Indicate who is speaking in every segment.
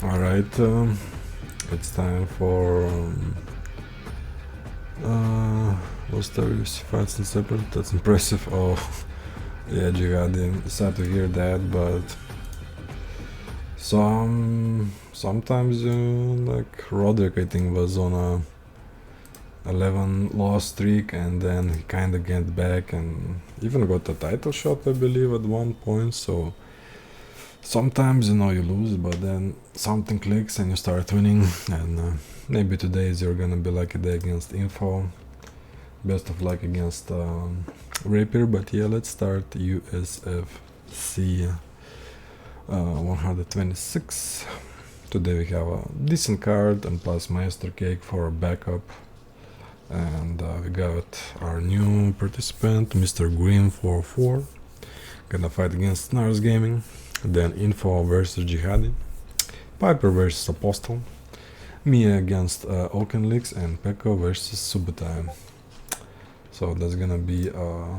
Speaker 1: Alright, it's time for lost USFC fights in separate. That's impressive. Oh, yeah, Jihadi. Sad to hear that, but sometimes like Roderick, I think, was on a 11 loss streak, and then he kind of get back and even got a title shot, I believe, at one point. So sometimes you lose, but then something clicks and you start winning. And maybe today is you're gonna be lucky day against Info. Best of luck against Rapier. But yeah, let's start USFC 126. Today we have a decent card and plus Maestro Cake for a backup. And we got our new participant, Mr. Green 44. Gonna fight against Nars Gaming. Then Info versus Jihadi. Piper versus Apostle. Mia against Oakenlix, and Pekko versus Subutai. So that's gonna be a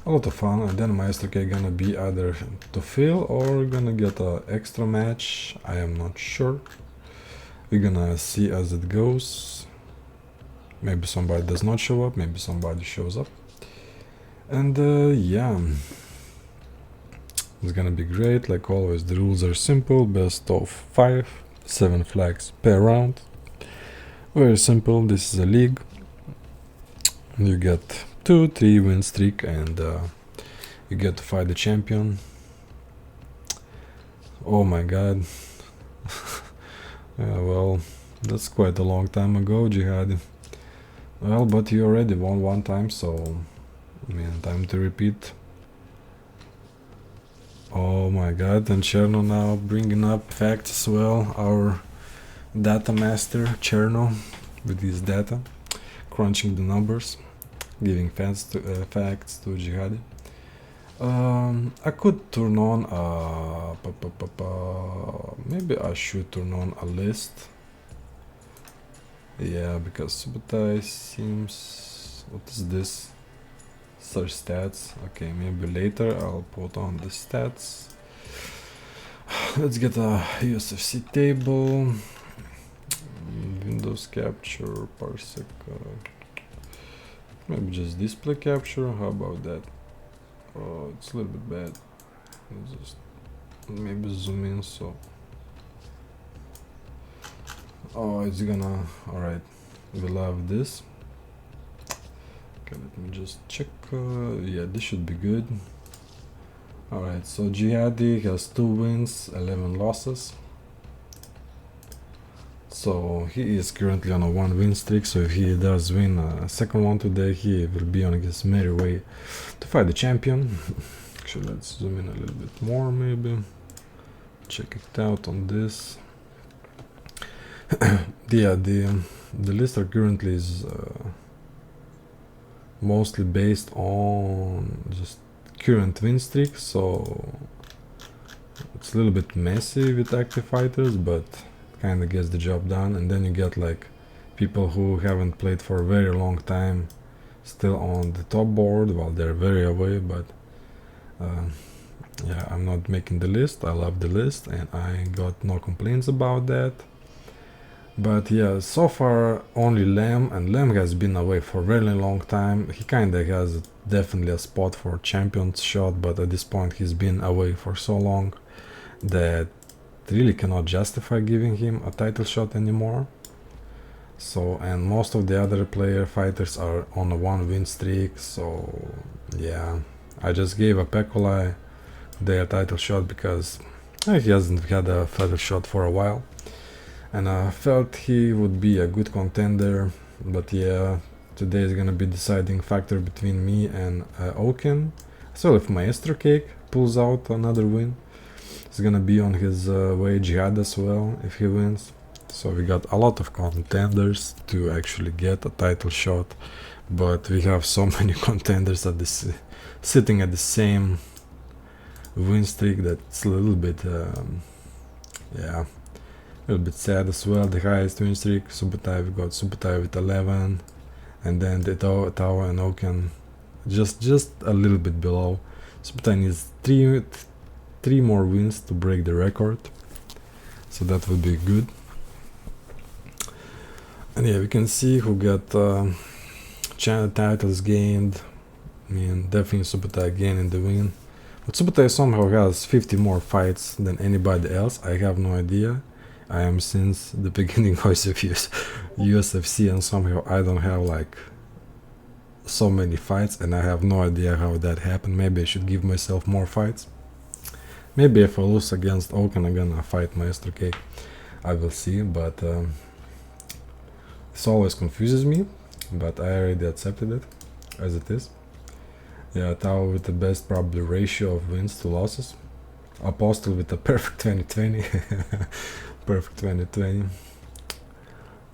Speaker 1: lot of fun. And then Maestro K gonna be either to fill or gonna get a extra match. I am not sure. We're gonna see as it goes. Maybe somebody does not show up, maybe somebody shows up. And yeah, it's gonna be great. Like always, the rules are simple: best of 5, 7 flags per round. Very simple. This is a league. You get 2-3 win streak, and you get to fight the champion. Oh my god. Yeah, well, that's quite a long time ago, Jihadi. Well, but you already won one time, so I mean, time to repeat. Oh my god, and Cherno now bringing up facts as well. Our data master, Cherno, with his data, crunching the numbers, giving facts to Jihadi. I could turn on maybe I should turn on a list. Yeah, because Subutai seems... What is this? Search stats. Okay, maybe later I'll put on the stats. Let's get a USFC table. Windows capture, parsec. Maybe just display capture. How about that? Oh, it's a little bit bad. Just maybe zoom in. So oh, it's gonna... Alright, we'll have this. Okay, let me just check. Yeah, this should be good. Alright, so Jihadi has 2 wins, 11 losses. So he is currently on a 1 win streak, so if he does win a second one today, he will be on his merry way to fight the champion. Actually, let's zoom in a little bit more, maybe. Check it out on this. Yeah, the list currently is mostly based on just current win streak, so it's a little bit messy with active fighters, but kind of gets the job done. And then you get like people who haven't played for a very long time still on the top board while they're very away. But yeah, I'm not making the list. I love the list and I got no complaints about that. But yeah, so far only Lem, and Lem has been away for a very long time. He kinda has definitely a spot for champion's shot, but at this point he's been away for so long that really cannot justify giving him a title shot anymore. So, and most of the other fighters are on a 1 win streak, so yeah, I just gave a Pekolai their title shot because he hasn't had a title shot for a while. And I felt he would be a good contender, but yeah, today is gonna be deciding factor between me and Oaken. So if Maestro Cake pulls out another win, it's gonna be on his way. Jihad as well, if he wins. So we got a lot of contenders to actually get a title shot, but we have so many contenders at this sitting at the same win streak that it's a little bit yeah, a little bit sad as well. The highest win streak, Subutai, we got Subutai with 11, and then the Tower and Oaken just a little bit below. Subutai needs 3 more wins to break the record, so that would be good. And yeah, we can see who got channel titles gained. I mean, definitely Subotai gaining the win. But Subotai somehow has 50 more fights than anybody else. I have no idea. I am since the beginning of USFC, and somehow I don't have like so many fights, and I have no idea how that happened. Maybe I should give myself more fights. Maybe if I lose against Oaken, I'm gonna fight Maestro Cake. I will see, but this always confuses me, but I already accepted it as it is. Yeah, Tao with the best probably ratio of wins to losses. Apostle with a perfect 2020. Perfect 2020.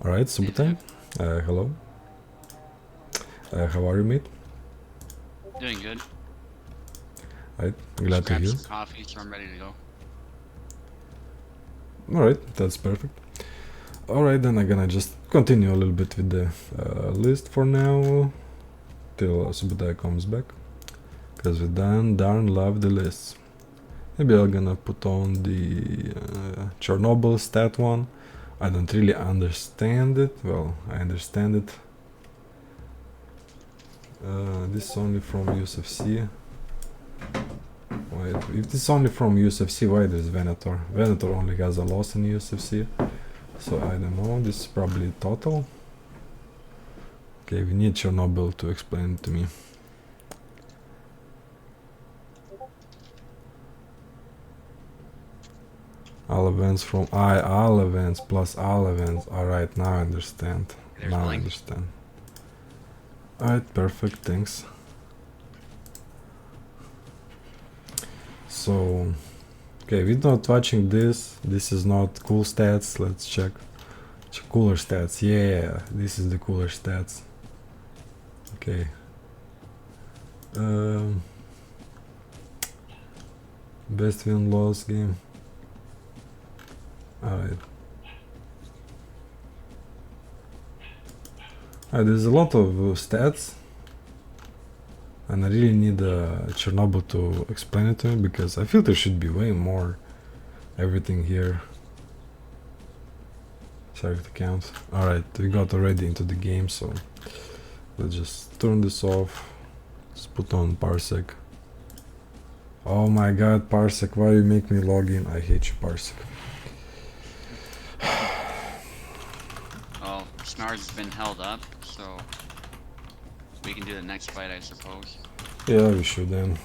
Speaker 1: Alright, Subotai. Hello. How are you, mate?
Speaker 2: Doing good.
Speaker 1: Right, glad to hear.
Speaker 2: Some coffee, so I'm ready to go.
Speaker 1: Alright, that's perfect. Alright, then I'm gonna just continue a little bit with the list for now, till Subotai comes back, because we darn love the lists. Maybe I'm gonna put on the Chernobyl stat one. I don't really understand it. Well, I understand it. This is only from USFC. Wait, if this is only from USFC, why there's Venator? Venator only has a loss in USFC. So I don't know, this is probably total. Okay, we need Chernobyl to explain it to me. All events from all events plus all events. Alright, now I understand. Now I understand. Alright, perfect, thanks. So, okay, we're not watching this. This is not cool stats. Let's check. Cooler stats. Yeah, this is the cooler stats. Okay. Best win-loss game. Alright. There's a lot of stats, and I really need Chernobyl to explain it to me, because I feel there should be way more everything here. Sorry to count. Alright, we got already into the game, so let's just turn this off. Let's put on Parsec. Oh my god, Parsec, why you make me log in? I hate you, Parsec.
Speaker 2: Well, Snar's been held up, so we can do the next fight, I suppose.
Speaker 1: Yeah, we should then.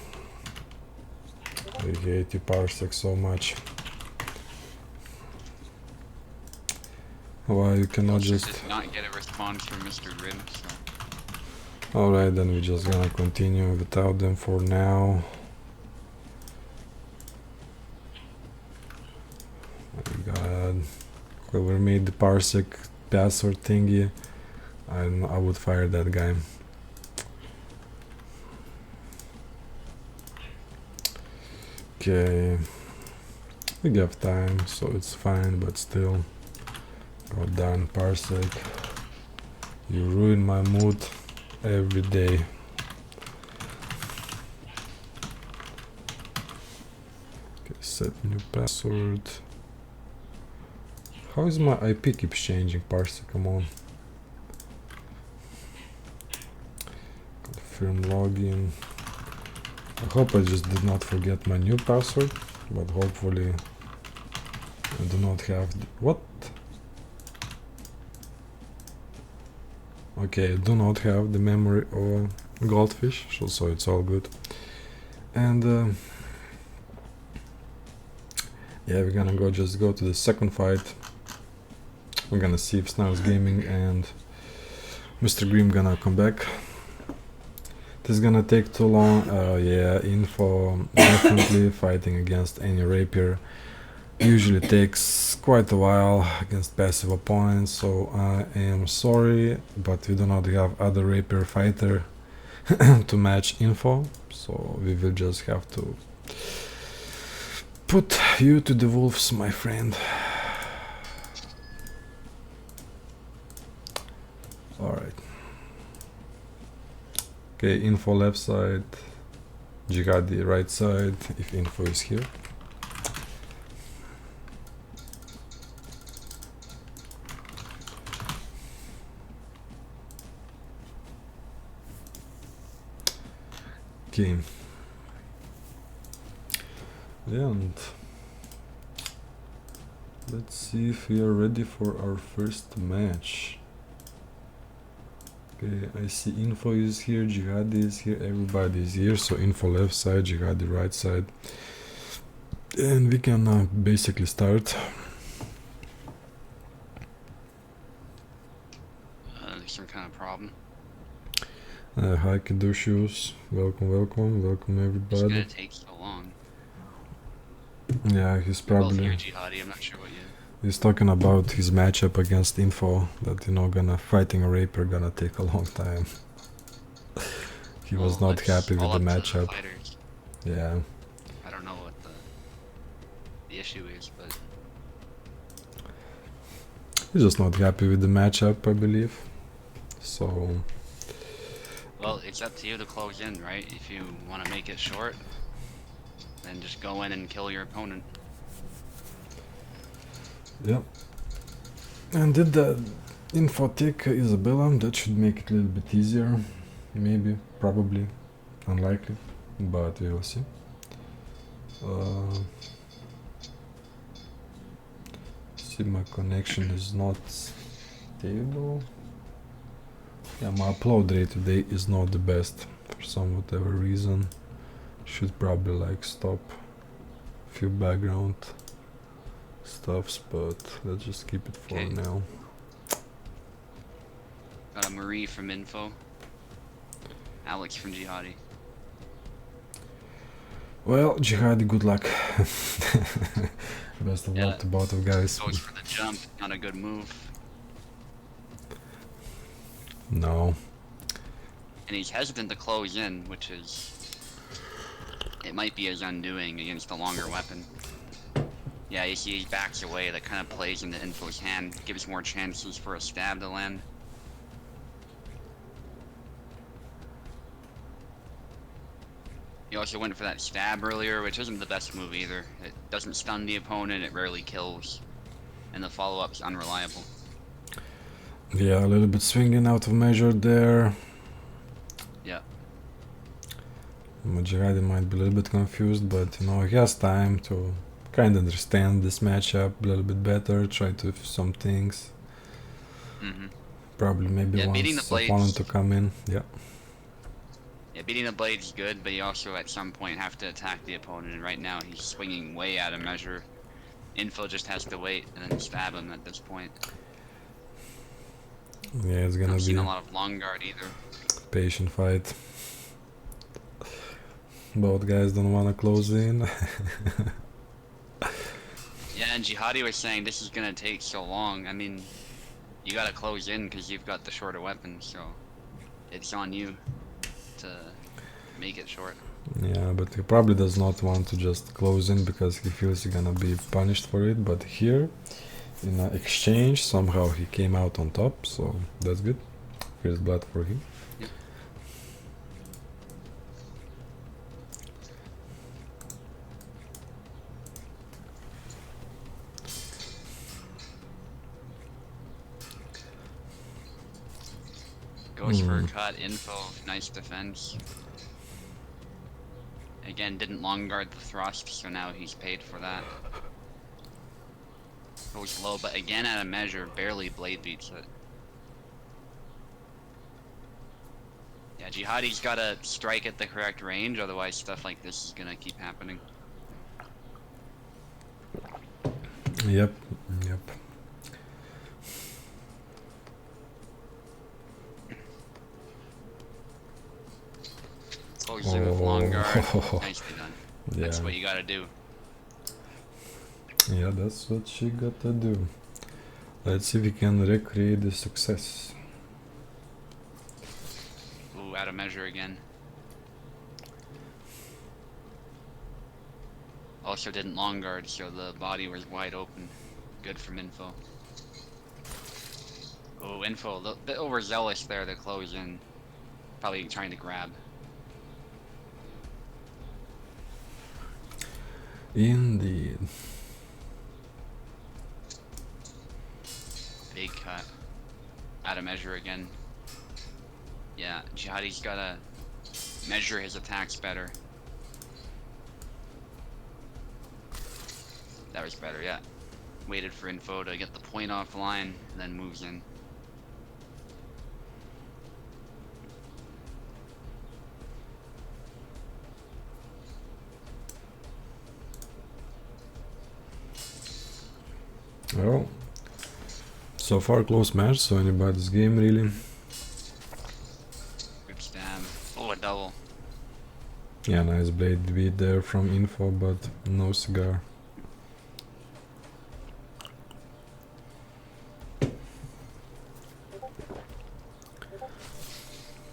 Speaker 1: I hate you, Parsec, so much. Why you cannot just
Speaker 2: not get a response from Mr. Grim, so.
Speaker 1: Alright, then we're just gonna continue without them for now. Oh my god. Whoever made the Parsec password thingy, I would fire that guy. Okay. We have time, so it's fine, but still. God darn Parsec. You ruin my mood every day. Okay, set new password. How is my IP keeps changing, Parsec? Come on. Confirm login. I hope I just did not forget my new password, but hopefully I do not have what? Okay, I do not have the memory of goldfish, so it's all good. And yeah, we're gonna go to the second fight. We're gonna see if Snarls Gaming and Mr. Grimm gonna come back. This is gonna take too long. Yeah, info definitely. Fighting against any rapier usually takes quite a while against passive opponents, so I am sorry, but we do not have other rapier fighter to match info, so we will just have to put you to the wolves, my friend. Alright. Okay, info left side, Jihadi right side, if info is here. Okay. Yeah, and let's see if we are ready for our first match. Okay, I see Info is here, Jihadi is here, everybody is here. So Info left side, Jihadi right side. And we can basically start.
Speaker 2: There's some kind of problem.
Speaker 1: Hi Kedushus, welcome
Speaker 2: It's
Speaker 1: everybody.
Speaker 2: gonna take so long.
Speaker 1: Yeah, he's
Speaker 2: You're both
Speaker 1: probably
Speaker 2: here, Jihadi. I'm not sure what you.
Speaker 1: he's talking about his matchup against Info, that gonna fighting a raper gonna take a long time. He was
Speaker 2: Well,
Speaker 1: not
Speaker 2: that's
Speaker 1: happy with
Speaker 2: all
Speaker 1: the
Speaker 2: up to the
Speaker 1: matchup.
Speaker 2: fighters.
Speaker 1: Yeah.
Speaker 2: I don't know what the issue is, but
Speaker 1: He's just not happy with the matchup, I believe. So
Speaker 2: well, it's up to you to close in, right? If you want to make it short, then just go in and kill your opponent.
Speaker 1: yeah. And did the Info take Isabella? That should make it a little bit easier. Maybe, probably, unlikely, but we will see. See, my connection is not stable. Yeah, my upload rate today is not the best for some whatever reason. Should probably like stop a few background stuffs, but let's just keep it for
Speaker 2: Okay.
Speaker 1: now.
Speaker 2: Got a Marie from Info. Alex from Jihadi.
Speaker 1: Well, Jihadi, good luck. Best of luck to both of guys.
Speaker 2: Goes for the jump, not a good move.
Speaker 1: No.
Speaker 2: And he's hesitant to close in, which is... It might be his undoing against the longer weapon. Yeah, you see he backs away, that kind of plays into Info's hand, gives more chances for a stab to land. He also went for that stab earlier, which isn't the best move either. It doesn't stun the opponent, it rarely kills. And the follow-up's unreliable.
Speaker 1: Yeah, a little bit swinging out of measure there.
Speaker 2: Yeah.
Speaker 1: Jihadi might be a little bit confused, but he has time to kind of understand this matchup a little bit better, try to some things. Probably maybe wants opponent to come in. Yeah.
Speaker 2: Yeah, beating the blade's good, but you also at some point have to attack the opponent, and right now he's swinging way out of measure. Info just has to wait and then stab him at this point.
Speaker 1: Yeah, it's gonna
Speaker 2: Not
Speaker 1: be
Speaker 2: seen a lot of long guard either.
Speaker 1: Patient fight. Both guys don't want to close in.
Speaker 2: Yeah, and Jihadi was saying this is gonna take so long. I mean, you gotta close in because you've got the shorter weapon, so it's on you to make it short.
Speaker 1: Yeah, but he probably does not want to just close in because he feels he's gonna be punished for it. But here, in an exchange, somehow he came out on top, so that's good. First blood for him.
Speaker 2: Yep. Goes for a cut. Info, nice defense. Again, didn't long guard the thrust, so now he's paid for that. Goes low, but again at a measure, barely blade beats it. Yeah, Jihadi's gotta strike at the correct range, otherwise stuff like this is gonna keep happening.
Speaker 1: Yep.
Speaker 2: Closes in with long guard.
Speaker 1: Oh.
Speaker 2: Nicely done.
Speaker 1: Yeah.
Speaker 2: That's what you gotta do.
Speaker 1: Yeah, that's what she got to do. Let's see if we can recreate the success.
Speaker 2: Ooh, out of measure again. Also didn't long guard, so the body was wide open. Good from Info. Oh, Info, a bit overzealous there to close in. Probably trying to grab.
Speaker 1: Indeed.
Speaker 2: Big cut. Out of measure again. Yeah, Jihadi's gotta measure his attacks better. That was better, yeah. Waited for info to get the point offline, and then moves in.
Speaker 1: Well, so far close match, so anybody's game really.
Speaker 2: Good stab. Oh, a double.
Speaker 1: Yeah, nice blade beat there from info, but no cigar.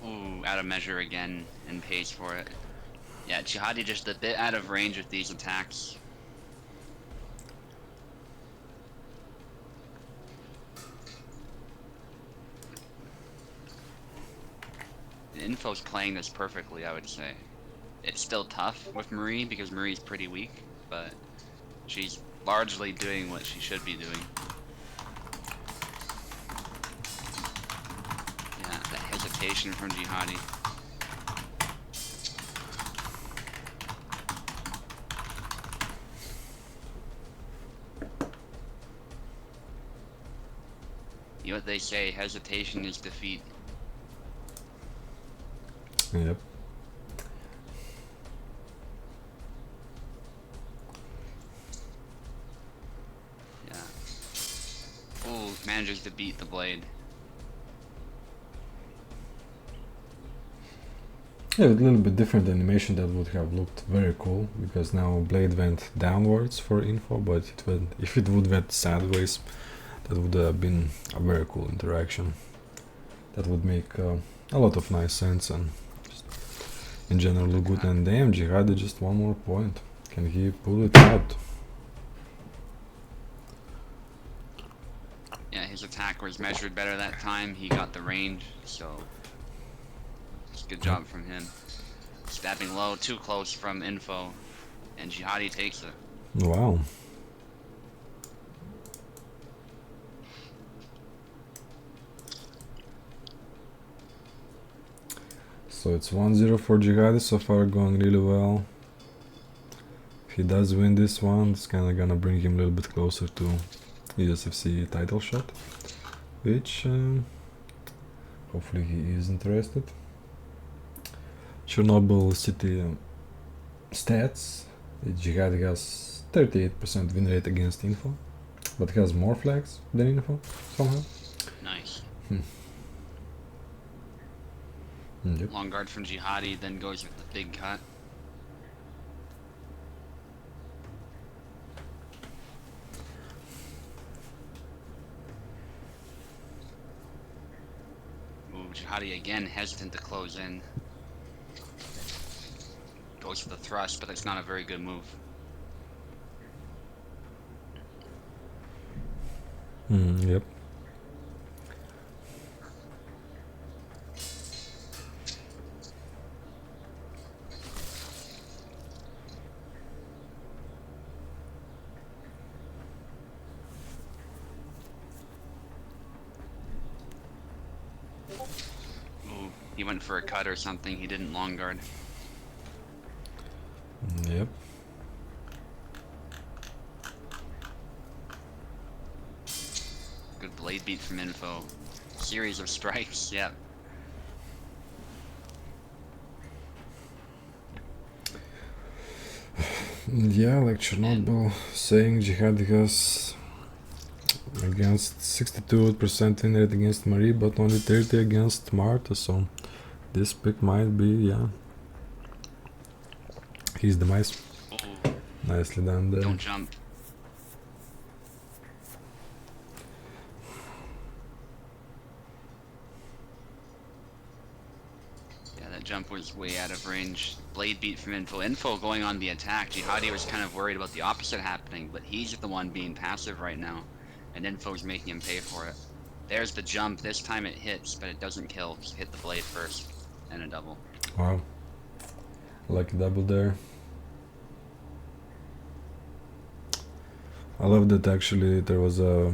Speaker 2: Ooh, out of measure again, and pays for it. Yeah, Jihadi just a bit out of range with these attacks. Info's playing this perfectly, I would say. It's still tough with Marie because Marie's pretty weak, but she's largely doing what she should be doing. Yeah, the hesitation from Jihadi. You know what they say, hesitation is defeat.
Speaker 1: Yep.
Speaker 2: Yeah. Ooh, manages to beat the blade.
Speaker 1: Yeah, with a little bit different animation that would have looked very cool, because now blade went downwards for info, but if it would went sideways, that would have been a very cool interaction. That would make a lot of nice sense and just in general look good. And damn, Jihadi just one more point. Can he pull it out?
Speaker 2: Yeah, his attack was measured better that time. He got the range, so it's a good job from him. Stabbing low, too close from info, and Jihadi takes it.
Speaker 1: Wow. So it's 1-0 for Jihadi, so far going really well. If he does win this one, it's kinda gonna bring him a little bit closer to USFC title shot, which hopefully he is interested. Chernobyl City stats. Jihadi has 38% win rate against info, but has more flags than info somehow.
Speaker 2: Nice.
Speaker 1: Yep.
Speaker 2: Long guard from Jihadi, then goes with the big cut. Ooh, Jihadi again hesitant to close in. Goes for the thrust, but it's not a very good move.
Speaker 1: Yep.
Speaker 2: Ooh, he went for a cut or something. He didn't long guard.
Speaker 1: Yep.
Speaker 2: Good blade beat from info. Series of strikes, yep.
Speaker 1: Yeah, like Chernobyl saying Jihadi has against 62% win rate against Marie, but only 30 against Marta, so this pick might be, yeah, his demise.
Speaker 2: Ooh,
Speaker 1: Nicely done there.
Speaker 2: don't jump. Yeah, that jump was way out of range. Blade beat from info. Info going on the attack. Jihadi was kind of worried about the opposite happening, but he's the one being passive right now, and info's making him pay for it. There's the jump. This time it hits, but it doesn't kill. Just hit the blade first, and a double.
Speaker 1: Wow. Like a double there. I love that actually there was a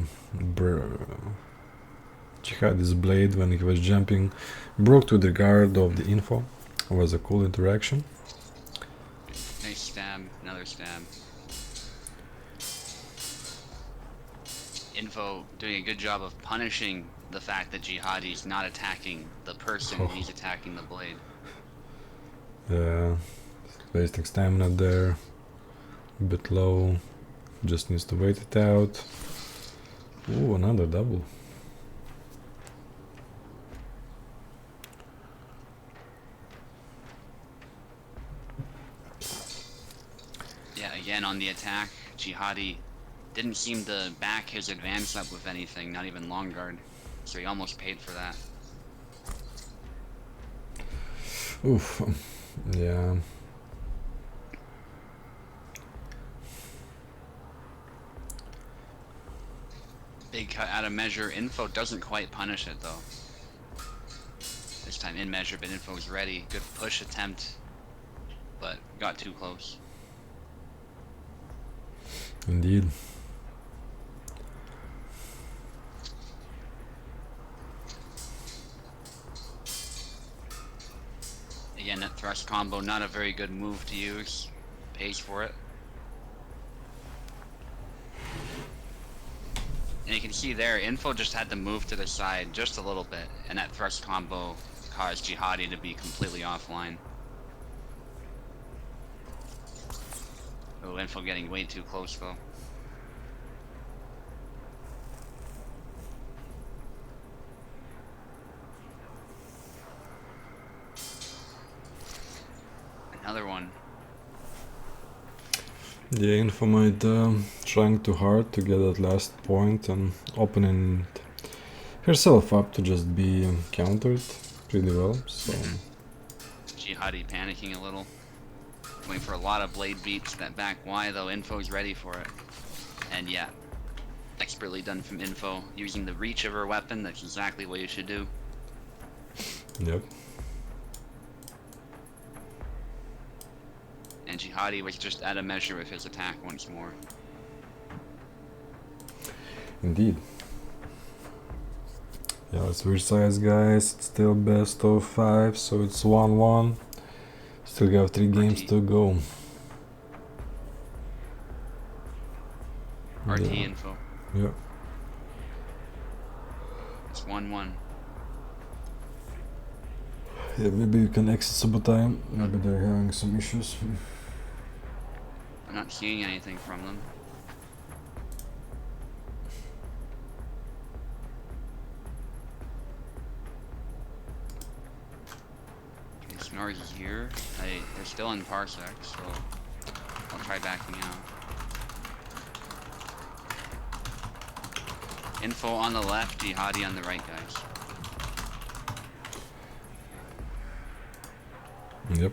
Speaker 1: Jihadi's blade when he was jumping broke to the guard of the info, was a cool interaction.
Speaker 2: Nice stab, another stab. Info doing a good job of punishing the fact that Jihadi's not attacking the person, he's attacking the blade.
Speaker 1: Yeah, wasting stamina there. A bit low. Just needs to wait it out. Ooh, another double.
Speaker 2: Yeah, again on the attack, Jihadi didn't seem to back his advance up with anything, not even long guard. So he almost paid for that.
Speaker 1: Oof. Yeah.
Speaker 2: Big cut out of measure. Info doesn't quite punish it though. This time in measure, but Info's ready. Good push attempt, but got too close.
Speaker 1: Indeed.
Speaker 2: Again, that thrust combo, not a very good move to use. Pays for it. And you can see there, Info just had to move to the side just a little bit, and that thrust combo caused Jihadi to be completely offline. Oh, Info getting way too close though. Another one.
Speaker 1: Yeah, Info might trying too hard to get that last point and opening herself up to just be countered pretty well, so...
Speaker 2: Jihadi panicking a little. Going for a lot of blade beats. That back Y though, Info's ready for it. And yeah, expertly done from Info. Using the reach of her weapon, that's exactly what you should do.
Speaker 1: Yep.
Speaker 2: And Jihadi was just out of measure with his attack once more.
Speaker 1: Indeed. Yeah, let's switch sides, guys. It's still best of 5, so it's 1-1. Still got 3 games to go.
Speaker 2: RT
Speaker 1: Yeah.
Speaker 2: Info.
Speaker 1: Yeah.
Speaker 2: It's 1-1.
Speaker 1: Yeah, maybe you can exit Subotai. Maybe they're having some issues.
Speaker 2: I'm not seeing anything from them. Okay, Snars is here. They're still in Parsec, so I'll try backing out. Info on the left, Jihadi on the right, guys.
Speaker 1: Yep.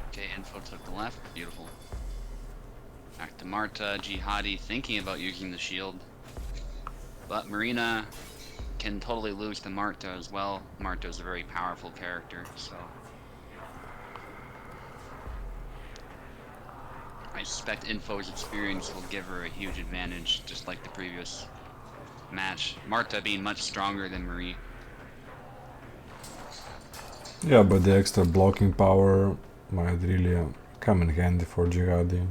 Speaker 2: Okay, Info took the left. Beautiful. Back to Marta. Jihadi thinking about using the shield. But Marina can totally lose to Marta as well. Marta is a very powerful character, so... I suspect Info's experience will give her a huge advantage, just like the previous match. Marta being much stronger than Marie.
Speaker 1: Yeah, but the extra blocking power might really come in handy for Jihadi.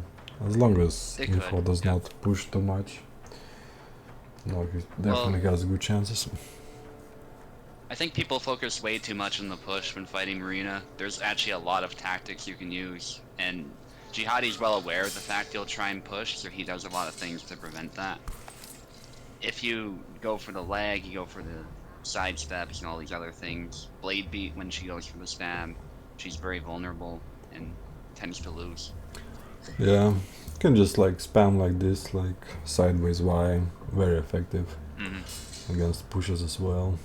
Speaker 1: As long as
Speaker 2: It
Speaker 1: Info
Speaker 2: could,
Speaker 1: does
Speaker 2: yeah.
Speaker 1: not push too much. No, he definitely has good chances.
Speaker 2: I think people focus way too much on the push when fighting Marina. There's actually a lot of tactics you can use, and Jihadi's well aware of the fact he'll try and push, so he does a lot of things to prevent that. If you go for the lag, you go for the side steps and all these other things. Blade beat when she goes for the stab. She's very vulnerable and tends to lose.
Speaker 1: Yeah, you can just like spam like this, like sideways Y, very effective against pushes as well.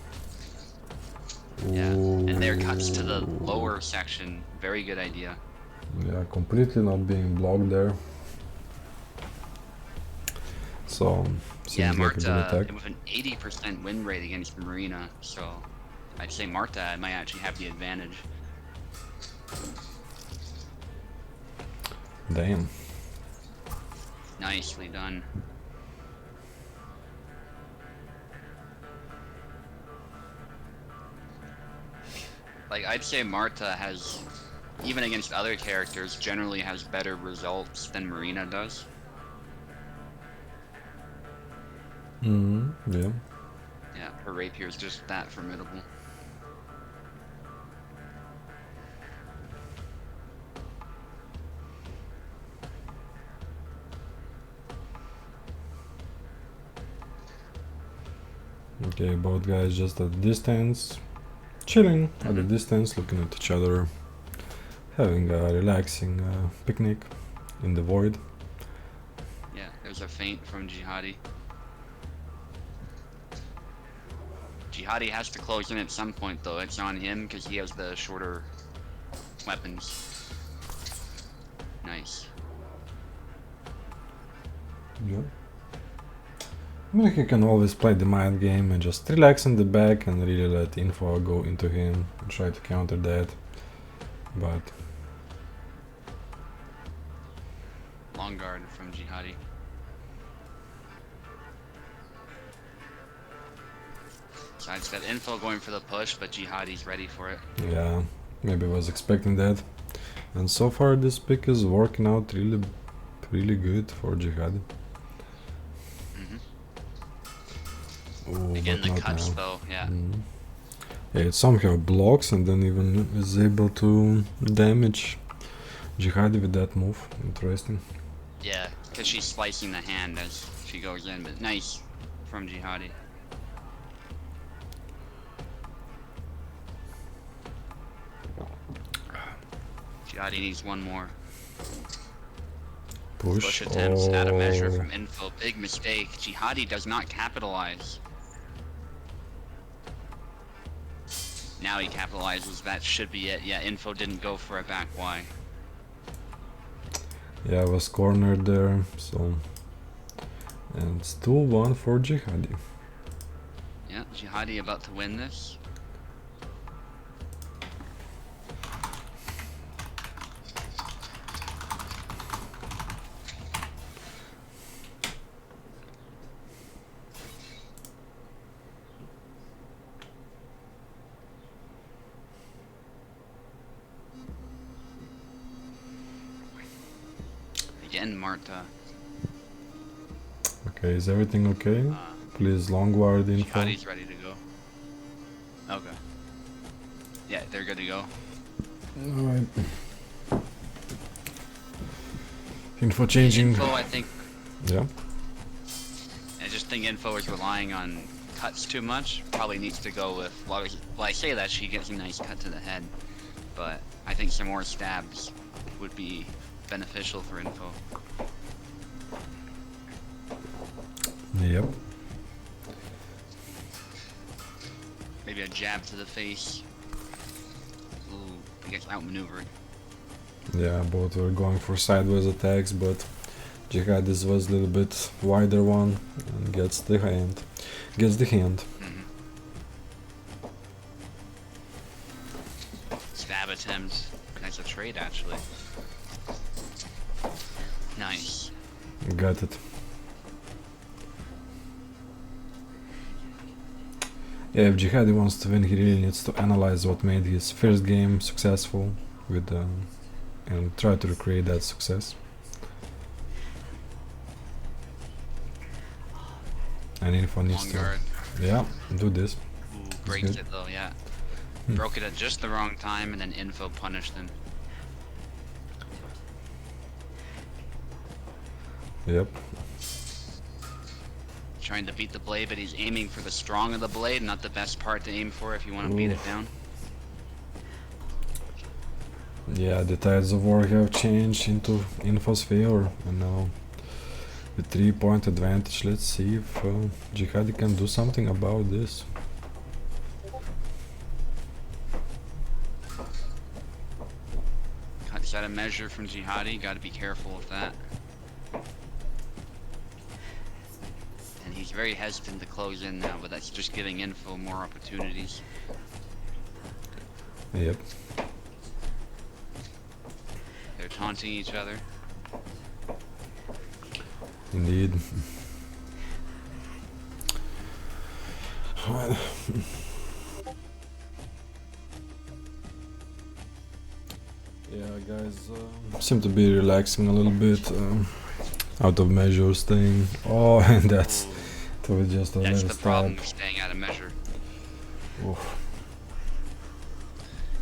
Speaker 2: Yeah, and there cuts to the lower section. Very good idea.
Speaker 1: Yeah, completely not being blocked there. So,
Speaker 2: Yeah,
Speaker 1: seems like a good
Speaker 2: Marta
Speaker 1: attack.
Speaker 2: with an 80% win rate against Marina, so I'd say Marta might actually have the advantage.
Speaker 1: Damn.
Speaker 2: Nicely done. Like, I'd say Marta has even against other characters, generally has better results than Marina does.
Speaker 1: Yeah.
Speaker 2: Yeah, her rapier is just that formidable.
Speaker 1: Okay, both guys just at distance, chilling at a distance, looking at each other, having a relaxing picnic in the void.
Speaker 2: Yeah, there's a feint from Jihadi. Jihadi has to close in at some point, though. It's on him because he has the shorter weapons. Nice.
Speaker 1: Yeah. I mean, he can always play the mind game and just relax in the back and really let info go into him and try to counter that. But
Speaker 2: Long guard from Jihadi. Sidestep info going for the push, but Jihadi's ready for it.
Speaker 1: yeah, maybe was expecting that. And so far this pick is working out really good for Jihadi. Oh,
Speaker 2: Again,
Speaker 1: but
Speaker 2: the
Speaker 1: not
Speaker 2: cuts,
Speaker 1: now.
Speaker 2: though, yeah.
Speaker 1: Yeah, it somehow blocks and then even is able to damage Jihadi with that move. Interesting.
Speaker 2: Yeah, because she's slicing the hand as she goes in, but nice from Jihadi. Jihadi needs one more. Push attempts out of measure from info. Big mistake. Jihadi does not capitalize. Now he capitalizes. That should be it. Yeah, info didn't go for a back Y.
Speaker 1: Yeah, I was cornered there, so... And it's 2-1 for Jihadi.
Speaker 2: Yeah, Jihadi about to win this. Again, Marta.
Speaker 1: Okay, is everything okay? Please long guard info.
Speaker 2: Jihadi's ready to go. Okay. Yeah, they're good to go.
Speaker 1: Alright. Info changing.
Speaker 2: Info, I think.
Speaker 1: Yeah.
Speaker 2: I just think info is relying on cuts too much. Probably needs to go with. Well, I say that she gets a nice cut to the head, but I think some more stabs would be beneficial for info.
Speaker 1: Yep.
Speaker 2: Maybe a jab to the face. Ooh, he gets outmaneuvered.
Speaker 1: Yeah, both were going for sideways attacks, but Jihadi's was a little bit wider one and gets the hand.
Speaker 2: Stab attempt. That's a trade, actually. Nice.
Speaker 1: Got it. Yeah, if Jihadi wants to win, he really needs to analyze what made his first game successful with and try to recreate that success. And info needs to, yeah, do this.
Speaker 2: Ooh, breaks it though, yeah. Broke it at just the wrong time, and then info punished him.
Speaker 1: Yep.
Speaker 2: Trying to beat the blade, but he's aiming for the strong of the blade, not the best part to aim for if you want to beat it down.
Speaker 1: Yeah, the tides of war have changed into info's favor, and now with 3-point advantage. Let's see if Jihadi can do something about this.
Speaker 2: Cuts out a measure from Jihadi, gotta be careful with that. And he's very hesitant to close in now, but that's just giving info more opportunities.
Speaker 1: Yep.
Speaker 2: They're taunting each other.
Speaker 1: Indeed. Yeah, guys seem to be relaxing a little bit, out of measure staying. Oh, and that's just a
Speaker 2: That's
Speaker 1: little
Speaker 2: the problem
Speaker 1: stab.
Speaker 2: with staying out of measure.
Speaker 1: Oof.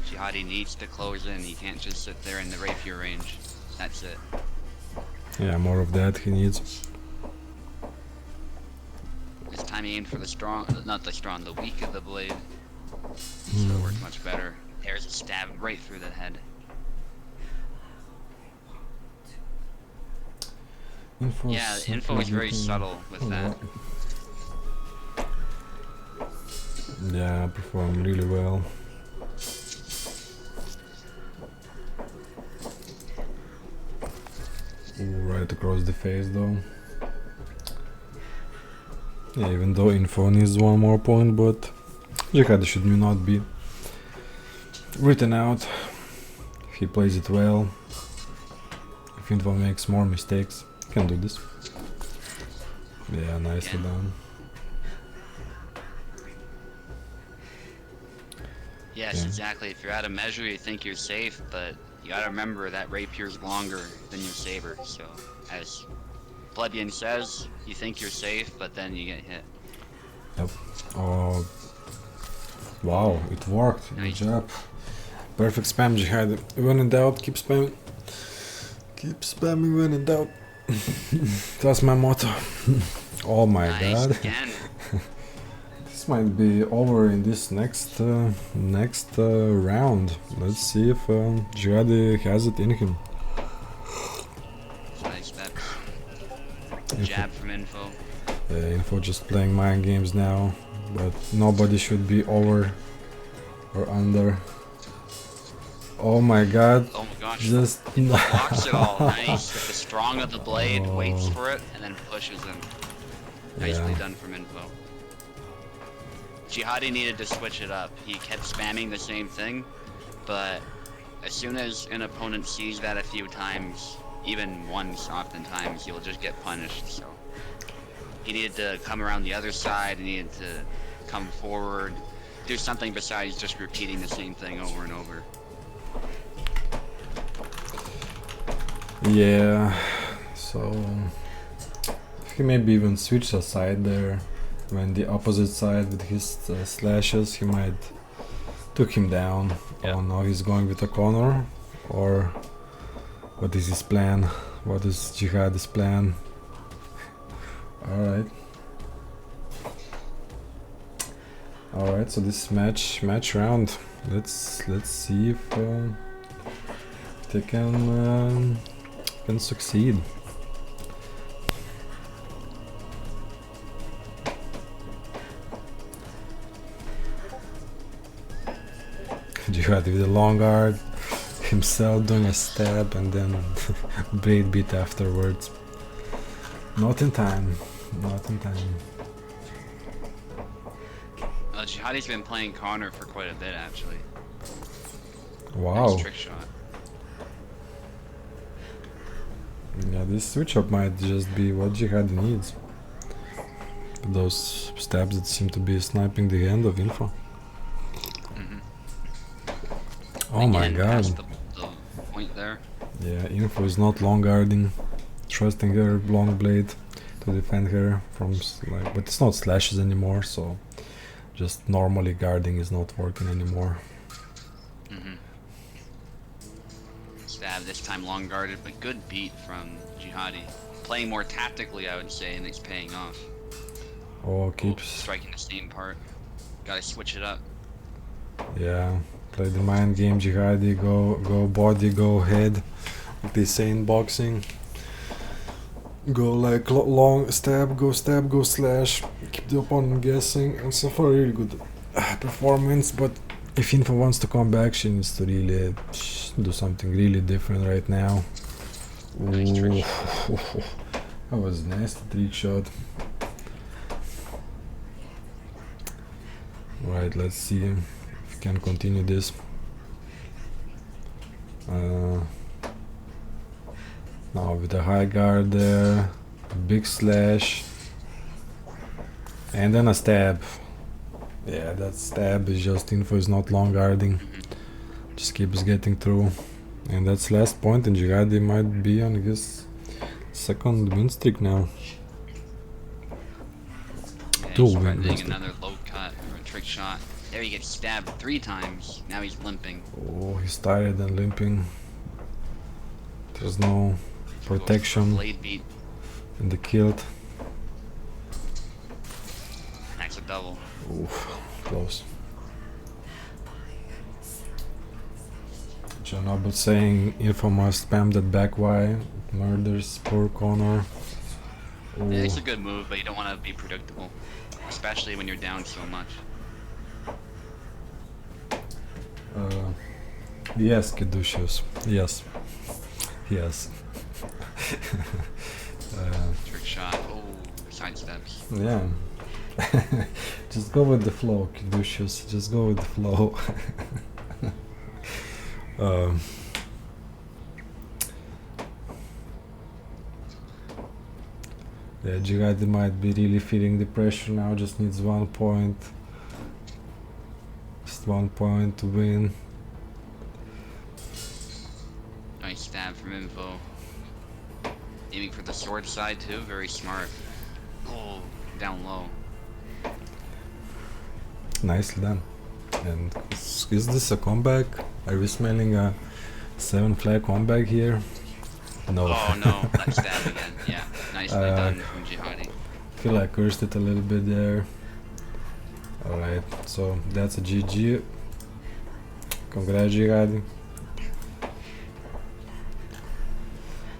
Speaker 2: Jihadi needs to close in. He can't just sit there in the rapier range. That's it.
Speaker 1: Yeah, more of that he needs.
Speaker 2: This time he aimed for the strong, not the strong, the weak of the blade. So it worked much better. There's a stab right through the head. Yeah, the info is very subtle with that.
Speaker 1: Yeah, performed really well. Ooh, right across the face though. Yeah, even though info needs one more point, but Jihadi should not be written out if he plays it well. If info makes more mistakes, he can do this. Yeah, nicely done.
Speaker 2: Yes,
Speaker 1: Yeah.
Speaker 2: exactly. If you're out of measure, you think you're safe, but you gotta remember that rapier's longer than your saber. So, as Plebeian says, you think you're safe, but then you get hit.
Speaker 1: Yep. Oh, wow, it worked. Good
Speaker 2: Nice.
Speaker 1: job. Perfect spam, Jihad. When in doubt, keep spamming. Keep spamming when in doubt. That's my motto. Oh my
Speaker 2: Nice
Speaker 1: god.
Speaker 2: again.
Speaker 1: This might be over in this next round. Let's see if Jihadi has it in him.
Speaker 2: Nice steps. Jab from info.
Speaker 1: Info just playing mind games now, but nobody should be over or under. Oh my god.
Speaker 2: Oh my gosh.
Speaker 1: Just
Speaker 2: Blocks it all. Nice. With the strong of the blade, waits for it, and then pushes him. Nicely
Speaker 1: Yeah.
Speaker 2: done from info. Jihadi needed to switch it up. He kept spamming the same thing, but as soon as an opponent sees that a few times, even once oftentimes, he'll just get punished. So he needed to come around the other side, he needed to come forward, do something besides just repeating the same thing over and over.
Speaker 1: Yeah, so he maybe even switched aside there when the opposite side with his slashes, he might took him down.
Speaker 2: Yeah.
Speaker 1: Oh no, he's going with a corner, or what is his plan? What is Jihadi's plan? Alright. Alright, so this match round. Let's see if they can succeed. Jihad with a long guard, himself doing a stab and then blade beat afterwards. Not in time. Not in time.
Speaker 2: Jihadi's been playing Connor for quite a bit actually.
Speaker 1: Wow.
Speaker 2: Nice trick shot.
Speaker 1: Yeah, this switch up might just be what Jihad needs. Those stabs that seem to be sniping the end of info. Oh my
Speaker 2: Again,
Speaker 1: god.
Speaker 2: past the point there.
Speaker 1: Yeah, info is not long guarding, trusting her long blade to defend her from like, but it's not slashes anymore, so just normally guarding is not working anymore.
Speaker 2: Stab this time long guarded, but good beat from Jihadi. Playing more tactically, I would say, and it's paying off.
Speaker 1: Oh, keeps
Speaker 2: Striking the same part. Gotta switch it up.
Speaker 1: yeah. Play the mind game, Jihadi. Go body, go head. Like they say in boxing. Go like long stab, go slash. Keep the opponent guessing. And so far, really good performance. But if info wants to come back, she needs to really do something really different right now.
Speaker 2: Nice trick
Speaker 1: Ooh. That was a nasty trick shot. Right, let's see if we can continue this. Now with a high guard there, big slash, and then a stab. Yeah, that stab is just info is not long guarding. Just keeps getting through. And that's last point, and Jihadi might be on his second win streak now.
Speaker 2: Yeah,
Speaker 1: Two
Speaker 2: he's
Speaker 1: win
Speaker 2: threatening
Speaker 1: streak.
Speaker 2: another low cut or a trick shot. There he gets stabbed 3 times. Now he's limping.
Speaker 1: Oh, he's tired and limping. There's no
Speaker 2: Goes for a
Speaker 1: protection
Speaker 2: blade beat.
Speaker 1: in the kilt.
Speaker 2: That's a double.
Speaker 1: Oof, close. Chernobyl saying infamous spam that back Y murders poor Connor.
Speaker 2: Yeah,
Speaker 1: Ooh.
Speaker 2: it's a good move, but you don't want to be predictable, especially when you're down so much.
Speaker 1: Yes, Caduceus. Yes. Yes.
Speaker 2: Trick shot. Oh, side steps.
Speaker 1: Yeah. Just go with the flow, Caduceus. Just go with the flow. um, yeah, Jihadi might be really feeling the pressure now. Just needs 1 point. Just 1 point to win.
Speaker 2: Nice stab from Info. Aiming for the sword side too. Very smart. Oh, down low.
Speaker 1: Nicely done. And is this a comeback? Are we smelling a 7 flag comeback here? No.
Speaker 2: Oh no, that stab again. Yeah, nicely done from Jihadi.
Speaker 1: Feel I cursed it a little bit there. Alright, so that's a GG. Congrats, Jihadi.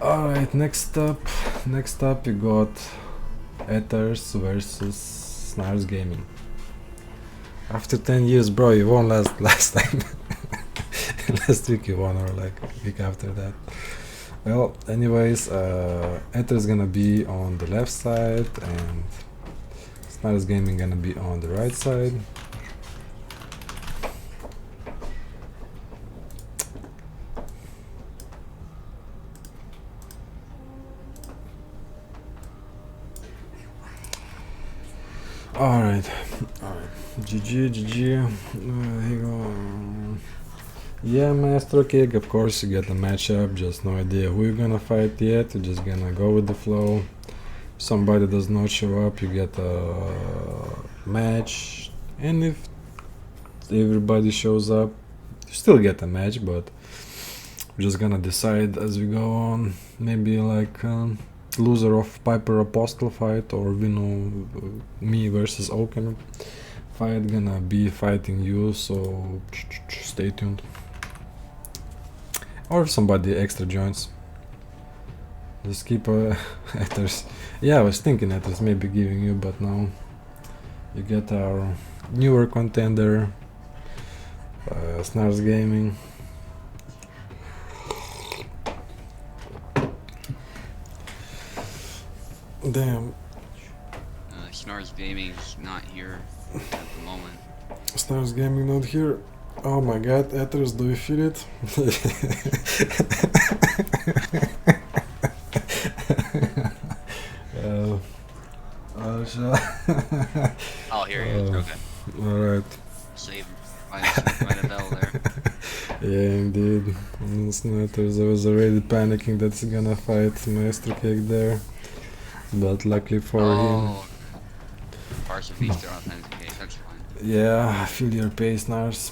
Speaker 1: Alright, next up you got Ethers versus Snars Gaming. After 10 years, bro, you won last time. Last week you won, or like a week after that. Well, anyways, Ether is gonna be on the left side and Snars Gaming gonna be on the right side. Alright, GG, here you go. Yeah, Maestro Kick, of course you get a matchup, just no idea who you're gonna fight yet, you're just gonna go with the flow. Somebody does not show up, you get a match, and if everybody shows up, you still get a match, but we're just gonna decide as we go on. Maybe like loser of Piper Apostle fight or Vino me versus Oaken fight gonna be fighting you, so stay tuned. Or if somebody extra joins, just keep Ethers. Yeah, I was thinking Ethers maybe giving you, but no, you get our newer contender, Snars Gaming. Damn.
Speaker 2: Snars Gaming's not here at the moment.
Speaker 1: Snars Gaming not here. Oh my god, Ethers, do you feel it?
Speaker 2: Oh, here he is. Okay.
Speaker 1: Alright.
Speaker 2: Save. Right a bell there.
Speaker 1: Yeah, indeed. Ethers, I was already panicking that he's gonna fight Maestro Cake there. But luckily for him.
Speaker 2: Partial feature authenticate, that's fine.
Speaker 1: Yeah, I feel your pace, Nars.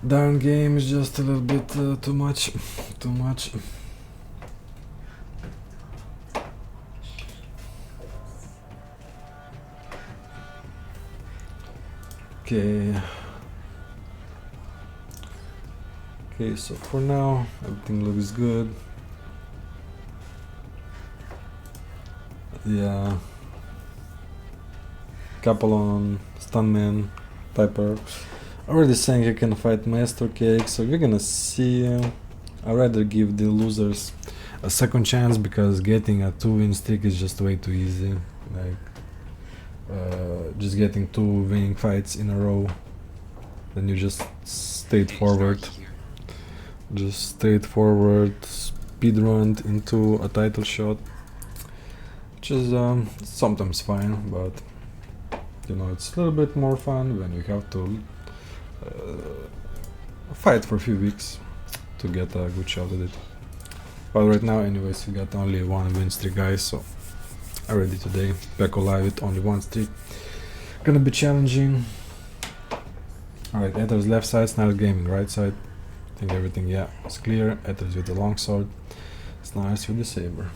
Speaker 1: Darn game is just a little bit too much. Too much. Okay. Okay, so for now, everything looks good. Yeah. Couple on Stuntman, Piper. Already saying he can fight Maestro Cake, so we're gonna see. I'd rather give the losers a second chance because getting a 2-win streak is just way too easy. Like, just getting 2 winning fights in a row, then you just straightforward, speedrun into a title shot, which is sometimes fine, but you know, it's a little bit more fun when you have to fight for a few weeks to get a good shot at it. But right now, anyways, we got only one win streak, guys, so already today. Back alive with only one streak. Gonna be challenging. Alright, Ethers left side, Snarls Gaming right side. I think everything, yeah, it's clear. Ethers with the longsword, Snarls with the saber.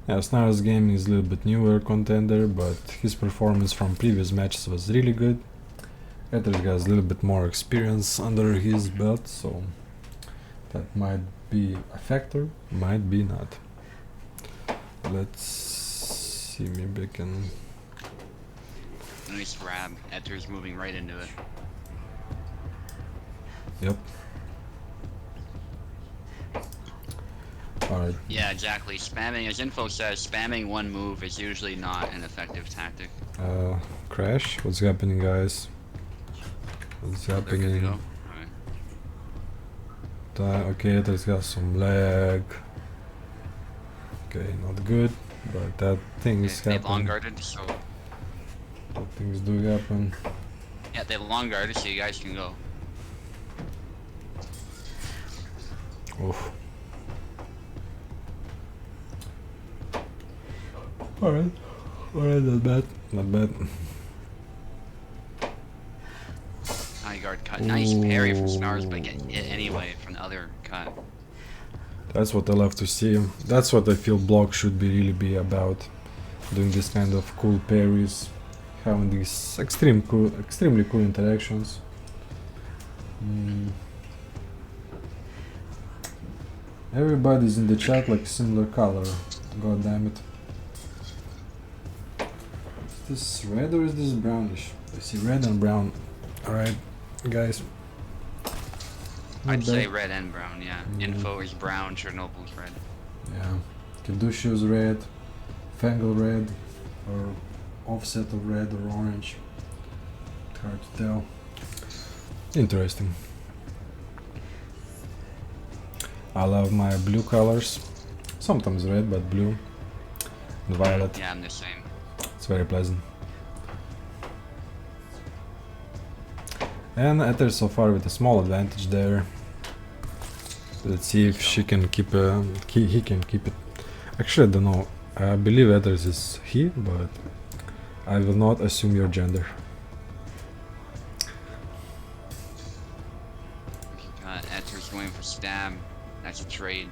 Speaker 1: Yeah, Snarls Gaming is a little bit newer contender, but his performance from previous matches was really good. Ethers has a little bit more experience under his belt, so that might be a factor, might be not. Let's see, maybe I can...
Speaker 2: Nice grab. Ethers moving right into it.
Speaker 1: Yep. Alright.
Speaker 2: Yeah, exactly. Spamming, as info says, spamming one move is usually not an effective tactic.
Speaker 1: Crash? What's happening, guys? What's
Speaker 2: They're good to
Speaker 1: happening?
Speaker 2: go. Alright.
Speaker 1: Okay, there's got some lag. Okay, not good, but that things
Speaker 2: They
Speaker 1: happen.
Speaker 2: long guarded, so
Speaker 1: That things do happen.
Speaker 2: yeah, they long guarded, so you guys can go.
Speaker 1: Oof. Alright, not bad, not bad.
Speaker 2: High guard cut. Nice parry from Snarls, but get hit anyway from the other cut.
Speaker 1: That's what I love to see. That's what I feel block should be really be about. Doing this kind of cool parries, having these extremely cool interactions. Everybody's in the chat like similar color. God damn it. Is this red or is this brownish? I see red and brown. Alright, guys. Not
Speaker 2: I'd say
Speaker 1: bad.
Speaker 2: red and brown, yeah. Info is brown, Chernobyl's red.
Speaker 1: Yeah. Kedushio's red, Fangle red, or offset of red or orange. Hard to tell. Interesting. I love my blue colors. Sometimes red, but blue and violet.
Speaker 2: Yeah, I'm the same.
Speaker 1: It's very pleasant. And Ether so far with a small advantage there. Let's see if she can keep he can keep it. Actually, I don't know. I believe Ethers is he, but I will not assume your gender.
Speaker 2: Ethers going for stab. That's a trade.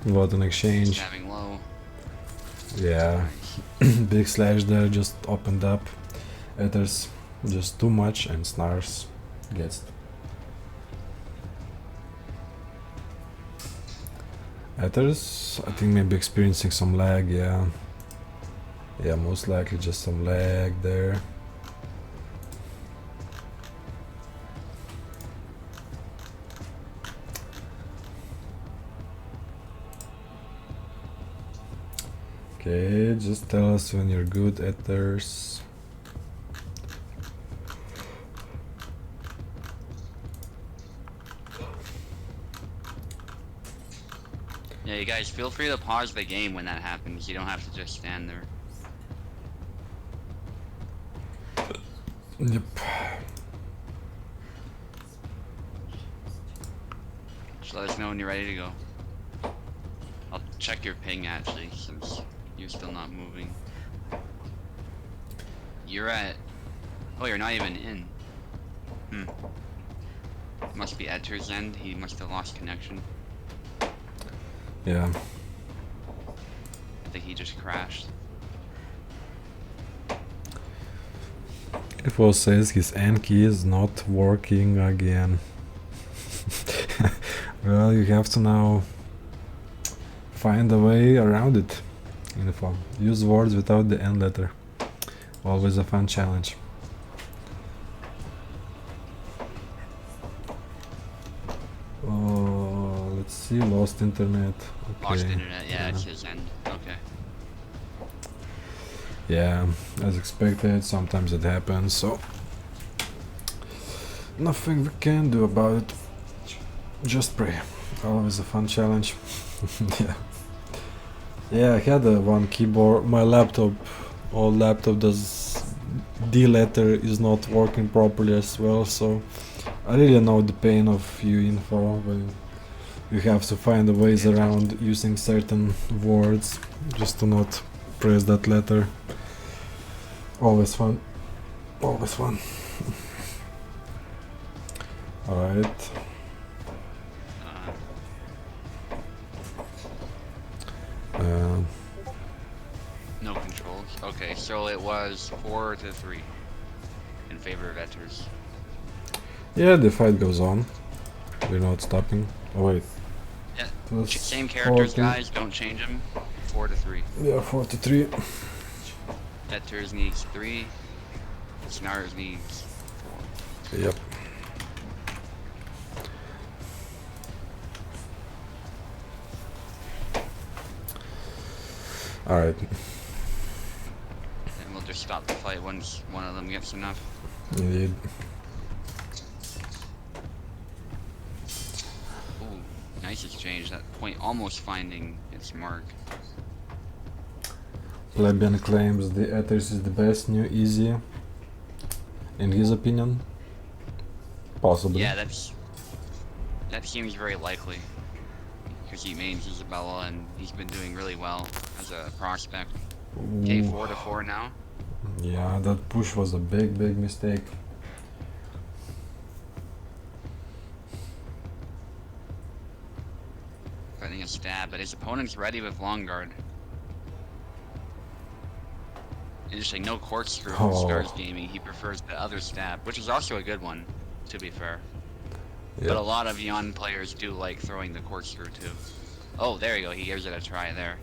Speaker 1: What an exchange.
Speaker 2: Stabbing low.
Speaker 1: Yeah. Big slash there just opened up. Ethers just too much and Snarls gets. Ethers, I think maybe experiencing some lag, yeah. Yeah, most likely just some lag there. Okay, just tell us when you're good, Ethers.
Speaker 2: Yeah, you guys feel free to pause the game when that happens. You don't have to just stand there.
Speaker 1: Yep.
Speaker 2: Just let us know when you're ready to go. I'll check your ping actually, since you're still not moving. You're at... Oh, you're not even in. Must be Edter's end. He must have lost connection.
Speaker 1: Yeah.
Speaker 2: I think he just crashed.
Speaker 1: Info says his N key is not working again. Well, you have to now find a way around it. Info. Use words without the N letter. Always a fun challenge. Oh, let's see, lost internet.
Speaker 2: Lost
Speaker 1: Okay.
Speaker 2: internet, yeah, it's his end. Okay.
Speaker 1: Yeah, as expected, sometimes it happens, so nothing we can do about it. Just pray. Always a fun challenge. Yeah. Yeah, I had one keyboard. My laptop, old laptop, does D letter is not working properly as well, so I really know the pain of info when you have to find the ways around using certain words just to not press that letter. Always fun. Always fun. Alright.
Speaker 2: No controls. Okay, so it was 4-3 in favor of Etters.
Speaker 1: Yeah, the fight goes on. We're not stopping. Oh wait.
Speaker 2: Yeah, same characters, guys. Don't change them. 4-3.
Speaker 1: Yeah, 4-3.
Speaker 2: Etters needs 3. Snars needs 4.
Speaker 1: Yep. Alright.
Speaker 2: And we'll just stop the fight once one of them gets enough.
Speaker 1: Indeed.
Speaker 2: Ooh, nice exchange. That point almost finding its mark.
Speaker 1: Plebeian claims the Ethers is the best new easy. In his opinion? Possibly.
Speaker 2: Yeah, that seems very likely. Because he mains Isabella and he's been doing really well as a prospect. Okay, 4-4 now.
Speaker 1: Yeah, that push was a big mistake.
Speaker 2: Getting a stab, but his opponent's ready with long guard. Interesting, no corkscrew from Stars Gaming. He prefers the other stab, which is also a good one, to be fair. Yep. But a lot of Yon players do like throwing the corkscrew too. Oh, there you go. He gives it a try there.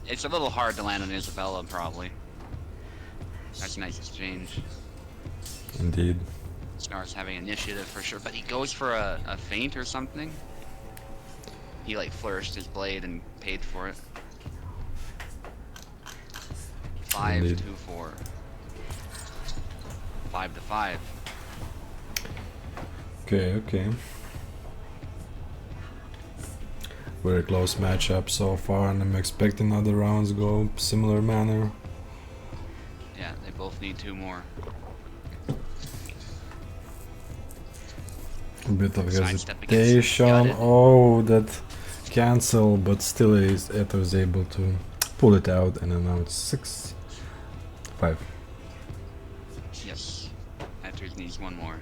Speaker 2: It's a little hard to land on Isabella, probably. That's a nice exchange.
Speaker 1: Indeed.
Speaker 2: Snar's having initiative for sure, but he goes for a feint or something. He like flourished his blade and paid for it. 5-4. 5-5.
Speaker 1: Okay. Very close matchup so far, and I'm expecting other rounds go similar manner.
Speaker 2: Yeah, they both need 2 more.
Speaker 1: A bit of hesitation. Oh, that cancel, but still Eto is able to pull it out, and then now it's 6-5.
Speaker 2: Yes, Etters needs 1 more.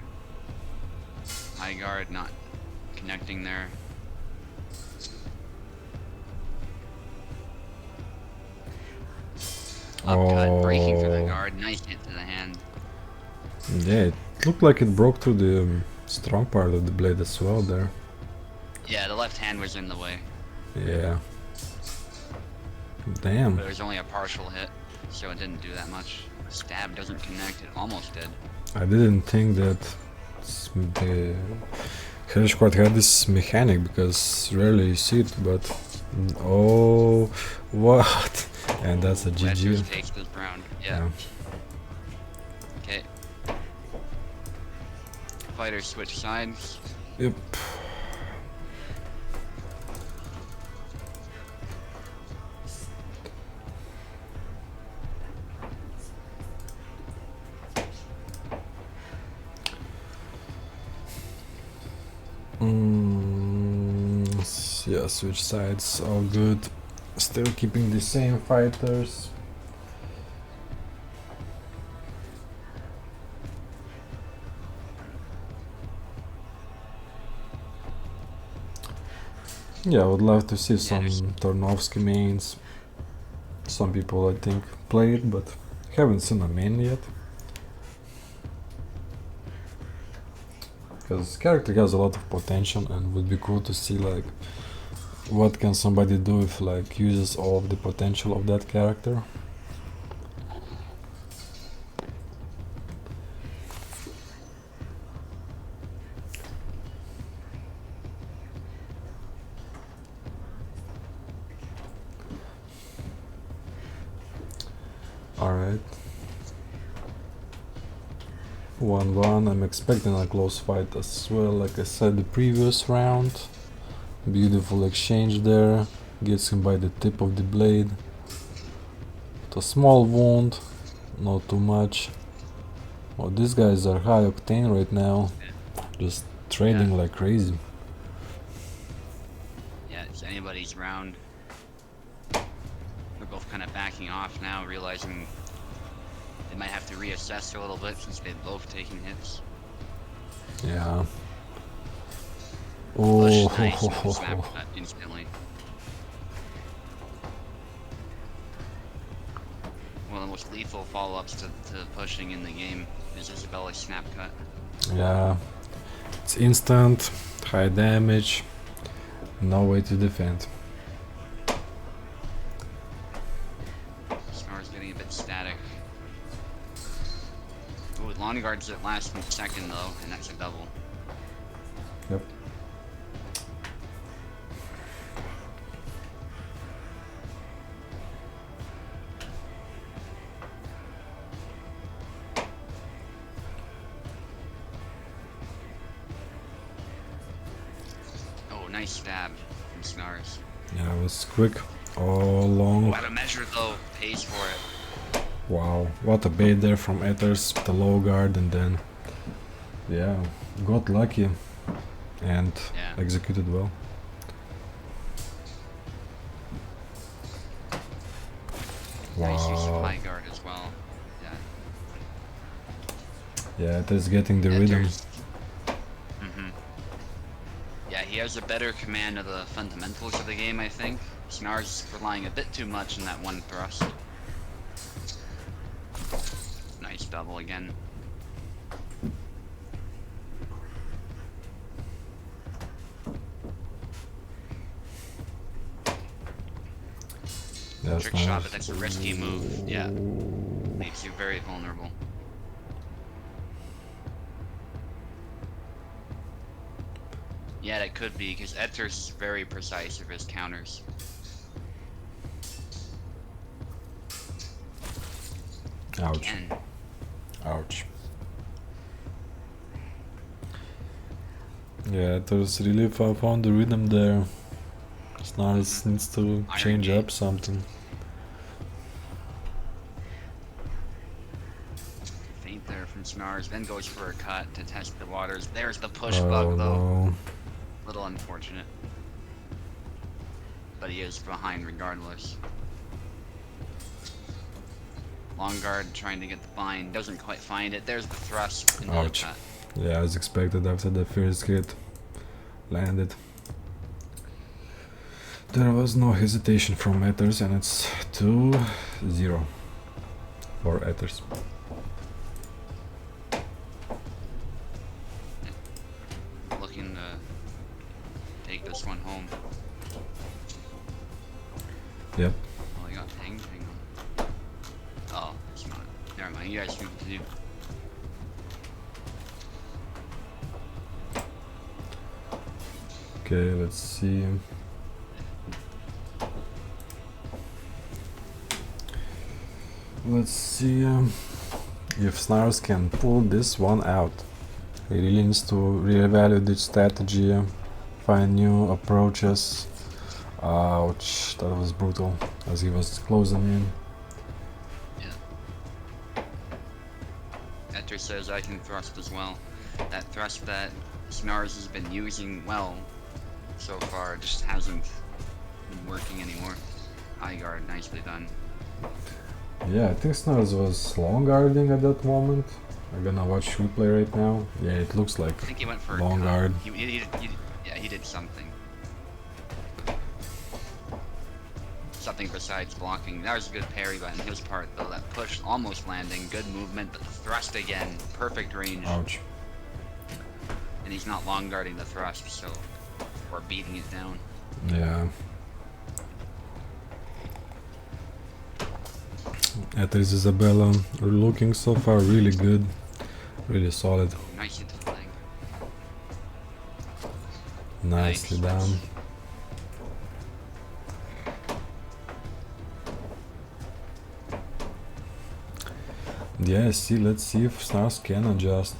Speaker 2: High guard not connecting there. Upcut, breaking for the guard. Nice hit to the hand.
Speaker 1: Yeah, it looked like it broke through the strong part of the blade as well there.
Speaker 2: Yeah, the left hand was in the way.
Speaker 1: Yeah. Damn.
Speaker 2: But it was only a partial hit, so it didn't do that much. Stab doesn't connect, it almost did.
Speaker 1: I didn't think that the Hellish Quart had this mechanic, because rarely you see it, but... Oh, what? And that's a GG.
Speaker 2: Takes this round. Yeah. Okay. Fighters switch sides.
Speaker 1: Yep. Yeah, switch sides, all good. Still keeping the same fighters. Yeah, I would love to see some Tarnovsky mains. Some people I think play it, but haven't seen a main yet. Because character has a lot of potential, and would be cool to see like what can somebody do if like uses all of the potential of that character. Alright. 1-1. I'm expecting a close fight as well, like I said the previous round. Beautiful exchange there. Gets him by the tip of the blade. With a small wound, not too much. Oh, these guys are high octane right now. Just trading like crazy.
Speaker 2: Yeah, it's anybody's round. They're both kind of backing off now, realizing they might have to reassess a little bit since they've both taken hits.
Speaker 1: Yeah.
Speaker 2: Push,
Speaker 1: Oh,
Speaker 2: nice, no snap cut instantly. One of the most lethal follow-ups to pushing in the game is Isabella's snap cut.
Speaker 1: yeah. It's instant, high damage, no way to defend.
Speaker 2: Snar's getting a bit static. Ooh, long guards at last and second though, and that's a double.
Speaker 1: Yep.
Speaker 2: Oh, nice stab from Snars.
Speaker 1: Yeah, it was quick, all long.
Speaker 2: Out of measure though, pays for it.
Speaker 1: Wow, what a bait there from Ethers, the low guard, and then, yeah, got lucky and executed well.
Speaker 2: Nice use of
Speaker 1: Wow.
Speaker 2: high guard as well. Yeah.
Speaker 1: Yeah, Ethers getting the rhythm.
Speaker 2: Yeah, he has a better command of the fundamentals of the game, I think. Snar's relying a bit too much on that one thrust. Nice double again.
Speaker 1: That's
Speaker 2: Trick
Speaker 1: nice.
Speaker 2: shot, but that's a risky move. Yeah. Leaves you very vulnerable. Yeah, that could be, because Etters is very precise with his counters.
Speaker 1: Ouch.
Speaker 2: Again.
Speaker 1: Ouch. Yeah, there's really found the rhythm there. Snars needs to change up something.
Speaker 2: Feint there from Snars, then goes for a cut to test the waters. There's the push
Speaker 1: Oh
Speaker 2: bug though.
Speaker 1: no.
Speaker 2: Little unfortunate. But he is behind regardless. Long guard trying to get the bind, doesn't quite find it. There's the thrust and the
Speaker 1: Ouch.
Speaker 2: cut.
Speaker 1: Yeah, as expected after the first hit landed. There was no hesitation from Ethers, and it's 2-0 for Ethers.
Speaker 2: Looking to take this one home.
Speaker 1: Yep.
Speaker 2: Oh, he got pinged. Hang on. Oh, it's not. Never mind. You guys can continue.
Speaker 1: Okay, let's see. Let's see if Snars can pull this one out. He really needs to reevaluate the strategy, find new approaches. Ouch, that was brutal as he was closing in.
Speaker 2: Etter says I can thrust as well. That thrust that Snars has been using well so far just hasn't been working anymore. High guard, nicely done.
Speaker 1: Yeah, I think Snars was long guarding at that moment. I'm gonna watch replay right now. Yeah, it looks like
Speaker 2: I think he went for
Speaker 1: long
Speaker 2: a cut.
Speaker 1: guard.
Speaker 2: Yeah, he did something. Something besides blocking. That was a good parry on his part though. That push almost landing, good movement, but the thrust again, perfect range.
Speaker 1: Ouch.
Speaker 2: And he's not long guarding the thrust, so or beating it down.
Speaker 1: Yeah. Ethers Isabella looking so far really good, really solid.
Speaker 2: Nice hit to the leg.
Speaker 1: Nicely
Speaker 2: Nice.
Speaker 1: done. Yeah, see, let's see if Snars can adjust.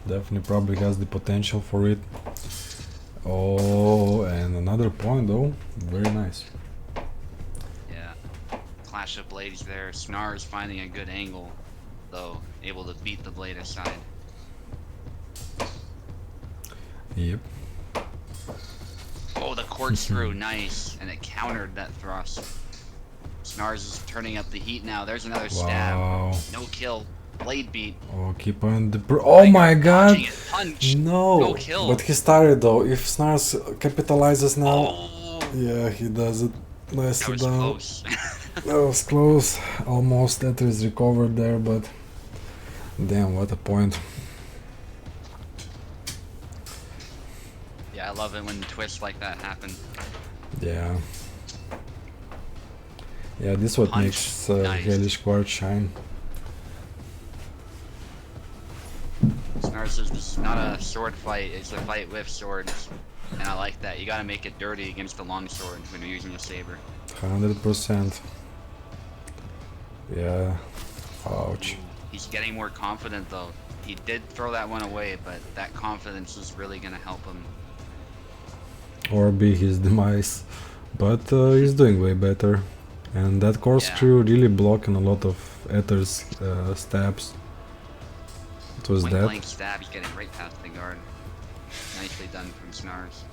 Speaker 1: Definitely probably has the potential for it. Oh, and another point though. Very nice.
Speaker 2: Yeah. Clash of blades there. Snars finding a good angle, though, able to beat the blade aside.
Speaker 1: Yep.
Speaker 2: Oh, the corkscrew, nice. And it countered that thrust. Snars is turning up the heat now. There's another stab.
Speaker 1: Wow.
Speaker 2: No kill. Blade beat.
Speaker 1: Oh, keep on the... Oh my god!
Speaker 2: Dodging it. Punch.
Speaker 1: No!
Speaker 2: No kill.
Speaker 1: But he started though. If Snars capitalizes now...
Speaker 2: Oh,
Speaker 1: Yeah, he does it.
Speaker 2: that
Speaker 1: Nicely
Speaker 2: was
Speaker 1: done.
Speaker 2: close.
Speaker 1: That was close. Almost that is recovered there, but... Damn, what a point.
Speaker 2: Yeah, I love it when twists like that happen.
Speaker 1: Yeah. Yeah, this is what
Speaker 2: Punch.
Speaker 1: makes
Speaker 2: Nice.
Speaker 1: Hellish Quart shine.
Speaker 2: Snars says this is not a sword fight, it's a fight with swords. And I like that. You gotta make it dirty against the long sword when you're using a saber.
Speaker 1: 100%. Yeah. Ouch.
Speaker 2: He's getting more confident though. He did throw that one away, but that confidence is really gonna help him.
Speaker 1: Or be his demise. But he's doing way better. And that corkscrew really blocking a lot of Ether's stabs. It was
Speaker 2: Point
Speaker 1: that.
Speaker 2: blank stab, he's getting right past the guard. Nicely done from Snars.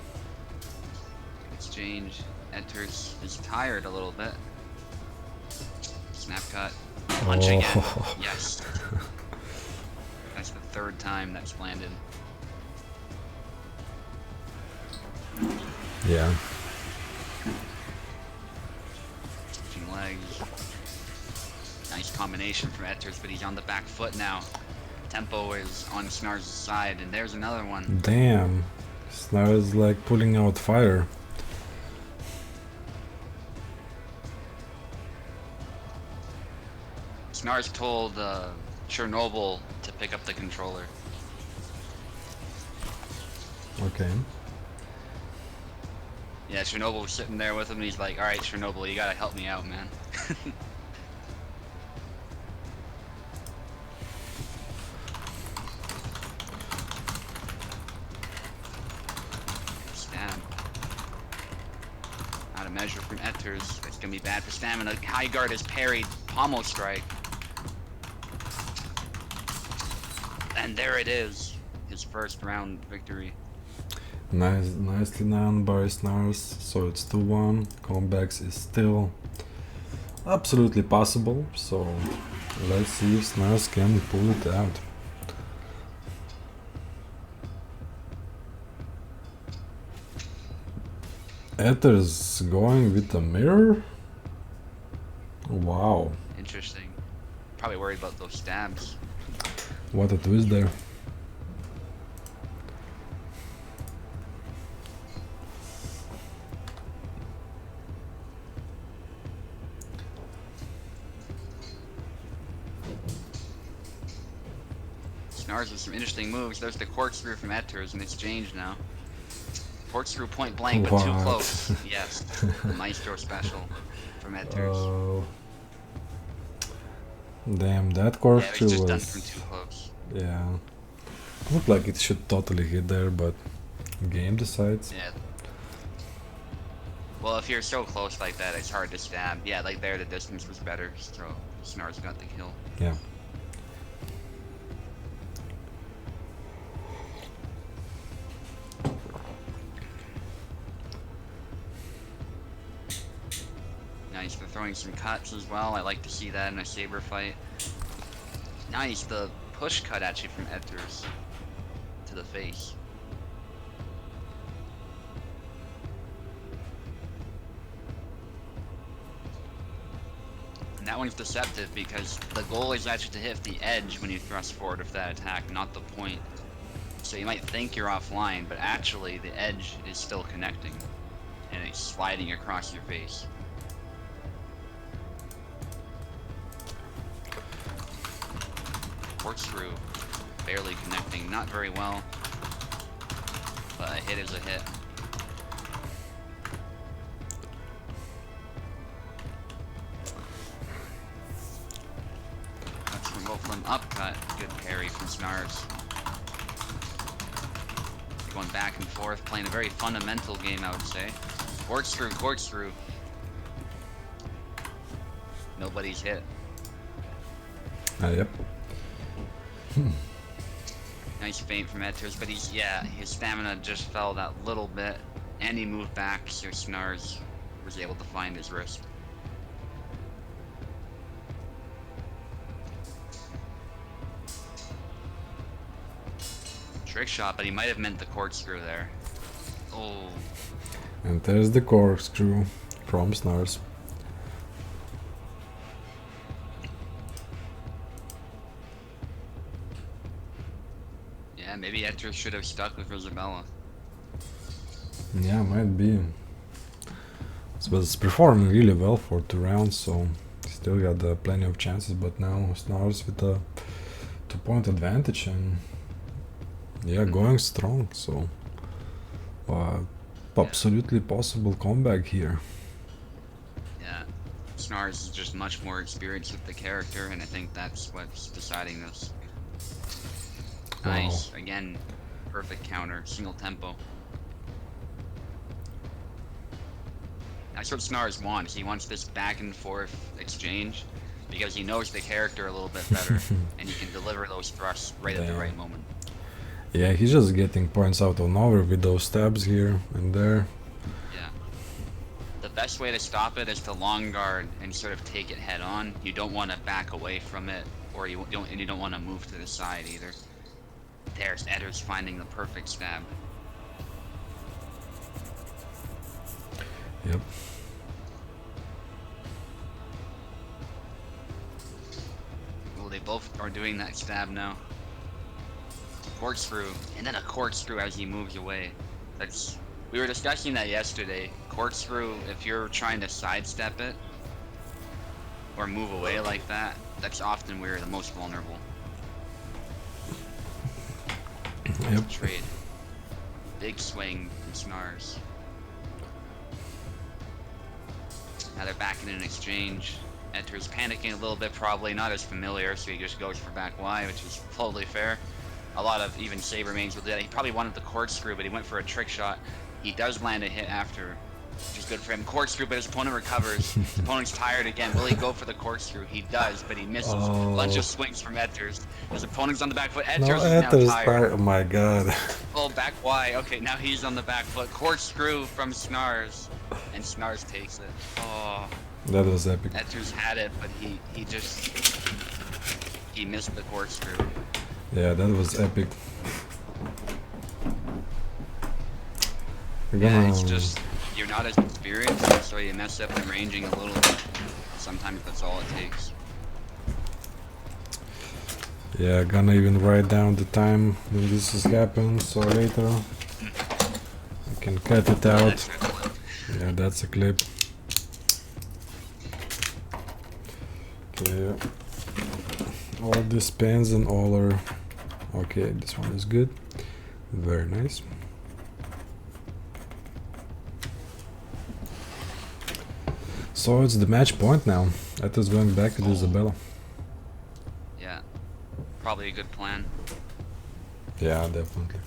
Speaker 2: Exchange. Enters is tired a little bit. Snap cut. Punch again.
Speaker 1: Oh.
Speaker 2: Yes. That's the third time that's landed.
Speaker 1: Yeah.
Speaker 2: Switching legs. Nice combination from Etters, but he's on the back foot now. Tempo is on Snars' side, and there's another one.
Speaker 1: Damn. Snars is like pulling out fire.
Speaker 2: Snars told Chernobyl to pick up the controller.
Speaker 1: Okay.
Speaker 2: Yeah, Chernobyl was sitting there with him, and he's like, "Alright, Chernobyl, you gotta help me out, man." Stab. Out of measure from Etters. It's gonna be bad for stamina. High guard is parried. Pommel strike. And there it is. His first round victory.
Speaker 1: Nicely done by Snars. So it's 2-1. Comebacks is still absolutely possible. So let's see if Snars can pull it out. Ether's going with a mirror? Wow.
Speaker 2: Interesting. Probably worried about those stabs.
Speaker 1: What a twist there.
Speaker 2: Snars with some interesting moves. There's the corkscrew from Etters in exchange now. Corkscrew point blank, but too
Speaker 1: What?
Speaker 2: close. Yes. The Maestro special from Etters.
Speaker 1: Oh. Damn, that
Speaker 2: Yeah, it
Speaker 1: corkscrew
Speaker 2: was just done
Speaker 1: was...
Speaker 2: from too close.
Speaker 1: Yeah. Looked like it should totally hit there, but game decides.
Speaker 2: Yeah. Well, if you're so close like that, it's hard to stab. Yeah, like there, the distance was better, so Snars got the kill.
Speaker 1: Yeah.
Speaker 2: Nice for throwing some cuts as well. I like to see that in a saber fight. Nice, the push cut actually from Etters to the face. And that one's deceptive because the goal is actually to hit the edge when you thrust forward with that attack, not the point. So you might think you're offline, but actually the edge is still connecting and it's sliding across your face. Corkscrew barely connecting, not very well, but a hit is a hit. That's from both from upcut. Good parry from Snars. Going back and forth, playing a very fundamental game, I would say. Corkscrew, corkscrew. Nobody's hit.
Speaker 1: Yep.
Speaker 2: Nice feint from Etters, but his stamina just fell that little bit, and he moved back, so Snars was able to find his wrist. Trick shot, but he might have meant the corkscrew there. Oh.
Speaker 1: And there's the corkscrew from Snars.
Speaker 2: Yeah, maybe Etters should have stuck with Rosabella.
Speaker 1: Yeah, might be. But it's performing really well for 2 rounds, so still got plenty of chances, but now Snars with a 2-point advantage and yeah, going strong, so absolutely possible comeback here.
Speaker 2: Yeah, Snars is just much more experienced with the character, and I think that's what's deciding this.
Speaker 1: Wow.
Speaker 2: Nice, again, perfect counter, single tempo. That's what Snars wants. He wants this back and forth exchange because he knows the character a little bit better and he can deliver those thrusts right at the right moment.
Speaker 1: Yeah, he's just getting points out of nowhere with those stabs here and there.
Speaker 2: Yeah. The best way to stop it is to long guard and sort of take it head on. You don't want to back away from it, or you don't want to move to the side either. There's Etters finding the perfect stab.
Speaker 1: Yep.
Speaker 2: Well, they both are doing that stab now. Corkscrew, and then a corkscrew as he moves away. We were discussing that yesterday. Corkscrew, if you're trying to sidestep it or move away like that, that's often where you're the most vulnerable.
Speaker 1: Yep.
Speaker 2: Trade. Big swing from Snars. Now they're back in an exchange. Etters panicking a little bit, probably not as familiar, so he just goes for back Y, which is totally fair. A lot of even Saber mains will do that. He probably wanted the corkscrew, but he went for a trick shot. He does land a hit after, which is good for him. Corkscrew, but his opponent recovers. His opponent's tired again. Will he go for the corkscrew? He does, but he misses.
Speaker 1: Oh.
Speaker 2: Bunch of swings from Etters. His opponent's on the back foot.
Speaker 1: No,
Speaker 2: Etters is now tired.
Speaker 1: Oh my god.
Speaker 2: Oh, back Y. Okay, now he's on the back foot. Corkscrew from Snars, and Snars takes it. Oh.
Speaker 1: That was epic.
Speaker 2: Etters had it, but he missed the corkscrew.
Speaker 1: Yeah, that was epic.
Speaker 2: Yeah, it's just, you're not as experienced, so you mess up the ranging a little bit. Sometimes that's all it takes.
Speaker 1: Yeah, gonna even write down the time when this has happened, so later I can cut it out. Yeah, that's a clip. Okay, all these pins and all are okay. This one is good, very nice. So it's the match point now. That is going back to Isabella.
Speaker 2: Yeah, probably a good plan.
Speaker 1: Yeah, definitely.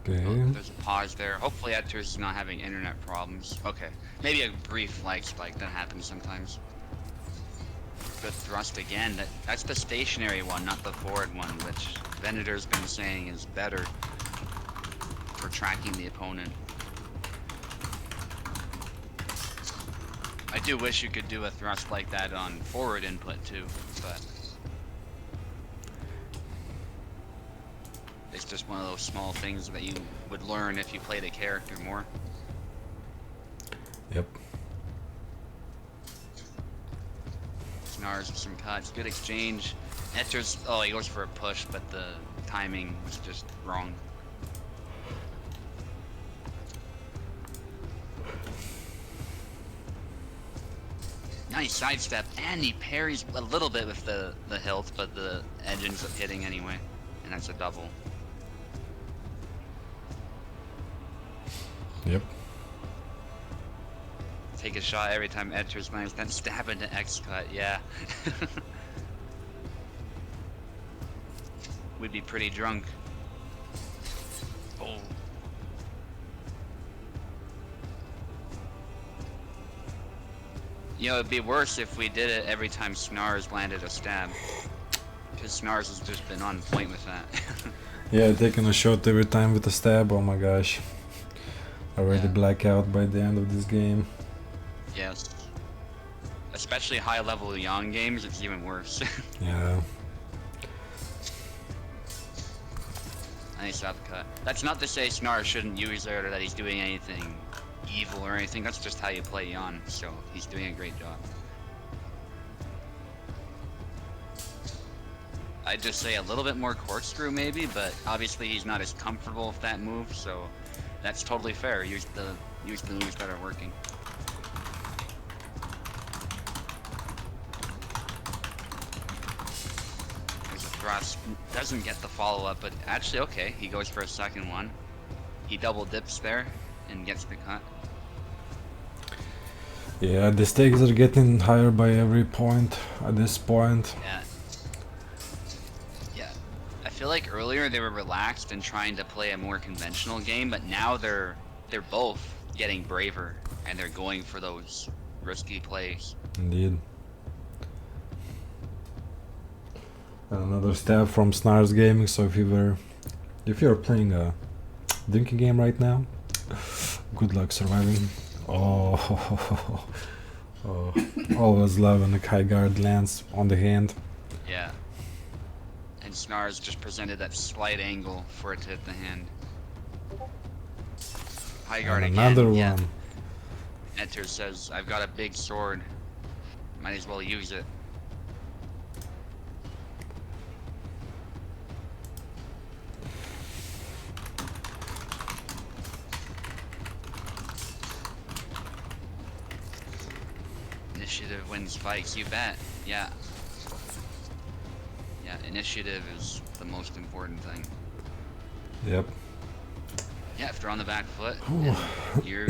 Speaker 1: Okay.
Speaker 2: Oh, there's a pause there. Hopefully Etters is not having internet problems. Okay, maybe a brief lag spike that happens sometimes. Good thrust again. That's the stationary one, not the forward one, which Venator's been saying is better for tracking the opponent. I do wish you could do a thrust like that on forward input too, but it's just one of those small things that you would learn if you play the character more.
Speaker 1: Yep.
Speaker 2: Snars with some cuts, good exchange. Etters, oh, he goes for a push, but the timing was just wrong. Nice sidestep, and he parries a little bit with the hilt, but the edge ends up hitting anyway, and that's a double.
Speaker 1: Yep.
Speaker 2: take a shot every time enters lands, then stab into X cut. Yeah. We'd be pretty drunk. Oh. You know, it'd be worse if we did it every time Snars landed a stab. Because Snars has just been on point with that.
Speaker 1: Yeah, taking a shot every time with a stab, oh my gosh. Already black out by the end of this game.
Speaker 2: Yes. Especially high level Yon games, it's even worse.
Speaker 1: Yeah.
Speaker 2: Nice upcut. That's not to say Snars shouldn't use it or that he's doing anything evil or anything. That's just how you play Yon, so he's doing a great job. I'd just say a little bit more corkscrew maybe, but obviously he's not as comfortable with that move, so that's totally fair. Use the moves that are working. Thrust doesn't get the follow-up, but actually okay, he goes for a second one. He double dips there and gets the cut.
Speaker 1: Yeah, the stakes are getting higher by every point at this point.
Speaker 2: Yeah. Yeah. I feel like earlier they were relaxed and trying to play a more conventional game, but now they're both getting braver and they're going for those risky plays.
Speaker 1: Indeed. Another stab from Snars Gaming, so if you're playing a drinking game right now, good luck surviving. Oh, oh, always love when the high guard lands on the hand.
Speaker 2: Yeah. And Snars just presented that slight angle for it to hit the hand. High guard
Speaker 1: And
Speaker 2: again.
Speaker 1: another
Speaker 2: Yeah.
Speaker 1: one.
Speaker 2: Enter says, I've got a big sword. Might as well use it. Initiative wins fights, you bet. Yeah. Yeah, initiative is the most important thing.
Speaker 1: Yep.
Speaker 2: Yeah, if they're on the back foot,
Speaker 1: Ooh.
Speaker 2: you're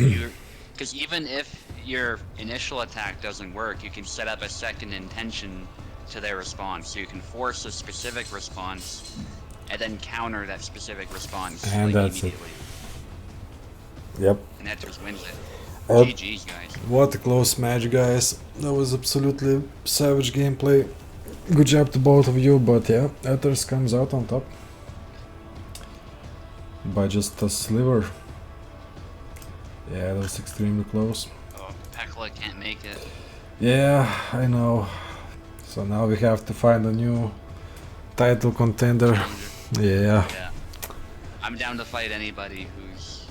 Speaker 2: because even if your initial attack doesn't work, you can set up a second intention to their response. So you can force a specific response and then counter that specific response
Speaker 1: And
Speaker 2: like,
Speaker 1: that's
Speaker 2: immediately.
Speaker 1: Yep.
Speaker 2: And that just wins it.
Speaker 1: Oh.
Speaker 2: GG's, guys.
Speaker 1: What a close match, guys. That was absolutely savage gameplay. Good job to both of you, but yeah, Ethers comes out on top. By just a sliver. Yeah, that was extremely close.
Speaker 2: Oh, Pekla can't make it.
Speaker 1: Yeah, I know. So now we have to find a new title contender. Yeah.
Speaker 2: Yeah. I'm down to fight anybody who's...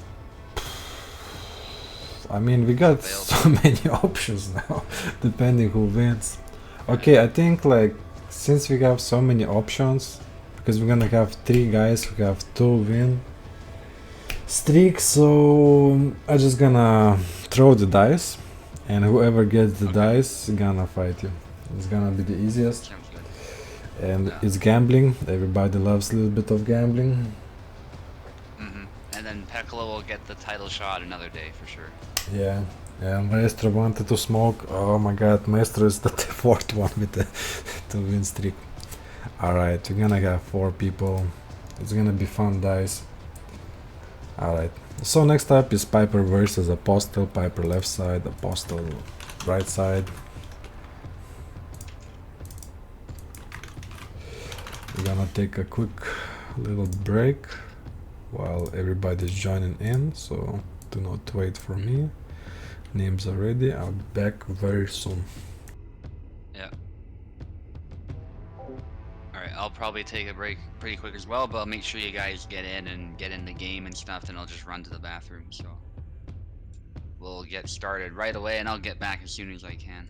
Speaker 1: I mean, we got so many options now, depending who wins. Okay, I think like, since we have so many options, because we're gonna have 3 guys who have 2 win streaks, so I'm just gonna throw the dice, and whoever gets the dice is gonna fight you. It's gonna be the easiest.
Speaker 2: Sounds good.
Speaker 1: And it's gambling. Everybody loves a little bit of gambling.
Speaker 2: And then Pekla will get the title shot another day for sure.
Speaker 1: Yeah, yeah. Maestro wanted to smoke. Oh my God, Maestro is the 4th one with the 2 win streak. All right, we're gonna have 4 people. It's gonna be fun, guys. All right. So next up is Piper versus Apostle. Piper left side, Apostle right side. We're gonna take a quick little break while everybody's joining in, so do not wait for me. Names are ready. I'll be back very soon.
Speaker 2: Yeah. Alright, I'll probably take a break pretty quick as well, but I'll make sure you guys get in and get in the game and stuff, then I'll just run to the bathroom, so we'll get started right away and I'll get back as soon as I can.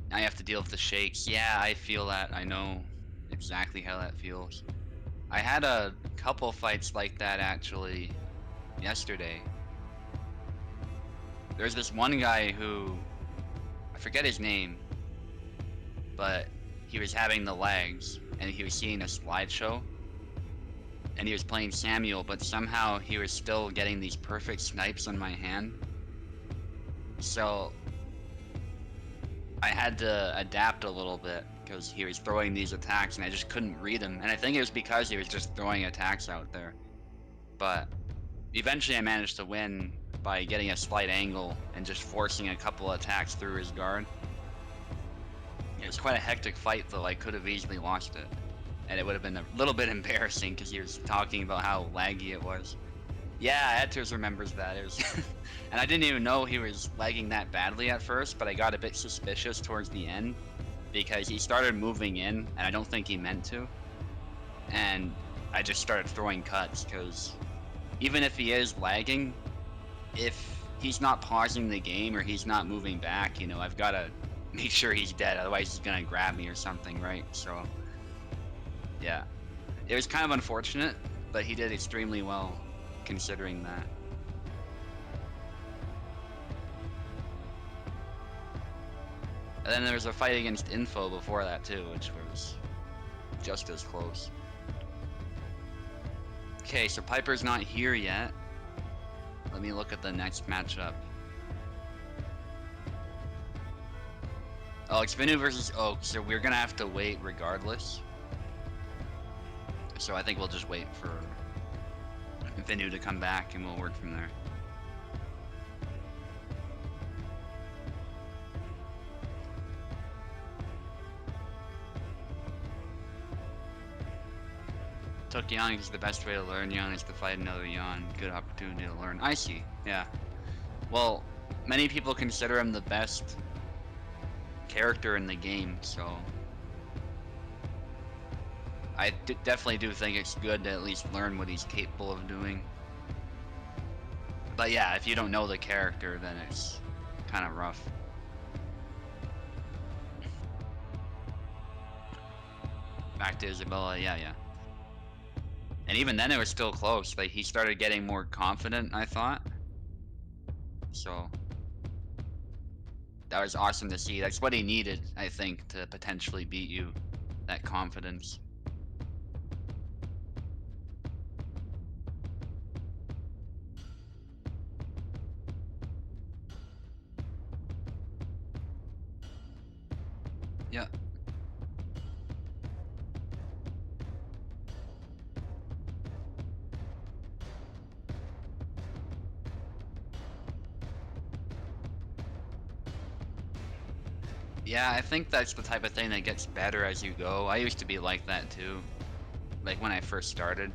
Speaker 2: Now you have to deal with the shakes. Yeah, I feel that. I know exactly how that feels. I had a couple fights like that actually yesterday. There's this one guy who, I forget his name, but he was having the legs and he was seeing a slideshow and he was playing Samuel, but somehow he was still getting these perfect snipes on my hand. So I had to adapt a little bit because he was throwing these attacks and I just couldn't read him. And I think it was because he was just throwing attacks out there. But eventually I managed to win by getting a slight angle and just forcing a couple attacks through his guard. It was quite a hectic fight though. I could have easily lost it. And it would have been a little bit embarrassing because he was talking about how laggy it was. Yeah, Etters remembers that. It was and I didn't even know he was lagging that badly at first, but I got a bit suspicious towards the end because he started moving in and I don't think he meant to. And I just started throwing cuts because even if he is lagging, if he's not pausing the game or he's not moving back, you know, I've got to make sure he's dead. Otherwise, he's going to grab me or something, right? So, yeah. It was kind of unfortunate, but he did extremely well considering that. And then there was a fight against Info before that too, which was just as close. Okay, so Piper's not here yet. Let me look at the next matchup. Oh, it's Vinu versus Oak, so we're gonna have to wait regardless. So I think we'll just wait for Vinu to come back and we'll work from there. Took Yan is the best way to learn. Yan is to fight another Yan. Good opportunity to learn. I see, yeah. Well, many people consider him the best character in the game, so I definitely do think it's good to at least learn what he's capable of doing. But yeah, if you don't know the character, then it's kind of rough. Back to Isabella, yeah. And even then it was still close. Like, he started getting more confident, I thought. So that was awesome to see. That's what he needed, I think, to potentially beat you. That confidence. Yeah. Yeah, I think that's the type of thing that gets better as you go. I used to be like that too, like when I first started.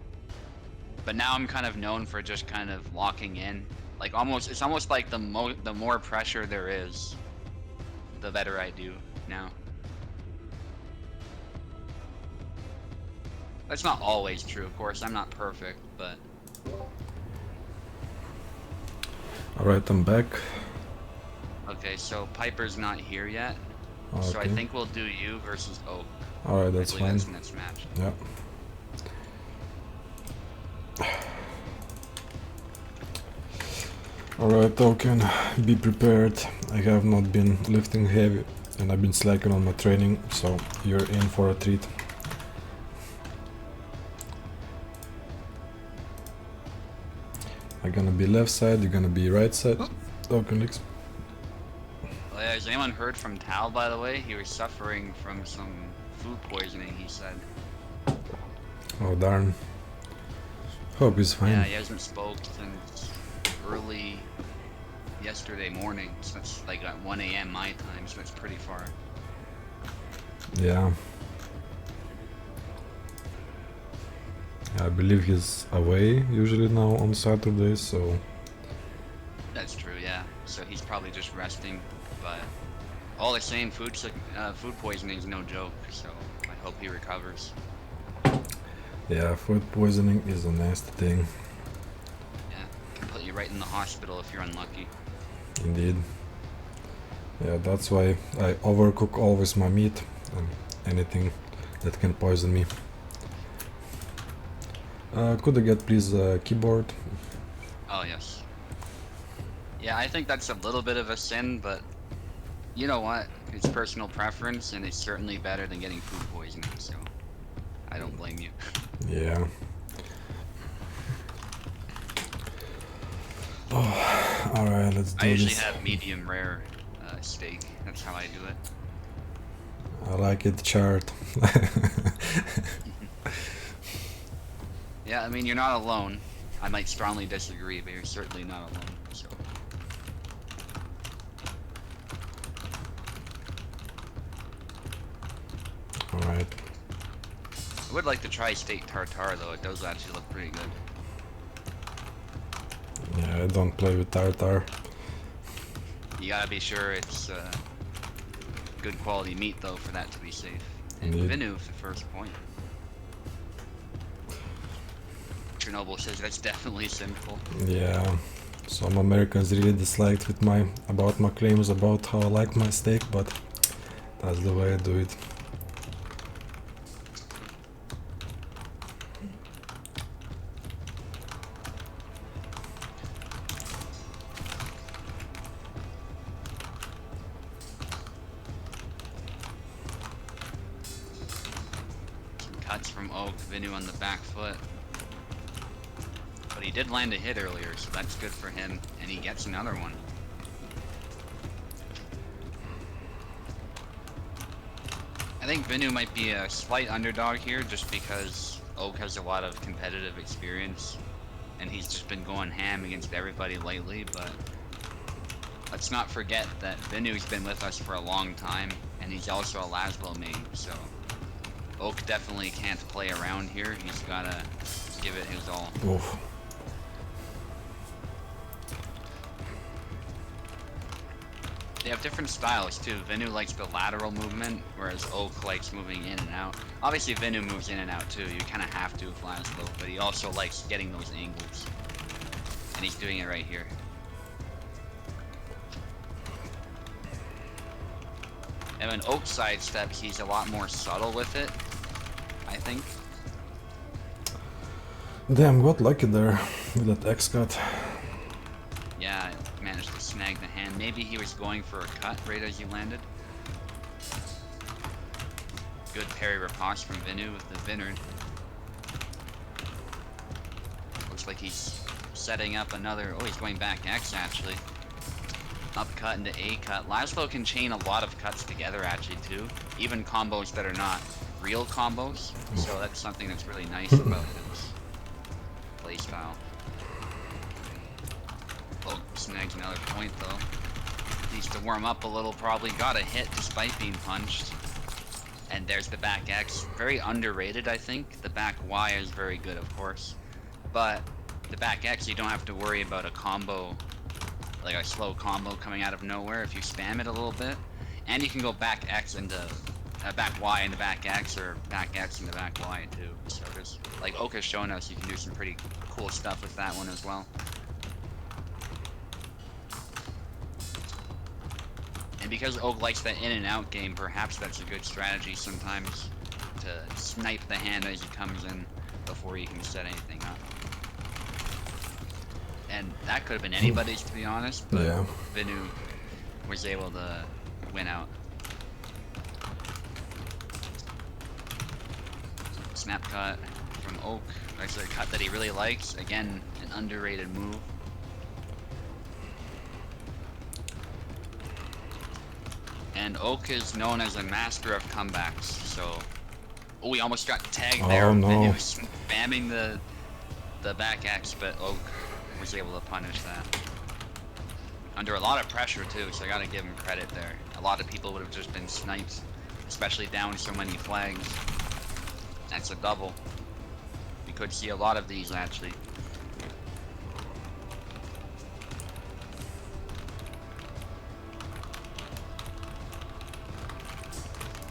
Speaker 2: But now I'm kind of known for just kind of locking in. Like it's almost like the more pressure there is, the better I do now. That's not always true, of course. I'm not perfect, but
Speaker 1: Alright, I'm back.
Speaker 2: okay, so Piper's not here yet.
Speaker 1: Okay.
Speaker 2: So I think we'll do you versus Oak.
Speaker 1: Alright, that's fine.
Speaker 2: That's the next match.
Speaker 1: Yeah. Alright, Token, be prepared. I have not been lifting heavy and I've been slacking on my training, so you're in for a treat. I'm gonna be left side, you're gonna be right side. Token X.
Speaker 2: Oh, yeah, has anyone heard from Tal, by the way? He was suffering from some food poisoning, he said.
Speaker 1: Oh darn. Hope he's fine.
Speaker 2: Yeah, he hasn't spoke since early yesterday morning, so it's like at 1 AM my time, so it's pretty far.
Speaker 1: Yeah. I believe he's away usually now on Saturdays, so...
Speaker 2: That's true, yeah. So he's probably just resting, but all the same, food poisoning is no joke, so I hope he recovers.
Speaker 1: Yeah, food poisoning is a nasty thing.
Speaker 2: Yeah, can put you right in the hospital if you're unlucky.
Speaker 1: Indeed. Yeah, that's why I overcook always my meat and anything that can poison me. Could I get please a keyboard?
Speaker 2: Oh, yes. Yeah, I think that's a little bit of a sin, but you know what? It's personal preference, and it's certainly better than getting food poisoning, so I don't blame you.
Speaker 1: Yeah. Oh, Alright, let's do
Speaker 2: I usually
Speaker 1: this.
Speaker 2: have medium rare steak. That's how I do it.
Speaker 1: I like it charred.
Speaker 2: Yeah, I mean, you're not alone. I might strongly disagree, but you're certainly not alone. So.
Speaker 1: Alright.
Speaker 2: I would like to try steak tartare though. It does actually look pretty good.
Speaker 1: Yeah, I don't play with tartar.
Speaker 2: You gotta be sure it's good quality meat though for that to be safe. And
Speaker 1: Indeed.
Speaker 2: Vinu for the first point. Chernobyl says that's definitely sinful.
Speaker 1: Yeah, some Americans really disliked with my claims about how I like my steak, but that's the way I do it.
Speaker 2: Some cuts from Oak, Vinu on the back foot. But he did land a hit earlier, so that's good for him, and he gets another one. I think Vinu might be a slight underdog here just because Oak has a lot of competitive experience and he's just been going ham against everybody lately, but let's not forget that Vinu's been with us for a long time and he's also a Laszlo main, so Oak definitely can't play around here. He's gotta give it his all.
Speaker 1: Oof.
Speaker 2: They have different styles too. Vinu likes the lateral movement, whereas Oak likes moving in and out. Obviously Vinu moves in and out too, you kind of have to with Laszlo, but he also likes getting those angles. And he's doing it right here. And when Oak sidesteps, he's a lot more subtle with it, I think.
Speaker 1: Damn, got lucky there with that X-cut.
Speaker 2: Yeah, managed to snag the hand. Maybe he was going for a cut right as you landed. Good parry riposte from Vinu with the Vinard. Looks like he's setting up another... Oh, he's going back X actually. Up cut into A cut. Laszlo can chain a lot of cuts together actually too. Even combos that are not real combos. So that's something that's really nice about his playstyle. Oh, snags another point though. Needs to warm up a little probably. Got a hit despite being punched. And there's the back X. Very underrated, I think. The back Y is very good, of course. But the back X, you don't have to worry about a combo, like a slow combo coming out of nowhere if you spam it a little bit. And you can go back X into back Y into back X, or back X into back Y too. So there's, like Oak has shown us, you can do some pretty cool stuff with that one as well. And because Oak likes that in and out game, perhaps that's a good strategy sometimes to snipe the hand as he comes in before you can set anything up. And that could have been anybody's, to be honest, but
Speaker 1: Yeah.
Speaker 2: Vinu was able to win out. Snap cut from Oak. Actually a cut that he really likes. Again, an underrated move. And Oak is known as a master of comebacks, so... Oh, we almost got tagged there.
Speaker 1: Oh, no.
Speaker 2: And he was spamming the back X, but Oak was able to punish that. Under a lot of pressure, too, so I gotta give him credit there. A lot of people would have just been sniped, especially down so many flags. That's a double. We could see a lot of these, actually.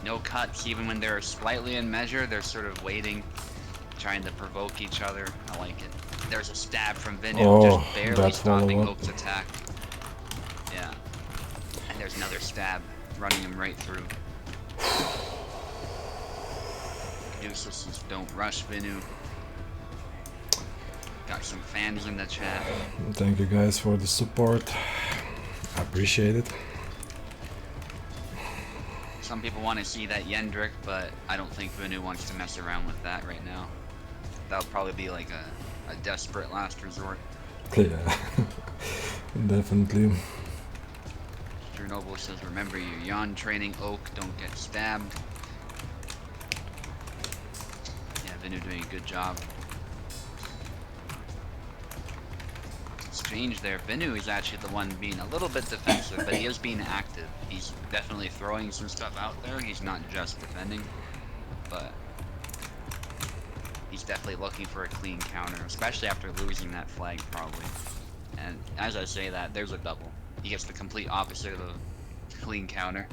Speaker 2: No cuts, even when they're slightly in measure, they're sort of waiting, trying to provoke each other. I like it. There's a stab from Vinu,
Speaker 1: Oh,
Speaker 2: just barely
Speaker 1: that
Speaker 2: stopping
Speaker 1: follow-up.
Speaker 2: Oak's attack. Yeah. And there's another stab, running him right through. Useless, don't rush Vinu. Got some fans in the chat.
Speaker 1: Thank you guys for the support. I appreciate it.
Speaker 2: Some people want to see that Yendrick, but I don't think Vinu wants to mess around with that right now. That would probably be like a desperate last resort.
Speaker 1: Yeah. Definitely.
Speaker 2: Chernobyl says, remember your yawn training, Oak, don't get stabbed. Yeah, Vinu doing a good job. Exchange there. Vinu is actually the one being a little bit defensive, but he is being active. He's definitely throwing some stuff out there. He's not just defending, but he's definitely looking for a clean counter, especially after losing that flag probably. And as I say that, there's a double. He gets the complete opposite of a clean counter.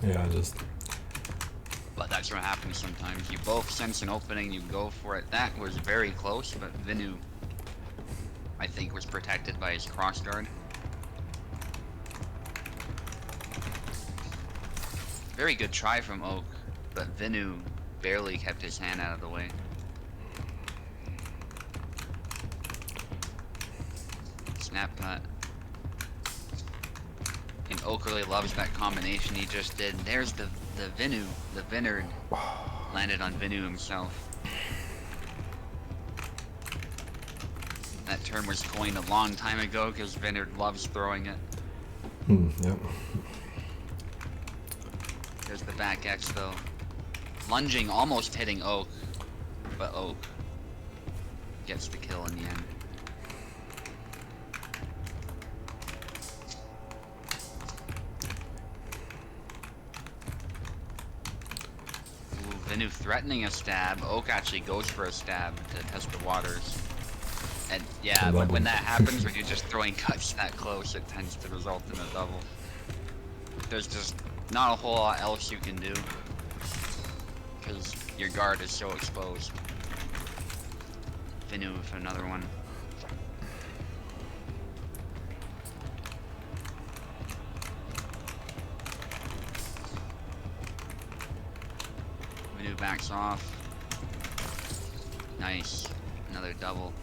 Speaker 1: Yeah, just...
Speaker 2: But that's what happens sometimes. You both sense an opening, you go for it. That was very close, but Vinu, I think, was protected by his crossguard. Very good try from Oak, but Vinu barely kept his hand out of the way. Snap cut. And Oak really loves that combination he just did. There's the Vinu, the Vinard landed on Vinu himself. That term was coined a long time ago because Vinard loves throwing it.
Speaker 1: Yep.
Speaker 2: There's the back X though. Lunging, almost hitting Oak, but Oak gets the kill in the end. Vinu threatening a stab. Oak actually goes for a stab to test the waters. And yeah, when that happens, when you're just throwing cuts that close, it tends to result in a double. There's just not a whole lot else you can do, because your guard is so exposed. Vinu with another one. Vinu backs off. Nice. Another double.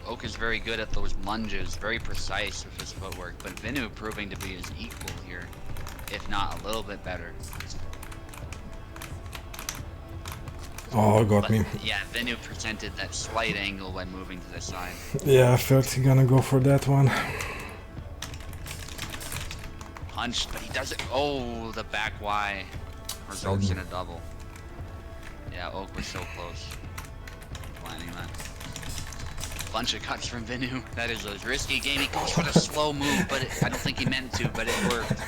Speaker 2: Oak is very good at those lunges, very precise with his footwork, but Vinu proving to be his equal here, if not a little bit better.
Speaker 1: Oh, got me.
Speaker 2: Yeah, Vinu presented that slight angle when moving to the side.
Speaker 1: Yeah, I felt he gonna go for that one.
Speaker 2: Punched, but he does it. Oh, the back Y results in a double. Yeah, Oak was so close to landing that. Bunch of cuts from Vinu. That is a risky game. He goes for the slow move, but I don't think he meant to, but it worked.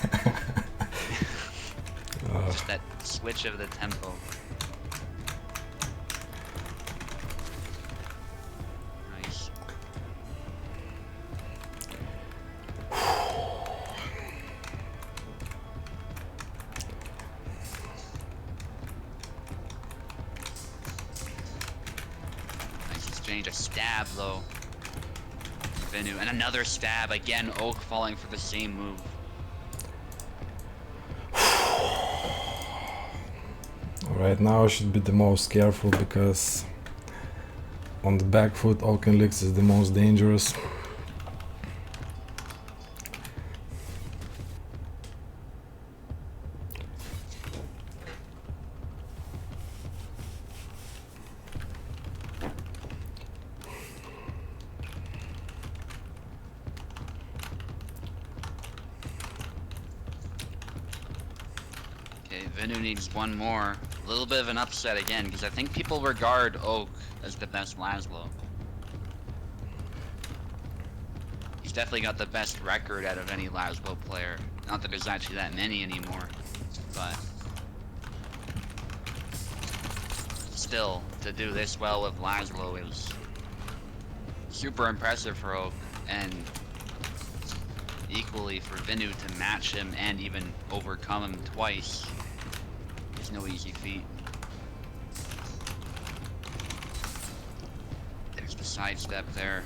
Speaker 2: Just that switch of the tempo. Nice. Nice exchange. A stab though. Vinu, and another stab. Again, Oak falling for the same move.
Speaker 1: Right now I should be the most careful because on the back foot Oakenlicks is the most dangerous.
Speaker 2: Okay, Vinu needs one more. A little bit of an upset again, because I think people regard Oak as the best Laszlo. He's definitely got the best record out of any Laszlo player. Not that there's actually that many anymore, but still, to do this well with Laszlo is super impressive for Oak, and equally for Vinu to match him and even overcome him twice. It's no easy feat. There's the sidestep there.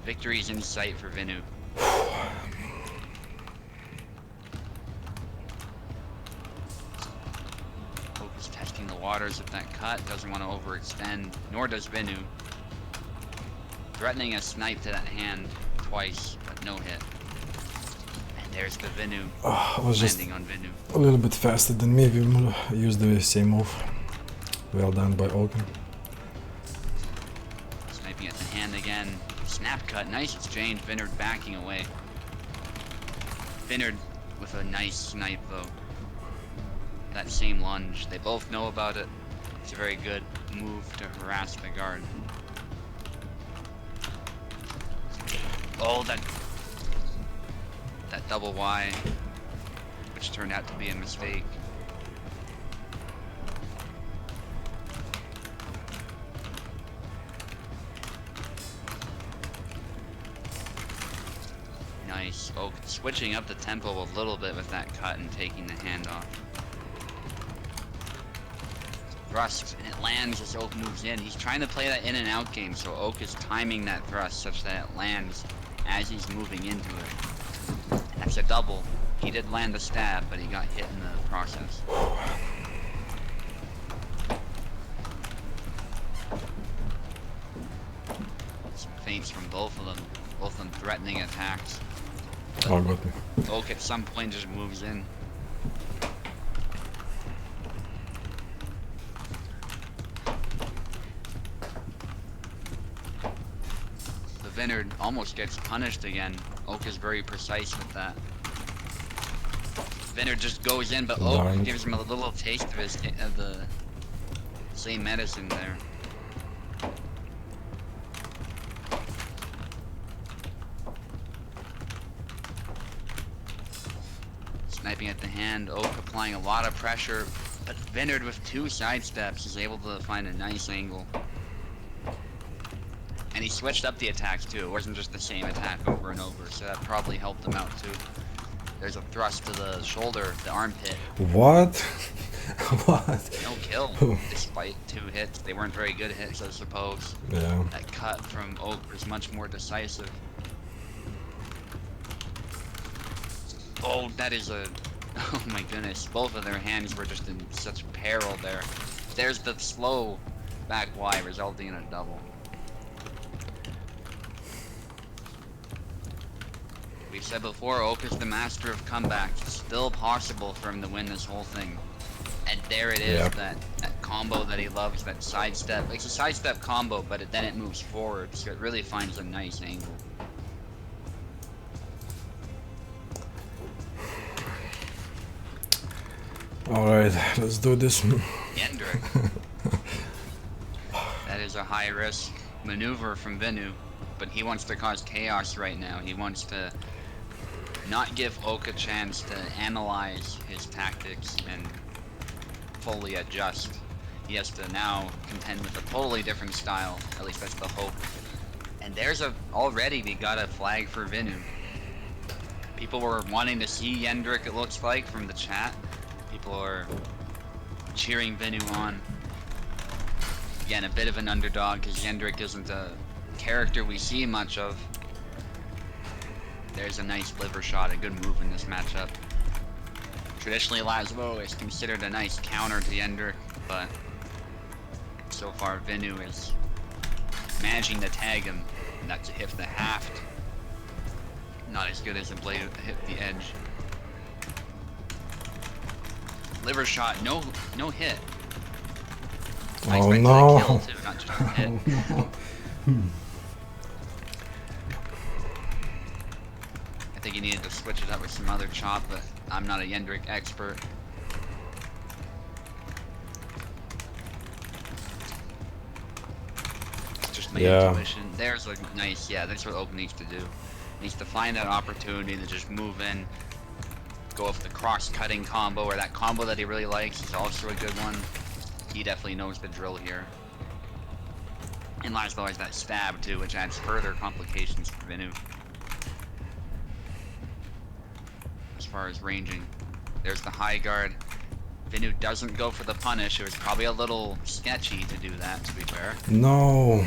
Speaker 2: Victory's in sight for Vinu. Oak is testing the waters with that cut, doesn't want to overextend, nor does Vinu. Threatening a snipe to that hand twice, but no hit. And there's the Vinu
Speaker 1: I was just
Speaker 2: landing on Vinu.
Speaker 1: a little bit faster than me. We used the same move. Well done by Oaken.
Speaker 2: Sniping at the hand again. snap cut. Nice exchange. Vinard backing away. Vinard with a nice snipe though. That same lunge. They both know about it. It's a very good move to harass the guard. Oh, that double Y, which turned out to be a mistake. Nice. Oak switching up the tempo a little bit with that cut and taking the handoff. Thrust, and it lands as Oak moves in. He's trying to play that in and out game, so Oak is timing that thrust such that it lands as he's moving into it. That's a double. He did land the stab, but he got hit in the process. Some feints from both of them threatening attacks.
Speaker 1: Oh, got me.
Speaker 2: Oak at some point just moves in. Vinard almost gets punished again. Oak is very precise with that. Vinard just goes in, but Oak gives him a little taste of the same medicine there. Sniping at the hand, Oak applying a lot of pressure, but Vinard with 2 side steps is able to find a nice angle. And he switched up the attacks too. It wasn't just the same attack over and over, so that probably helped him out too. There's a thrust to the shoulder, the armpit.
Speaker 1: What? What?
Speaker 2: No kill, despite 2 hits. They weren't very good hits, I suppose.
Speaker 1: Yeah.
Speaker 2: That cut from Oak was much more decisive. Oh, that is a... Oh my goodness. Both of their hands were just in such peril there. There's the slow back Y resulting in a double. We've said before, Oak is the master of comebacks. It's still possible for him to win this whole thing. And there it is, that combo that he loves, that sidestep. It's a sidestep combo, but then it moves forward, so it really finds a nice angle.
Speaker 1: Alright, let's do this.
Speaker 2: Yendrik. That is a high-risk maneuver from Venu, but he wants to cause chaos right now. He wants to not give Oak a chance to analyze his tactics and fully adjust. He has to now contend with a totally different style, at least that's the hope. And there's already we got a flag for Venu. People were wanting to see Yendrik, it looks like, from the chat. People are cheering Venu on. Again, a bit of an underdog because Yendrik isn't a character we see much of. There's a nice liver shot, a good move in this matchup. Traditionally, Laszlo is considered a nice counter to Yendrik, but so far Venu is managing to tag him, and that's a hit the haft. Not as good as a blade hit the edge. Liver shot, no hit.
Speaker 1: Oh no!
Speaker 2: Kill too, not just a hit. I think he needed to switch it up with some other chop, but I'm not a Yendrik expert. It's just my intuition. There's a nice, that's what Oak needs to do. Needs to find that opportunity to just move in, go with the cross-cutting combo, or that combo that he really likes is also a good one. He definitely knows the drill here. And Laszlo has that stab too, which adds further complications for Venu. As far as ranging, there's the high guard. Venu doesn't go for the punish. It was probably a little sketchy to do that, to be fair.
Speaker 1: No.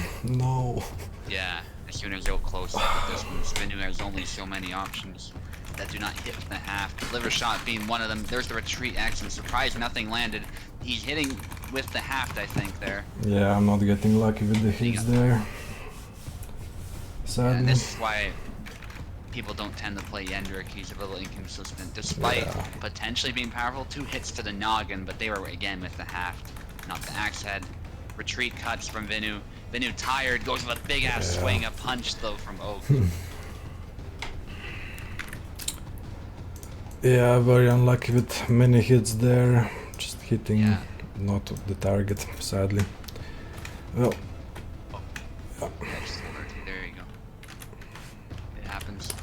Speaker 2: Yeah, as soon as you're close at the distance, Venu has only so many options that do not hit with the haft. Liver shot being one of them. There's the retreat X. I'm surprised nothing landed. He's hitting with the haft, I think, there.
Speaker 1: Yeah, I'm not getting lucky with the hits there. Sadly.
Speaker 2: And this is why people don't tend to play Yendrik. He's a little inconsistent, despite potentially being powerful. 2 hits to the noggin, but they were again with the haft, not the axe head. retreat cuts from Vinu. Vinu tired, goes with a big ass swing, a punch though from Oak.
Speaker 1: Yeah, very unlucky with many hits there. Just hitting not the target, sadly. Well,
Speaker 2: there you go. It happens.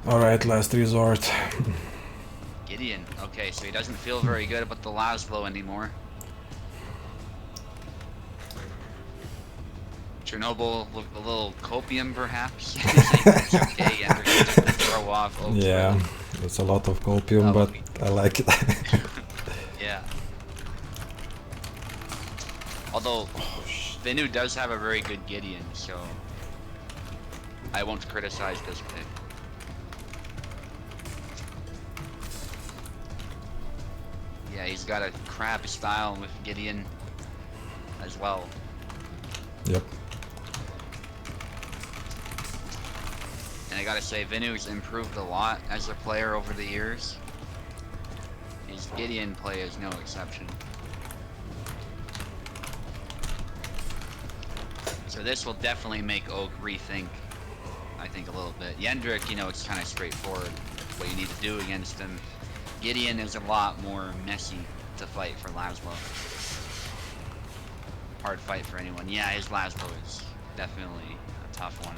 Speaker 1: Alright, last resort.
Speaker 2: Gideon. Okay, so he doesn't feel very good about the Laszlo anymore. Chernobyl, a little copium perhaps. It's okay, and we're just gonna throw off Oak's
Speaker 1: Yeah,
Speaker 2: rhythm.
Speaker 1: it's a lot of copium, but I like it.
Speaker 2: Yeah. Although, Vinu does have a very good Gideon, so I won't criticize this pick. Yeah, he's got a crab style with Gideon as well.
Speaker 1: Yep.
Speaker 2: And I gotta say, Vinu's improved a lot as a player over the years. His Gideon play is no exception. So this will definitely make Oak rethink, I think, a little bit. Yendrik, you know, it's kind of straightforward what you need to do against him. Gideon is a lot more messy to fight for Laszlo. Hard fight for anyone. Yeah, his Laszlo is definitely a tough one.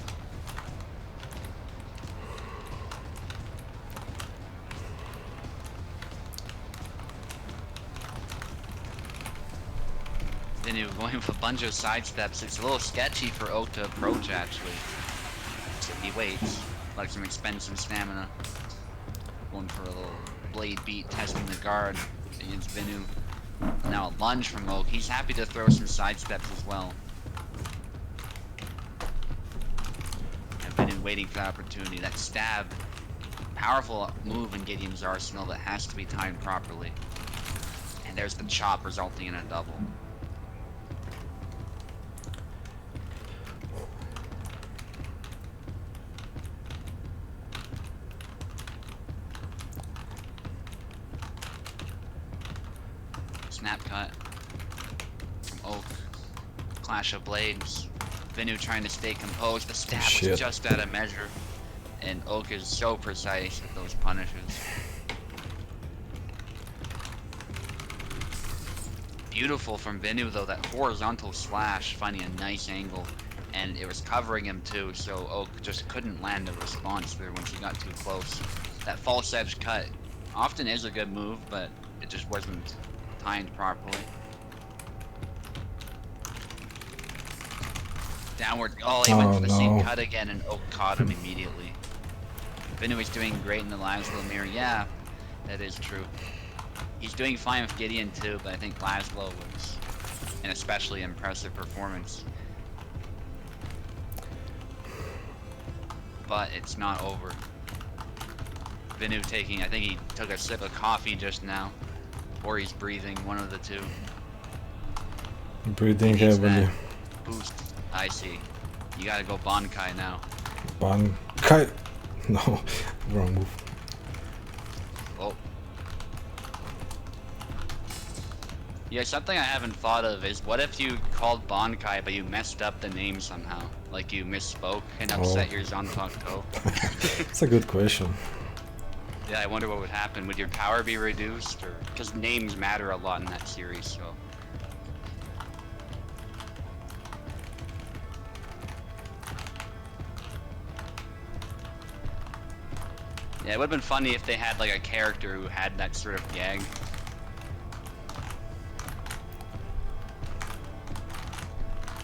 Speaker 2: Vinu going with a bunch of side steps. It's a little sketchy for Oak to approach, actually. So he waits, lets him expend some stamina. Going for a little blade beat, testing the guard against Vinu. Now a lunge from Oak. He's happy to throw some side steps as well. And Vinu waiting for the opportunity. That stab, powerful move in Gideon's arsenal that has to be timed properly. And there's the chop resulting in a double. Snap cut from Oak. Clash of blades. Vinu trying to stay composed. The stab was just out of measure. And Oak is so precise with those punishes. Beautiful from Vinu though, that horizontal slash finding a nice angle. And it was covering him too, so Oak just couldn't land a response there once he got too close. That false edge cut often is a good move, but it just wasn't timed properly. Downward. Oh, he went for the same cut again, and Oak caught him immediately. Vinu is doing great in the Laszlo mirror. Yeah, that is true. He's doing fine with Gideon too, but I think Laszlo was an especially impressive performance. But it's not over. Vinu taking, I think he took a sip of coffee just now. Or he's breathing, one of the two.
Speaker 1: Breathing heavily.
Speaker 2: Boost. I see. You gotta go Bankai now.
Speaker 1: Bankai? No, wrong move.
Speaker 2: Oh. Yeah, something I haven't thought of is what if you called Bankai but you messed up the name somehow? Like you misspoke and upset your Zantok toe?
Speaker 1: It's a good question.
Speaker 2: Yeah, I wonder what would happen. Would your power be reduced? Or because names matter a lot in that series, so. Yeah, it would have been funny if they had like a character who had that sort of gag.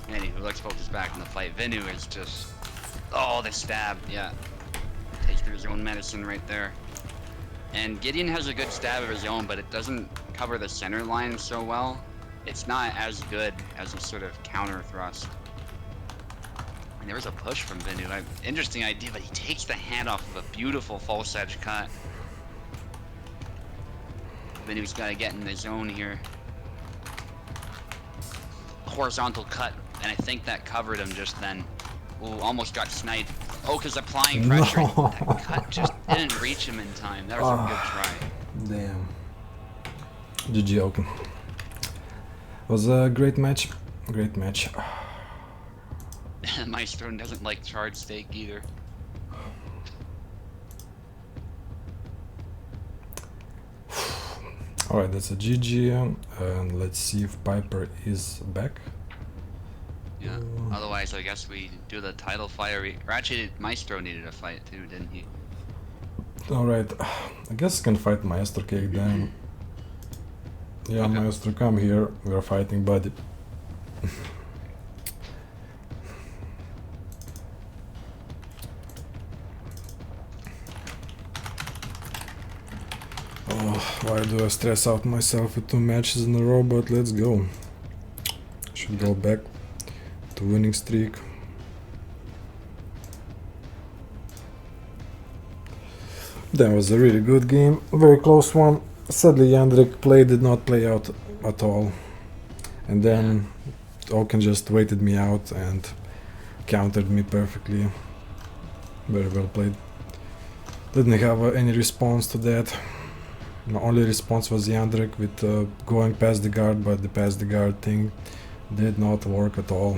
Speaker 2: Anywho, let's focus back on the fight. Vinu is just... Oh, the stab, yeah. Takes through his own medicine right there. And Gideon has a good stab of his own, but it doesn't cover the center line so well. It's not as good as a sort of counter thrust. And there was a push from Vinu. Interesting idea, but he takes the hand off of a beautiful false edge cut. Vinu's got to get in the zone here. Horizontal cut, and I think that covered him just then. Ooh, almost got sniped. Oak is applying pressure.
Speaker 1: No.
Speaker 2: That cut just didn't reach him in time. That was a good try.
Speaker 1: Damn. GG Oak. Was a great match. Great match.
Speaker 2: Maestro doesn't like charred steak either.
Speaker 1: Alright, that's a GG, and let's see if Piper is back.
Speaker 2: Yeah. Otherwise, I guess we do the title fight. Or actually, Maestro needed a fight too, didn't he?
Speaker 1: Alright, I guess I can fight Maestro Cake then. Yeah,
Speaker 2: Okay.
Speaker 1: Maestro, come here. We are fighting, buddy. Oh, why do I stress out myself with 2 matches in a row? But let's go. Should go back to winning streak. That was a really good game, very close one. Sadly, Jandrik play did not play out at all, and then Oken just waited me out and countered me perfectly. Very well played. Didn't have any response to that. My only response was Jandrik with going past the guard, but the past the guard thing did not work at all.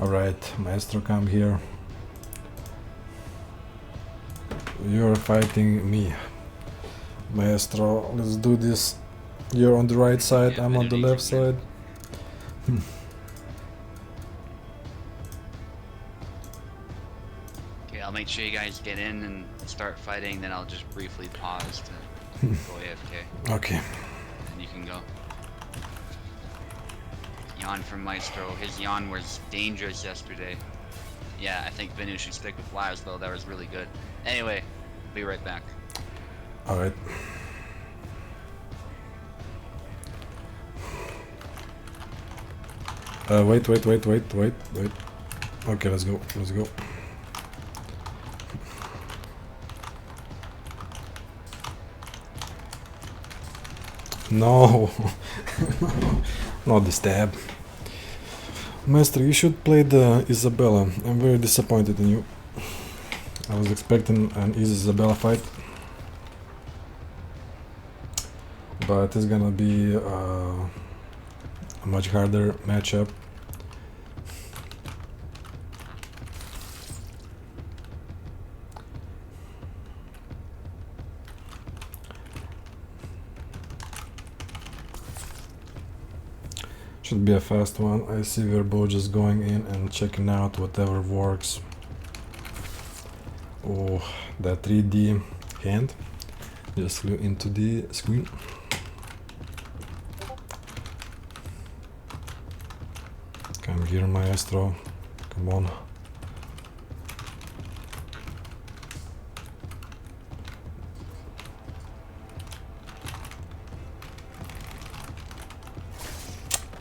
Speaker 1: Alright, Maestro, come here. You're fighting me. Maestro, let's do this. You're on the right side,
Speaker 2: Yeah,
Speaker 1: I'm on the left side.
Speaker 2: Okay, I'll make sure you guys get in and start fighting, then I'll just briefly pause to go AFK.
Speaker 1: Okay.
Speaker 2: And you can go. Yawn from Maestro. His yawn was dangerous yesterday. Yeah, I think Vinu should stick with lives though. That was really good. Anyway, be right back.
Speaker 1: Alright. Wait. Okay, let's go. No. Not the stab. Maestro, you should play the Isabella. I'm very disappointed in you. I was expecting an easy Isabella fight, but it's gonna be a much harder matchup. Should be a fast one. I see we're both just going in and checking out whatever works. Oh, that 3D hand just flew into the screen. Come here, Maestro. Come on.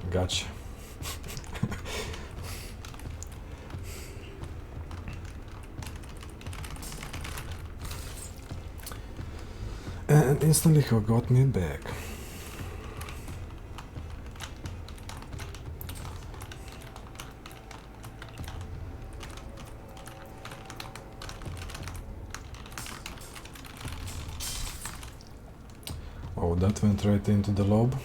Speaker 1: Gotcha. And instantly he got me back. Oh, that went right into the lobe.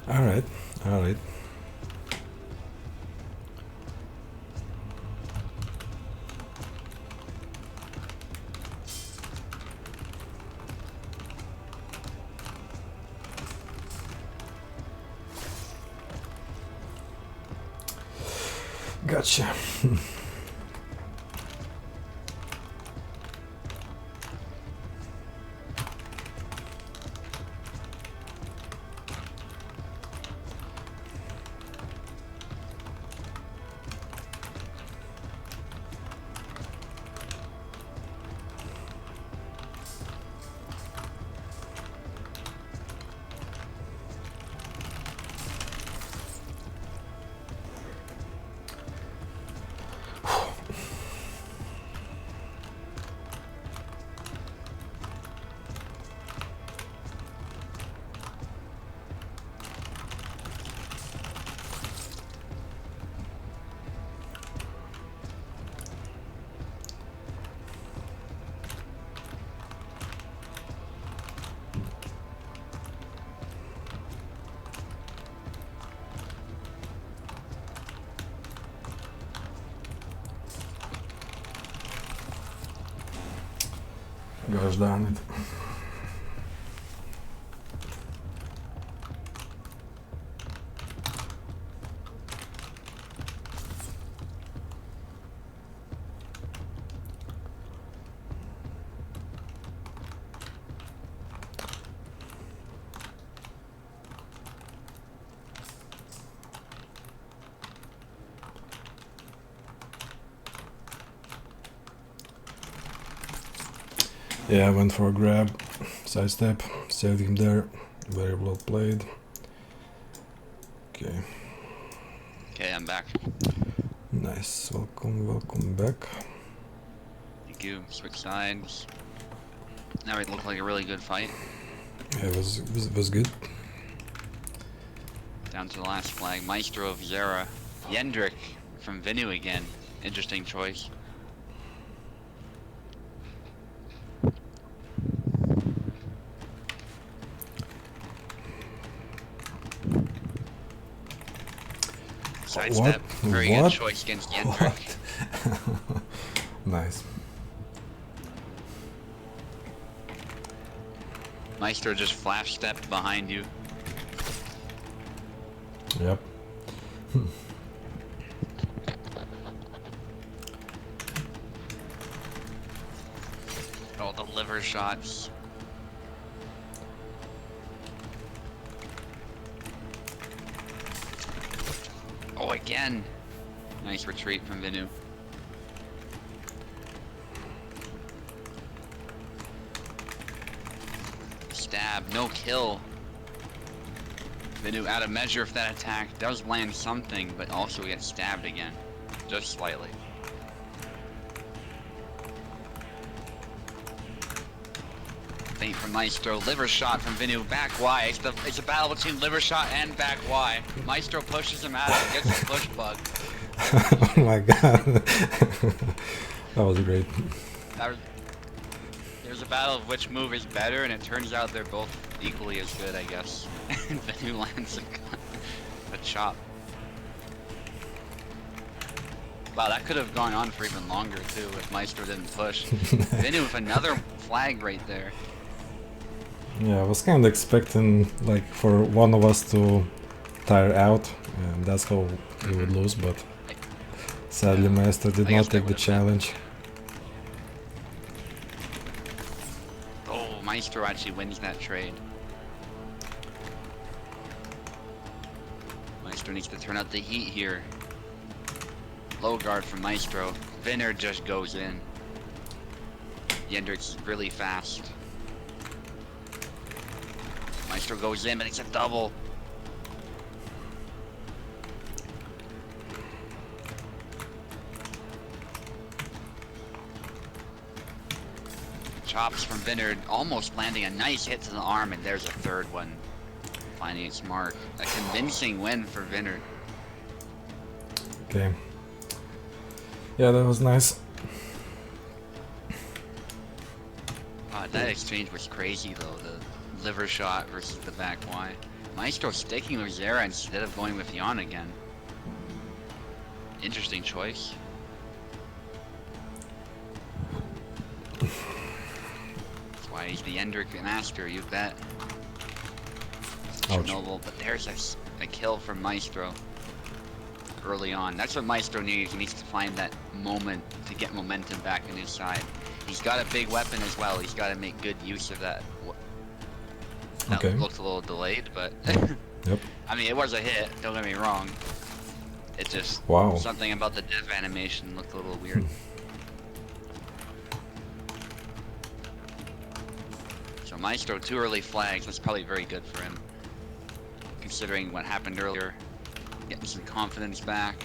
Speaker 1: Alright, alright. Gotcha. Gosh darn it. Yeah, I went for a grab, sidestep, saved him there. Very well played. Okay.
Speaker 2: Okay, I'm back.
Speaker 1: Nice. Welcome back.
Speaker 2: Thank you. Switch sides. Now it looked like a really good fight.
Speaker 1: Yeah, it was good.
Speaker 2: Down to the last flag. Maestro of Zera. Yendrik from Vinu again. Interesting choice. Sidestep. Very good choice against Yendrik.
Speaker 1: Nice.
Speaker 2: Maestro just flash stepped behind you.
Speaker 1: Yep.
Speaker 2: Oh, the liver shots. Oh, again. Nice retreat from Vinu. Stab, no kill. Vinu out of measure for that attack. Does land something, but also gets stabbed again. Just slightly. Feint from Maestro, liver shot from Vinu, back Y. It's a battle between liver shot and back Y. Maestro pushes him out, gets the push bug.
Speaker 1: Oh my god. That was great.
Speaker 2: There's a battle of which move is better, and it turns out they're both equally as good, I guess. And Vinu lands a chop. Wow, that could have gone on for even longer too if Maestro didn't push. Vinu with another flag right there.
Speaker 1: Yeah, I was kind of expecting like for one of us to tire out, and that's how we would lose, but sadly Maestro did not take the challenge.
Speaker 2: Oh, Maestro actually wins that trade. Maestro needs to turn out the heat here. Low guard from Maestro. Vinner just goes in. Yendrik's really fast. Maestro goes in, but it's a double. Chops from Vinner, almost landing a nice hit to the arm, and there's a third one. Finding its mark. A convincing win for Vinner.
Speaker 1: Okay. Yeah, that was nice.
Speaker 2: That exchange was crazy though, the liver shot versus the back Y. Maestro sticking with Zera instead of going with Yon again. Interesting choice. That's why he's the Yendrik master, you bet. Chernobyl, but there's a kill from Maestro early on. That's what Maestro needs. He needs to find that moment to get momentum back in his side. He's got a big weapon as well. He's got to make good use of that. That looked a little delayed, but
Speaker 1: Yep.
Speaker 2: I mean, it was a hit. Don't get me wrong. It just something about the death animation looked a little weird. So Maestro 2 early flags. That's probably very good for him, considering what happened earlier. Getting some confidence back.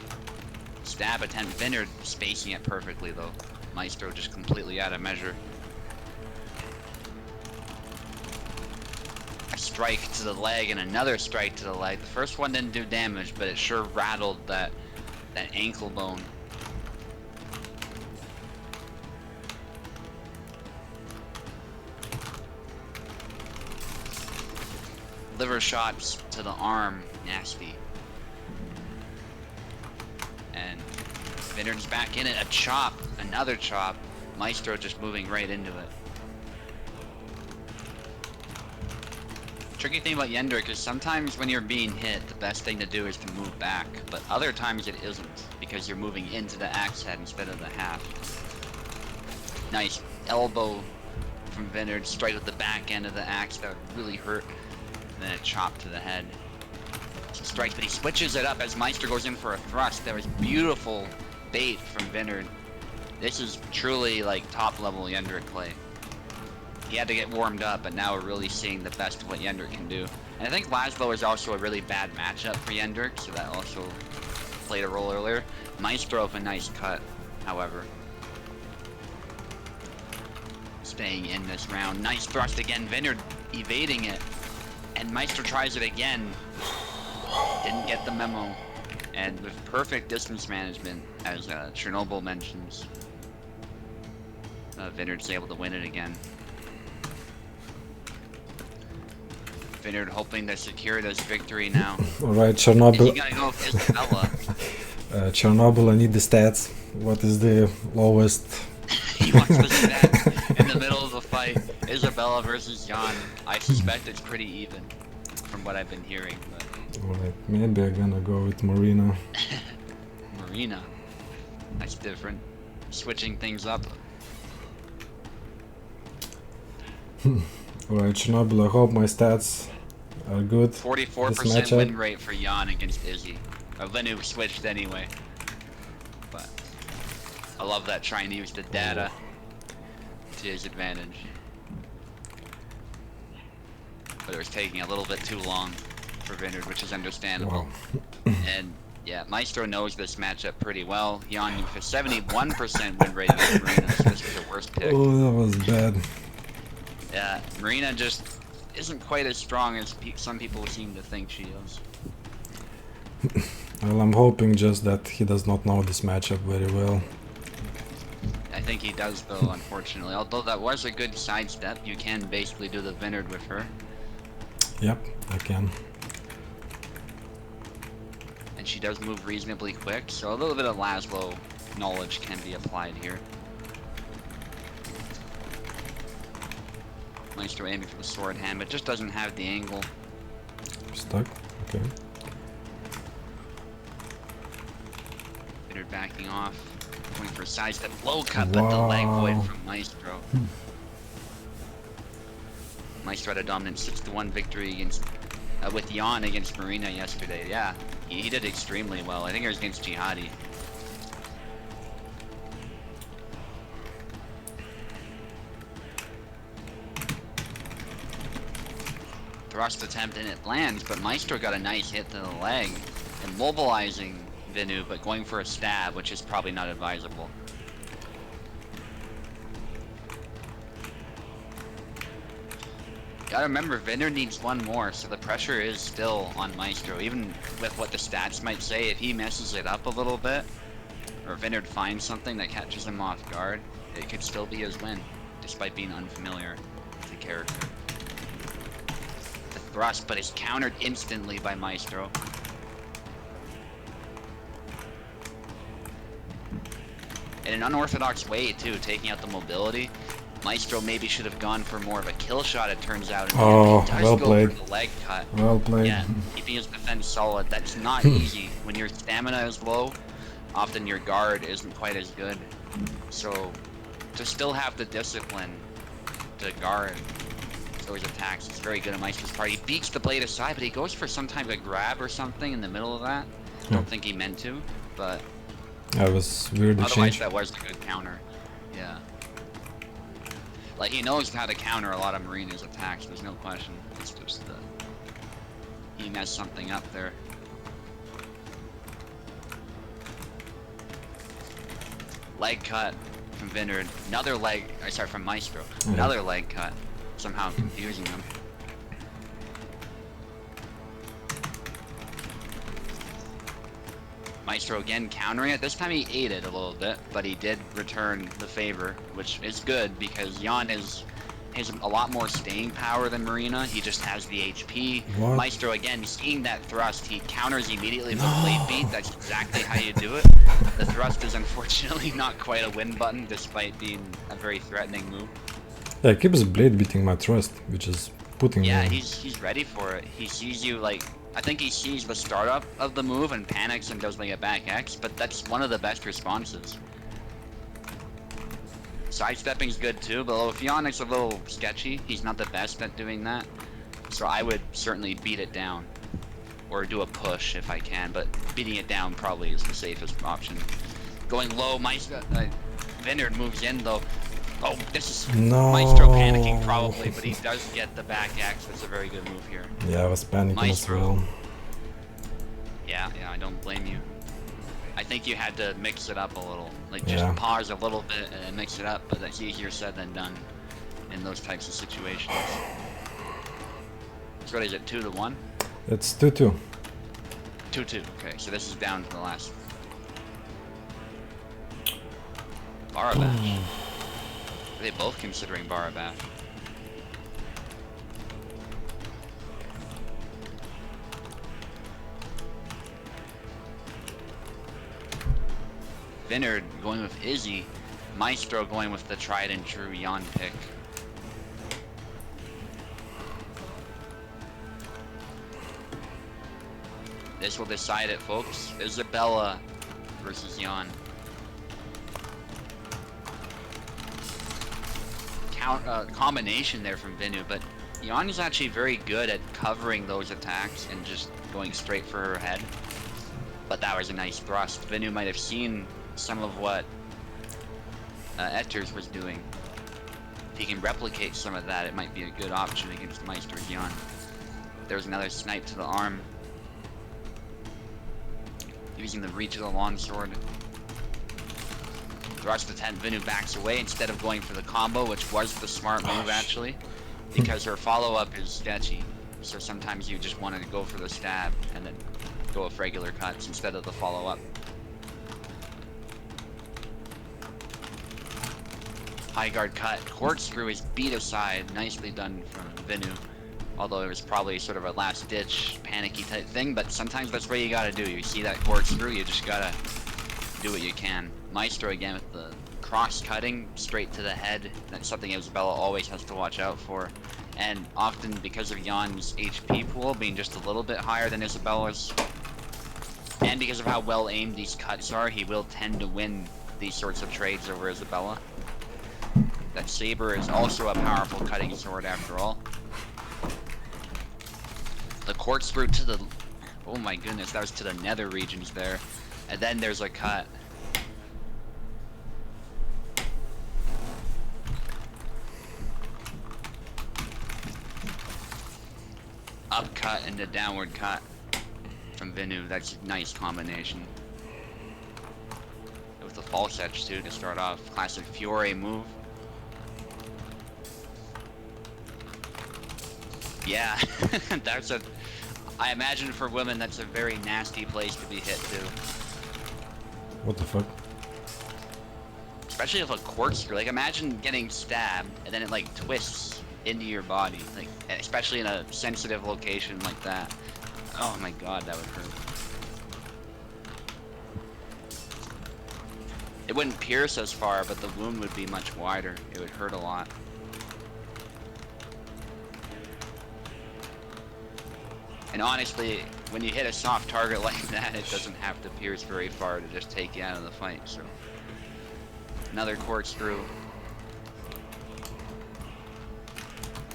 Speaker 2: Stab attempt. Vinner spacing it perfectly though. Maestro just completely out of measure. A strike to the leg and another strike to the leg. The first one didn't do damage, but it sure rattled that ankle bone. Liver shots to the arm, nasty. And Vinner's back in it, a chop, another chop. Maestro just moving right into it. Tricky thing about Yendrick is sometimes when you're being hit, the best thing to do is to move back, but other times it isn't, because you're moving into the axe head instead of the half. Nice elbow from Vinard, straight with the back end of the axe, that would really hurt, and then a chop to the head. Strikes, but he switches it up as Meister goes in for a thrust. That was beautiful bait from Vinard. This is truly like top level Yendrick play. He had to get warmed up, but now we're really seeing the best of what Yendrick can do. And I think Laszlo is also a really bad matchup for Yendrick, so that also played a role earlier. Maestro with a nice cut, however. Staying in this round. Nice thrust again. Vinard evading it. And Maestro tries it again. Didn't get the memo. And with perfect distance management, as Chernobyl mentions, Vinard's able to win it again. Vinard hoping to secure this victory now.
Speaker 1: Alright, Chernobyl.
Speaker 2: He's gonna go with Isabella.
Speaker 1: Chernobyl, I need the stats. What is the lowest?
Speaker 2: He wants the stats in the middle of the fight. Isabella versus Jan. I suspect it's pretty even, from what I've been hearing. But
Speaker 1: Alright, maybe I'm gonna go with Marina.
Speaker 2: Marina. That's different. Switching things up.
Speaker 1: Alright, Chernobyl, I hope my stats are good.
Speaker 2: 44% win rate for Jan against Izzy. Venu switched anyway. But I love that, trying to use the data to his advantage. But it was taking a little bit too long for Vinard, which is understandable.
Speaker 1: Wow.
Speaker 2: And yeah, Maestro knows this matchup pretty well. Jan with a 71% win rate against Marina, so this was the worst pick.
Speaker 1: Oh, that was bad.
Speaker 2: Yeah, Marina just isn't quite as strong as some people seem to think she is.
Speaker 1: Well, I'm hoping just that he does not know this matchup very well.
Speaker 2: I think he does though, unfortunately. Although that was a good sidestep, you can basically do the Vinard with her.
Speaker 1: Yep, I can.
Speaker 2: And she does move reasonably quick, so a little bit of Laszlo knowledge can be applied here. Maestro aiming for the sword hand, but just doesn't have the angle.
Speaker 1: Stuck? Okay.
Speaker 2: Vinard backing off, going for a sidestep, low cut, but the leg void from Maestro. Maestro had a dominant 6-1 victory against with Jan against Marina yesterday. Yeah, he did extremely well. I think it was against Jihadi. Thrust attempt and it lands, but Maestro got a nice hit to the leg and mobilizing Venu, but going for a stab, which is probably not advisable. Gotta remember, Vinard needs one more, so the pressure is still on Maestro. Even with what the stats might say, if he messes it up a little bit, or Vinard finds something that catches him off guard, it could still be his win, despite being unfamiliar with the character. The thrust, but is countered instantly by Maestro. In an unorthodox way, too, taking out the mobility. Maestro maybe should have gone for more of a kill shot, it turns out.
Speaker 1: Oh,
Speaker 2: he does
Speaker 1: well
Speaker 2: go
Speaker 1: played.
Speaker 2: for the leg cut.
Speaker 1: Well played.
Speaker 2: Yeah, keeping his defense solid. That's not easy. When your stamina is low, often your guard isn't quite as good. So, to still have the discipline to guard those attacks is very good on Maestro's part. He beats the blade aside, but he goes for some type of grab or something in the middle of that. Don't think he meant to, but
Speaker 1: That was weird
Speaker 2: otherwise
Speaker 1: exchange.
Speaker 2: that was a good counter. Yeah. Like, he knows how to counter a lot of Marina's attacks, there's no question. It's just he messed something up there. Leg cut from Vinard. Another leg, sorry, from Maestro. Another leg cut. Somehow confusing them. Maestro again countering it. This time he ate it a little bit, but he did return the favor, which is good because Jan has a lot more staying power than Marina. He just has the HP.
Speaker 1: What?
Speaker 2: Maestro again, seeing that thrust, he counters immediately with a blade beat. That's exactly how you do it. The thrust is unfortunately not quite a win button, despite being a very threatening move.
Speaker 1: Yeah, he keeps blade beating my thrust, which is putting
Speaker 2: Yeah,
Speaker 1: in.
Speaker 2: he's ready for it. He sees you like, I think he sees the startup of the move and panics and does like a back X, but that's one of the best responses. Sidestepping's good too, but Ophionyx's a little sketchy. He's not the best at doing that. So I would certainly beat it down. Or do a push if I can, but beating it down probably is the safest option. Going low, Vineyard moves in though. Oh, this is Maestro panicking probably, but he does get the back X. That's a very good move here.
Speaker 1: Yeah, I was panicking
Speaker 2: Maestro.
Speaker 1: as well.
Speaker 2: Yeah, I don't blame you. I think you had to mix it up a little. Like, just pause a little bit and then mix it up, but that's easier said than done in those types of situations. So what is it, 2-1?
Speaker 1: It's 2-2.
Speaker 2: 2-2, okay, so this is down to the last. Barabash. Are they both considering Barabash? Vineyard going with Izzy. Maestro going with the tried and true Jan pick. This will decide it, folks. Isabella versus Jan. Combination there from Vinu, but Jan is actually very good at covering those attacks and just going straight for her head. But that was a nice thrust. Vinu might have seen some of what Etters was doing. If he can replicate some of that, it might be a good option against Maestro Jan. There's another snipe to the arm. Using the reach of the longsword. Thrust attempt, Vinu backs away instead of going for the combo, which was the smart move actually. Because her follow-up is sketchy. So sometimes you just want to go for the stab and then go with regular cuts instead of the follow-up. High guard cut. Corkscrew is beat aside. Nicely done from Vinu. Although it was probably sort of a last-ditch, panicky type thing, but sometimes that's what you gotta do. You see that corkscrew, you just gotta do what you can. Maestro again with the cross-cutting straight to the head. That's something Isabella always has to watch out for. And often, because of Jan's HP pool being just a little bit higher than Isabella's, and because of how well aimed these cuts are, he will tend to win these sorts of trades over Isabella. That saber is also a powerful cutting sword after all. The corkscrew to the... Oh my goodness, that was to the nether regions there. And then there's a cut. Upcut and a downward cut from Vinu. That's a nice combination. With the false edge too to start off. Classic Fiore move. Yeah, that's a... I imagine for women that's a very nasty place to be hit too.
Speaker 1: What the fuck?
Speaker 2: Especially with a corkscrew. Like imagine getting stabbed and then it like twists into your body. Like especially in a sensitive location like that. Oh my god, that would hurt. It wouldn't pierce as far, but the wound would be much wider. It would hurt a lot. And honestly, when you hit a soft target like that, it doesn't have to pierce very far to just take you out of the fight, so. Another corkscrew.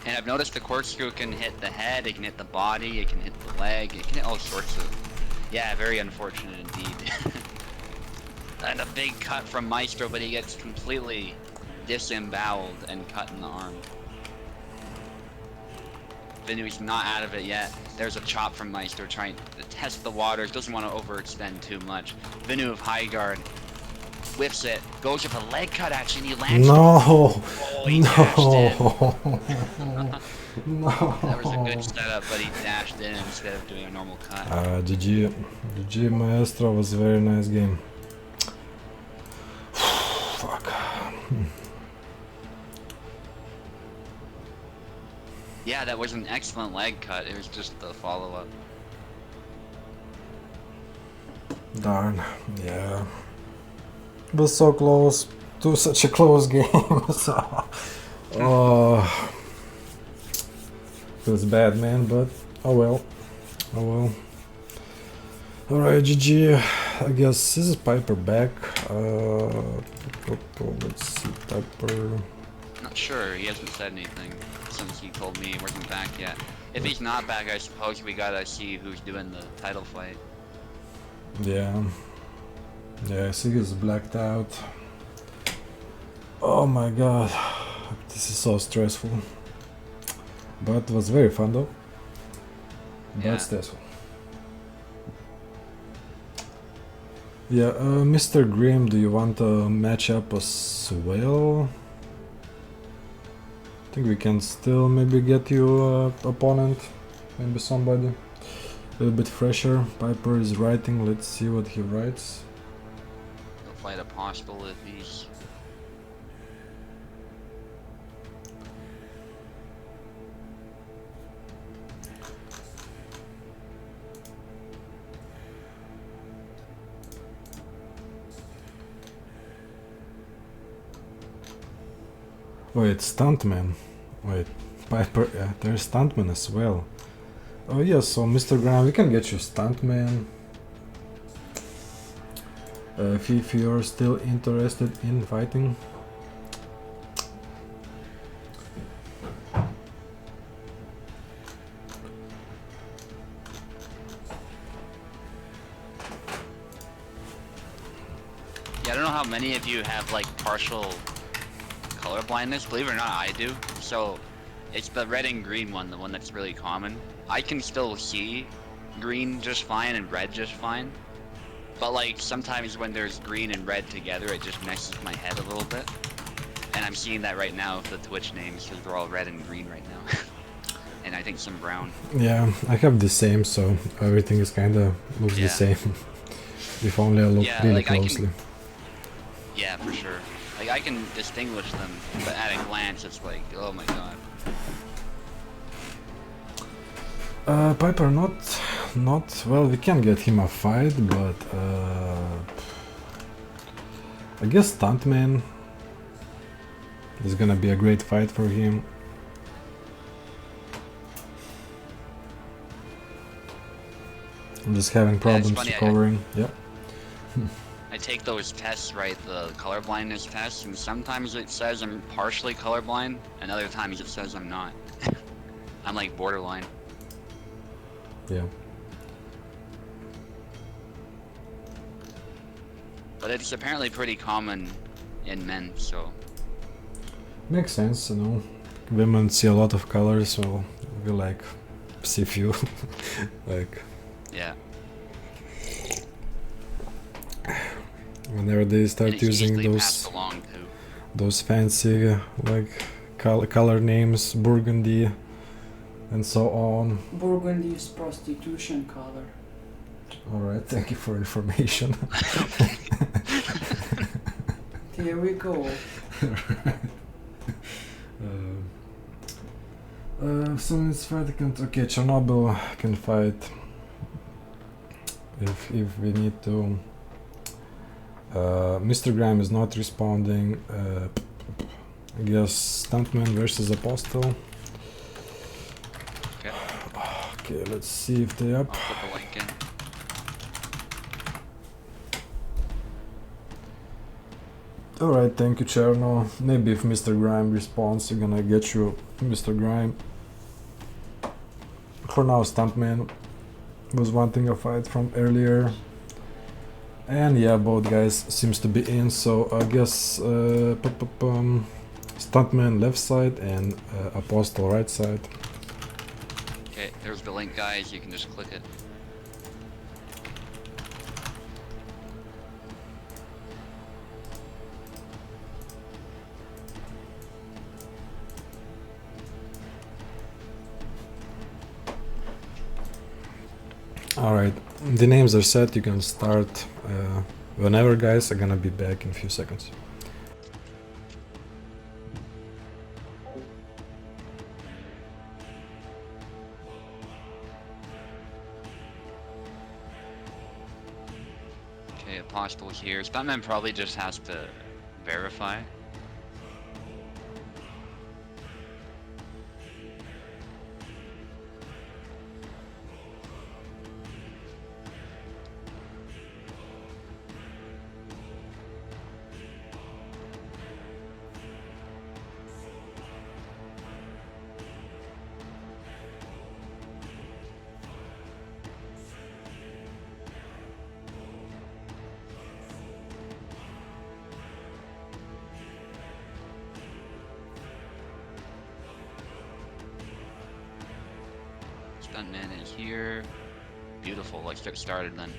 Speaker 2: And I've noticed the corkscrew can hit the head, it can hit the body, it can hit the leg, it can hit all sorts of... Yeah, very unfortunate indeed. And a big cut from Maestro, but he gets completely disemboweled and cut in the arm. Vinu's not out of it yet. There's a chop from Maestro trying to test the waters. Doesn't want to overextend too much. Vinu of high guard. Whiffs it. Goes with a leg cut actually and he lands.
Speaker 1: No!
Speaker 2: Oh, he dashed in.
Speaker 1: No!
Speaker 2: That was a good setup, but he dashed in instead of doing a normal cut.
Speaker 1: GG Maestro was a very nice game. Fuck.
Speaker 2: Yeah, that was an excellent leg cut. It was just the follow-up.
Speaker 1: Darn. Yeah. It was so close to such a close game. So, Feels bad, man, but oh well. Oh well. Alright, GG. I guess this is Piper back. Let's see, Piper.
Speaker 2: Not sure. He hasn't said anything since he told me he wasn't back yet. If he's not back, I suppose we gotta see who's doing the title fight.
Speaker 1: Yeah. Yeah, I see he's blacked out. Oh my god. This is so stressful. But it was very fun though.
Speaker 2: Yeah.
Speaker 1: But stressful. Yeah, Mr. Grimm, do you want a matchup as well? I think we can still maybe get you an opponent, maybe somebody a little bit fresher. Piper is writing, let's see what he writes.
Speaker 2: He'll fight a possible if he's...
Speaker 1: Wait, Stuntman. Wait, Piper, yeah, there's Stuntman as well. Oh yeah, so Mr. Graham, we can get you Stuntman. If you're still interested in fighting.
Speaker 2: Yeah, I don't know how many of you have like partial color blindness. Believe it or not, I do. So it's the red and green one, the one that's really common. I can still see green just fine and red just fine. But like sometimes when there's green and red together, it just messes my head a little bit. And I'm seeing that right now with the Twitch names because they're all red and green right now. And I think some brown.
Speaker 1: Yeah, I have the same, so everything is kinda looks the same. If only I look really
Speaker 2: like
Speaker 1: closely.
Speaker 2: Yeah, for sure. Like I can distinguish them, but at a glance it's like, oh my god.
Speaker 1: Piper, not well. We can get him a fight, but I guess Stuntman is gonna be a great fight for him. I'm just having problems recovering. Yeah.
Speaker 2: I take those tests, right, the color blindness tests, and sometimes it says I'm partially colorblind, and other times it says I'm not. I'm like borderline.
Speaker 1: Yeah.
Speaker 2: But it's apparently pretty common in men, so...
Speaker 1: Makes sense, you know. Women see a lot of colors, so we like see few. Like...
Speaker 2: Yeah.
Speaker 1: Whenever they start using those fancy like color names, burgundy and so on.
Speaker 3: Burgundy is prostitution color.
Speaker 1: Alright, thank you for information.
Speaker 3: Here we go.
Speaker 1: So it's fight okay, Chernobyl can fight if we need to. Mr. Graham is not responding. I guess Stuntman versus Apostle.
Speaker 2: Okay.
Speaker 1: Okay, let's see if they're up.
Speaker 2: I'll put the link in.
Speaker 1: Alright, thank you, Cherno. Maybe if Mr. Grime responds, we're gonna get you Mr. Grime. For now, Stuntman was wanting a fight from earlier. And yeah, both guys seems to be in, so I guess Stuntman left side and Apostle right side.
Speaker 2: Okay, there's the link, guys. You can just click it.
Speaker 1: Alright, the names are set, you can start whenever, guys. I'm gonna be back in a few seconds.
Speaker 2: Okay, Apostle here. Stuntman probably just has to verify. Stuntman is here. Beautiful. Let's get started then.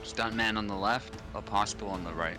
Speaker 2: Stuntman on the left, Apostle on the right.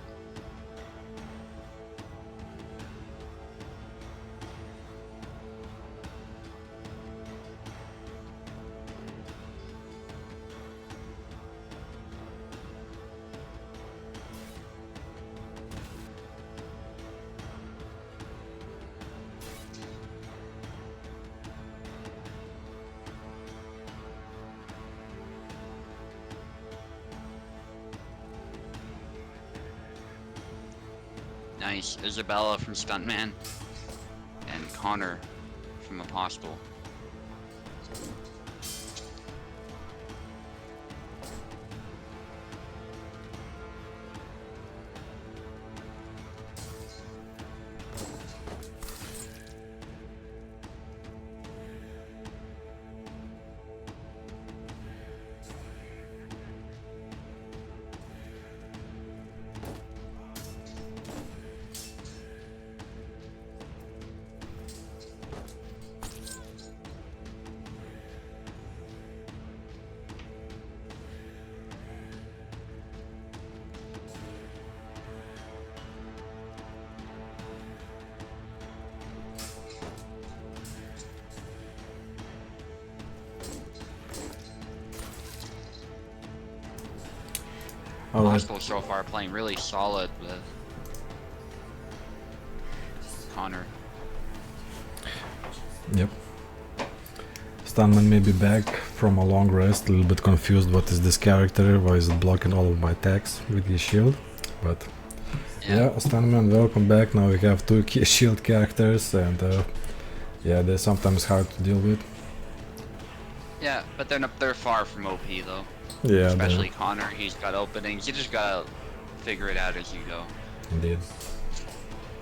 Speaker 2: Nice. Isabella from Stuntman. And Connor from Apostle. Apostle so far playing really solid with Connor.
Speaker 1: Yep. Stuntman may be back from a long rest, a little bit confused what is this character, why is it blocking all of my attacks with his shield, but yeah, Stuntman, welcome back. Now we have two shield characters and yeah, they're sometimes hard to deal with.
Speaker 2: Yeah, but they're far from OP though.
Speaker 1: Yeah,
Speaker 2: especially Connor, he's got openings. You just gotta figure it out as you go.
Speaker 1: Indeed.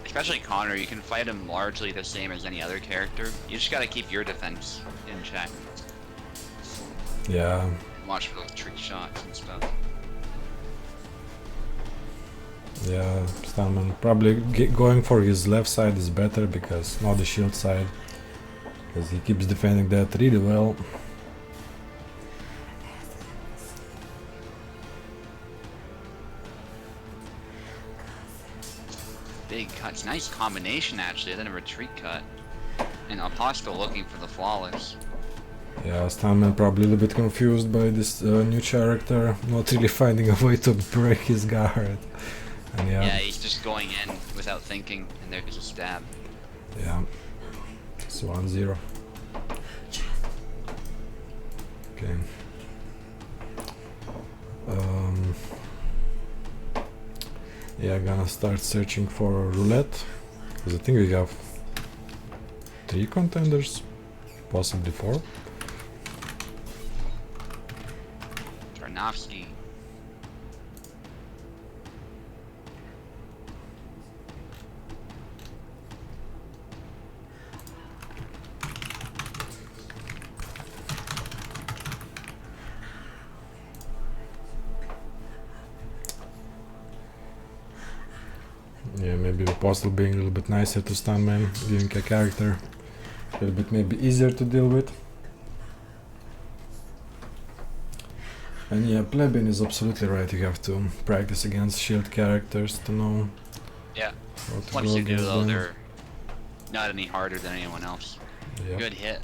Speaker 2: Especially Connor, you can fight him largely the same as any other character. You just gotta keep your defense in check.
Speaker 1: Yeah.
Speaker 2: Watch for those trick shots and stuff.
Speaker 1: Yeah, Stuntman probably going for his left side is better because not the shield side, because he keeps defending that really well.
Speaker 2: Big cuts, nice combination actually, then a retreat cut. And Apostle looking for the flawless.
Speaker 1: Yeah, Stuntman probably a little bit confused by this new character, not really finding a way to break his guard. And yeah,
Speaker 2: he's just going in without thinking, and there's a stab.
Speaker 1: Yeah, it's 1-0. Okay. Yeah, gonna start searching for roulette, because I think we have 3 contenders, possibly 4.
Speaker 2: Tarnowski.
Speaker 1: Yeah, maybe Apostle being a little bit nicer to Stuntman, giving a character a little bit maybe easier to deal with. And yeah, Plebeian is absolutely right, you have to practice against shield characters to know how to
Speaker 2: Once
Speaker 1: go
Speaker 2: you do
Speaker 1: against
Speaker 2: though,
Speaker 1: them.
Speaker 2: they're not any harder than anyone else.
Speaker 1: Yep.
Speaker 2: Good hit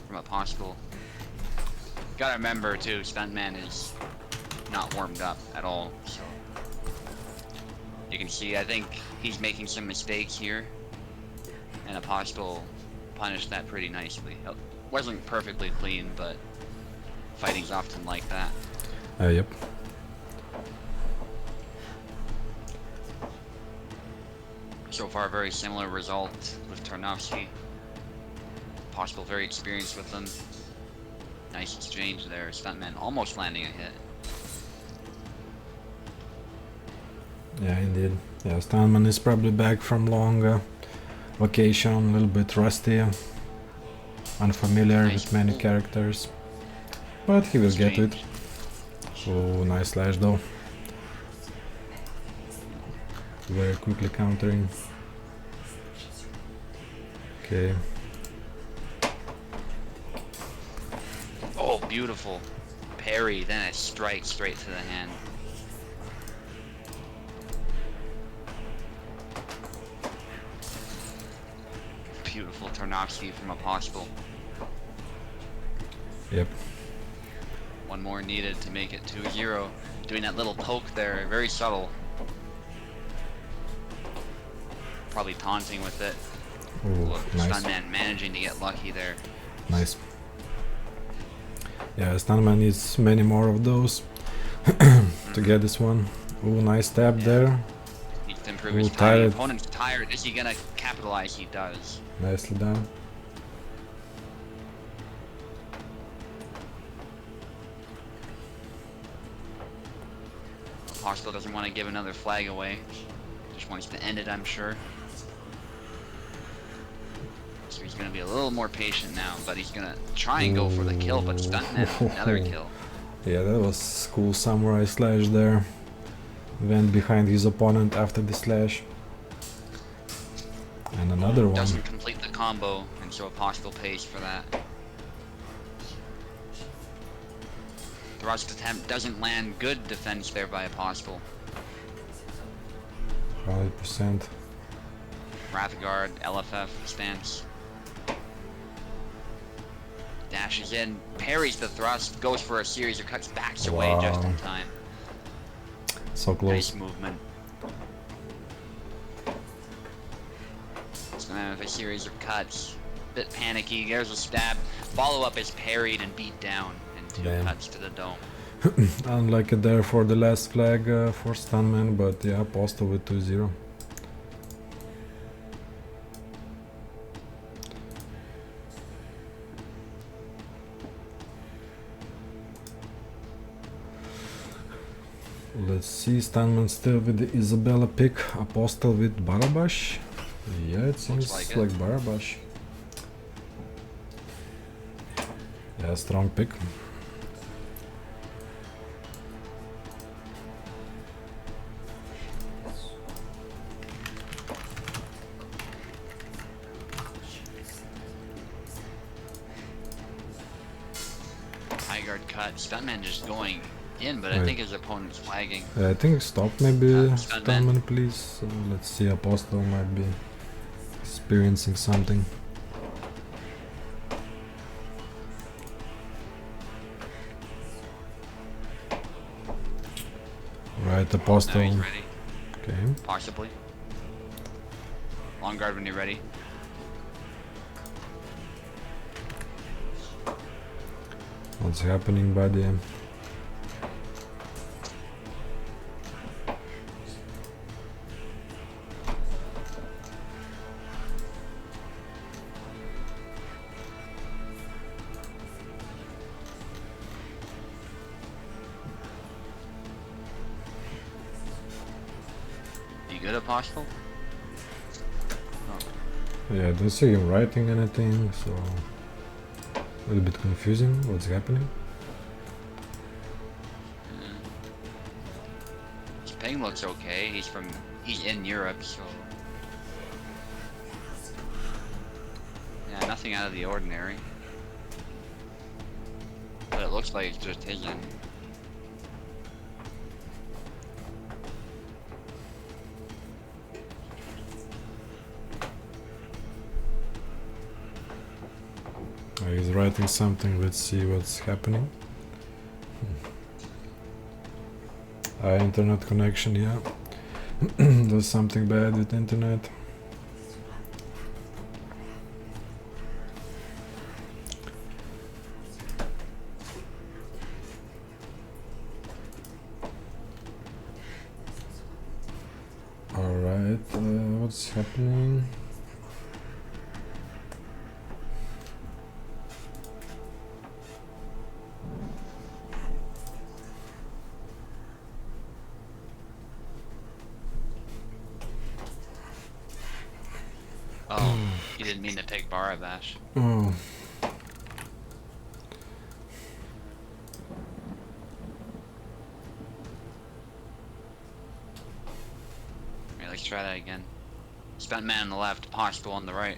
Speaker 2: from Apostle. Gotta remember too, Stuntman is not warmed up at all, so you can see, I think he's making some mistakes here, and Apostle punished that pretty nicely. It wasn't perfectly clean, but fighting's often like that.
Speaker 1: Yep.
Speaker 2: So far, very similar result with Tarnowski. Apostle very experienced with them. Nice exchange there. Stuntman almost landing a hit.
Speaker 1: Yeah, indeed. Yeah, Stuntman is probably back from long vacation, a little bit rusty, unfamiliar
Speaker 2: Nice
Speaker 1: with many
Speaker 2: pull.
Speaker 1: characters. But he will get it.
Speaker 2: Exchange.
Speaker 1: Oh, nice slash though. Very quickly countering. Okay.
Speaker 2: Oh, beautiful. Parry, then a strike straight to the hand. Beautiful Tarnovsky from Apostle.
Speaker 1: Yep.
Speaker 2: One more needed to make it 2-0. Doing that little poke there, very subtle. Probably taunting with it.
Speaker 1: Oh, nice.
Speaker 2: Stuntman managing to get lucky there.
Speaker 1: Nice. Yeah, Stuntman needs many more of those to get this one. Oh, nice stab there.
Speaker 2: Needs to improve
Speaker 1: Ooh,
Speaker 2: his timing.
Speaker 1: tired.
Speaker 2: Opponent's tired. Is he gonna capitalize? He does.
Speaker 1: Nicely done.
Speaker 2: Apostle doesn't want to give another flag away. Just wants to end it, I'm sure. So he's gonna be a little more patient now, but he's gonna try and go for the kill, but Stuntman, another kill.
Speaker 1: Yeah, that was cool samurai slash there. Went behind his opponent after the slash. And another one.
Speaker 2: Doesn't complete the combo, and so Apostle pays for that. Thrust attempt doesn't land. Good defense there by Apostle.
Speaker 1: 100%.
Speaker 2: Wrathguard, LFF stance. Dashes in, parries the thrust, goes for a series of cuts, backs away just in time.
Speaker 1: So close.
Speaker 2: Nice movement. So now with a series of cuts, bit panicky, there's a stab, follow-up is parried and beat down, and 2
Speaker 1: Damn.
Speaker 2: cuts to the dome.
Speaker 1: Unlucky there for the last flag for Stuntman, but yeah, Apostle with 2-0. Let's see, Stuntman still with the Isabella pick, Apostle with Barabash. Yeah, it seems
Speaker 2: like
Speaker 1: like,
Speaker 2: it.
Speaker 1: Barabash. Yeah, strong pick.
Speaker 2: High guard cut, Stuntman just going in, but I
Speaker 1: Right.
Speaker 2: think his opponent's flagging.
Speaker 1: I think stop maybe,
Speaker 2: Stuntman.
Speaker 1: Stuntman please. So let's see, Apostle might be experiencing something. Right, Apostle.
Speaker 2: Now he's ready,
Speaker 1: Okay.
Speaker 2: possibly. Long guard when you're ready.
Speaker 1: What's happening, buddy?
Speaker 2: You good, Apostle?
Speaker 1: Yeah, I don't see him writing anything, so a little bit confusing what's happening.
Speaker 2: His ping looks okay. He's in Europe, so yeah, nothing out of the ordinary. But it looks like it's just his end.
Speaker 1: He's writing something, let's see what's happening. Internet connection, yeah. There's something bad with internet. Alright, what's happening?
Speaker 2: didn't mean to pick Barabash.
Speaker 1: Oh.
Speaker 2: Alright, let's try that again. Spent man on the left, possible on the right.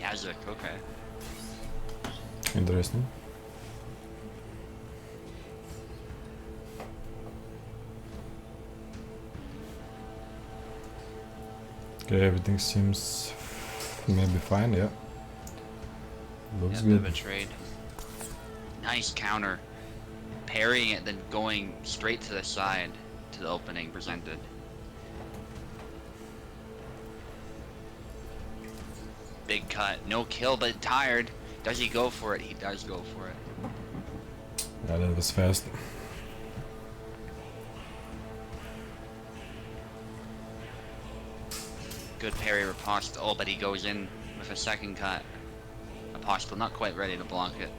Speaker 2: Yazuk, okay.
Speaker 1: Interesting. Okay, everything seems maybe fine, yeah. Looks
Speaker 2: Yeah, bit of
Speaker 1: good.
Speaker 2: a trade. Nice counter. Parrying it, then going straight to the side to the opening presented. Big cut, no kill, but tired. Does he go for it? He does go for it.
Speaker 1: Yeah, that was fast.
Speaker 2: Good parry riposte. Oh, but he goes in with a second cut. Apostle not quite ready to block it.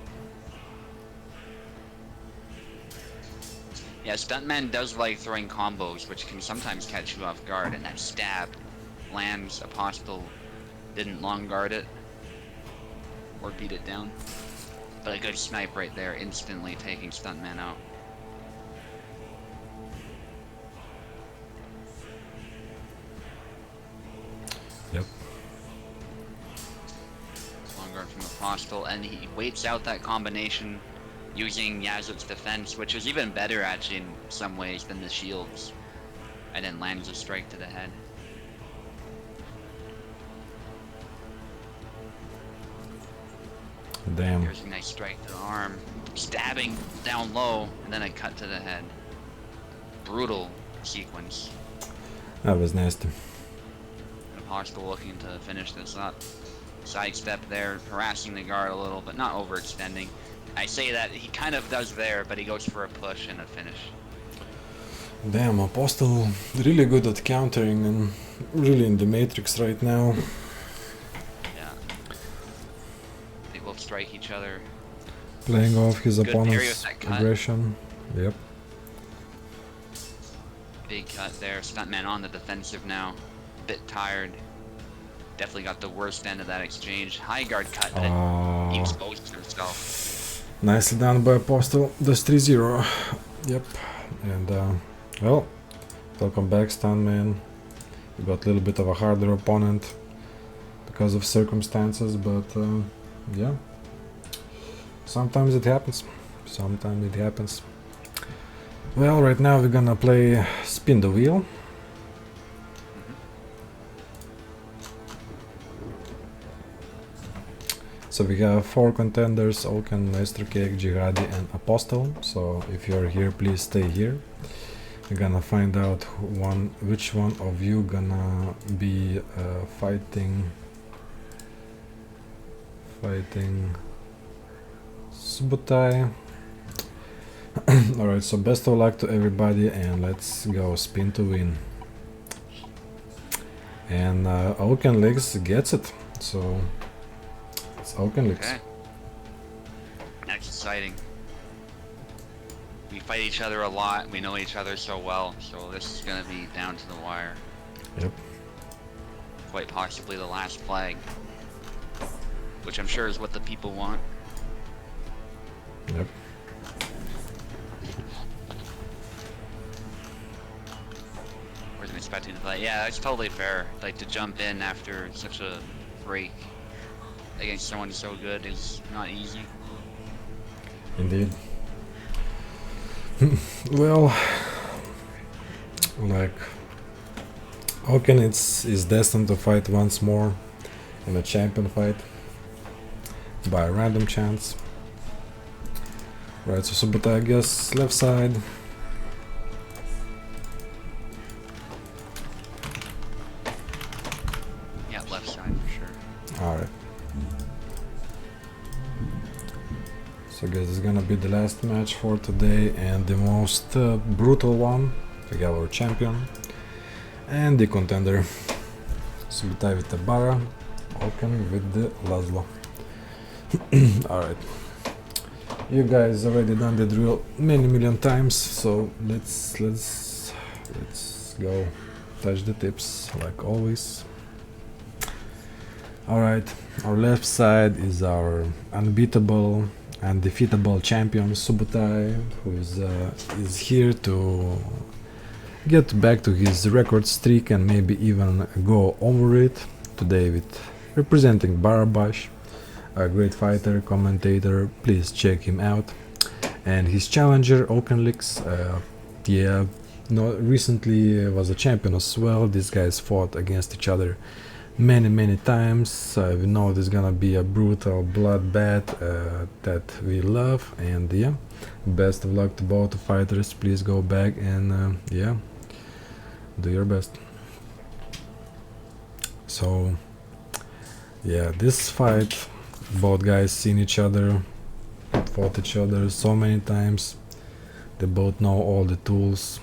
Speaker 2: Yeah, Stuntman does like throwing combos, which can sometimes catch you off guard, and that stab lands. Apostle didn't long guard it or beat it down. But a good snipe right there, instantly taking Stuntman out.
Speaker 1: Yep.
Speaker 2: Long guard from Apostle, and he waits out that combination using Yazuk's defense, which is even better actually in some ways than the shields. And then lands a strike to the head.
Speaker 1: Damn.
Speaker 2: Here's a nice strike to the arm. Stabbing down low, and then a cut to the head. Brutal sequence.
Speaker 1: That was nasty.
Speaker 2: Apostle looking to finish this up. Sidestep there, harassing the guard a little, but not overextending. I say that he kind of does there, but he goes for a push and a finish.
Speaker 1: Damn, Apostle really good at countering and really in the matrix right now.
Speaker 2: Yeah. They both strike each other.
Speaker 1: Playing off his
Speaker 2: Good parry
Speaker 1: opponent's
Speaker 2: with that cut.
Speaker 1: aggression. Yep.
Speaker 2: Big cut there. Stuntman on the defensive now. Bit tired. Definitely got the worst end of that exchange. High guard cut, but he exposed himself.
Speaker 1: Nicely done by Apostle. That's 3-0. Yep. And well, welcome back, Stuntman. You got a little bit of a harder opponent because of circumstances, but yeah. Sometimes it happens. Sometimes it happens. Well, right now we're gonna play Spin the Wheel. So we have 4 contenders: Oaken, Cake, Jihadi and Apostle. So if you're here, please stay here. We're gonna find out which one of you gonna be fighting Subotai. Alright, so best of luck to everybody and let's go spin to win. And Oaken Legs gets it. So it's Oaken Legs.
Speaker 2: Okay. That's exciting. We fight each other a lot. We know each other so well. So this is gonna be down to the wire.
Speaker 1: Yep.
Speaker 2: Quite possibly the last flag, which I'm sure is what the people want.
Speaker 1: Yep.
Speaker 2: Wasn't expecting to play. Yeah, that's totally fair. Like to jump in after such a break against someone so good is not easy.
Speaker 1: Indeed. Well, like Oaken is destined to fight once more in a champion fight by a random chance. Right, so Subotai, I guess left side.
Speaker 2: Yeah, left side for sure.
Speaker 1: Alright. So I guess it's gonna be the last match for today and the most brutal one. We have our champion and the contender. Subotai with the Bara, Oaken with the Laszlo. Alright. You guys already done the drill many million times, so let's let's go. Touch the tips like always. Alright, our left side is our unbeatable, undefeatable champion Subotai, who is here to get back to his record streak and maybe even go over it. Today with representing Barabash, a great fighter, commentator, please check him out. And his challenger Oakenlix, yeah, no, recently was a champion as well. These guys fought against each other many times. We know there's gonna be a brutal bloodbath that we love, and yeah, best of luck to both fighters. Please go back and yeah, do your best. So yeah, this fight, both guys seen each other, fought each other so many times. They both know all the tools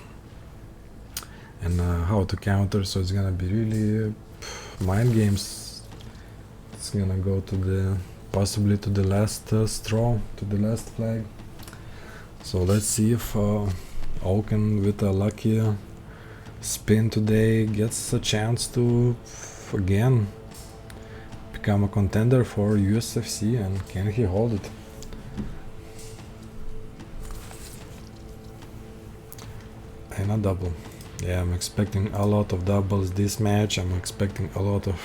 Speaker 1: and how to counter, so it's gonna be really mind games. It's gonna go to the possibly to the last straw, to the last flag. So let's see if Oaken with a lucky spin today gets a chance to again become a contender for USFC, and can he hold it? And a double. Yeah, I'm expecting a lot of doubles this match. I'm expecting a lot of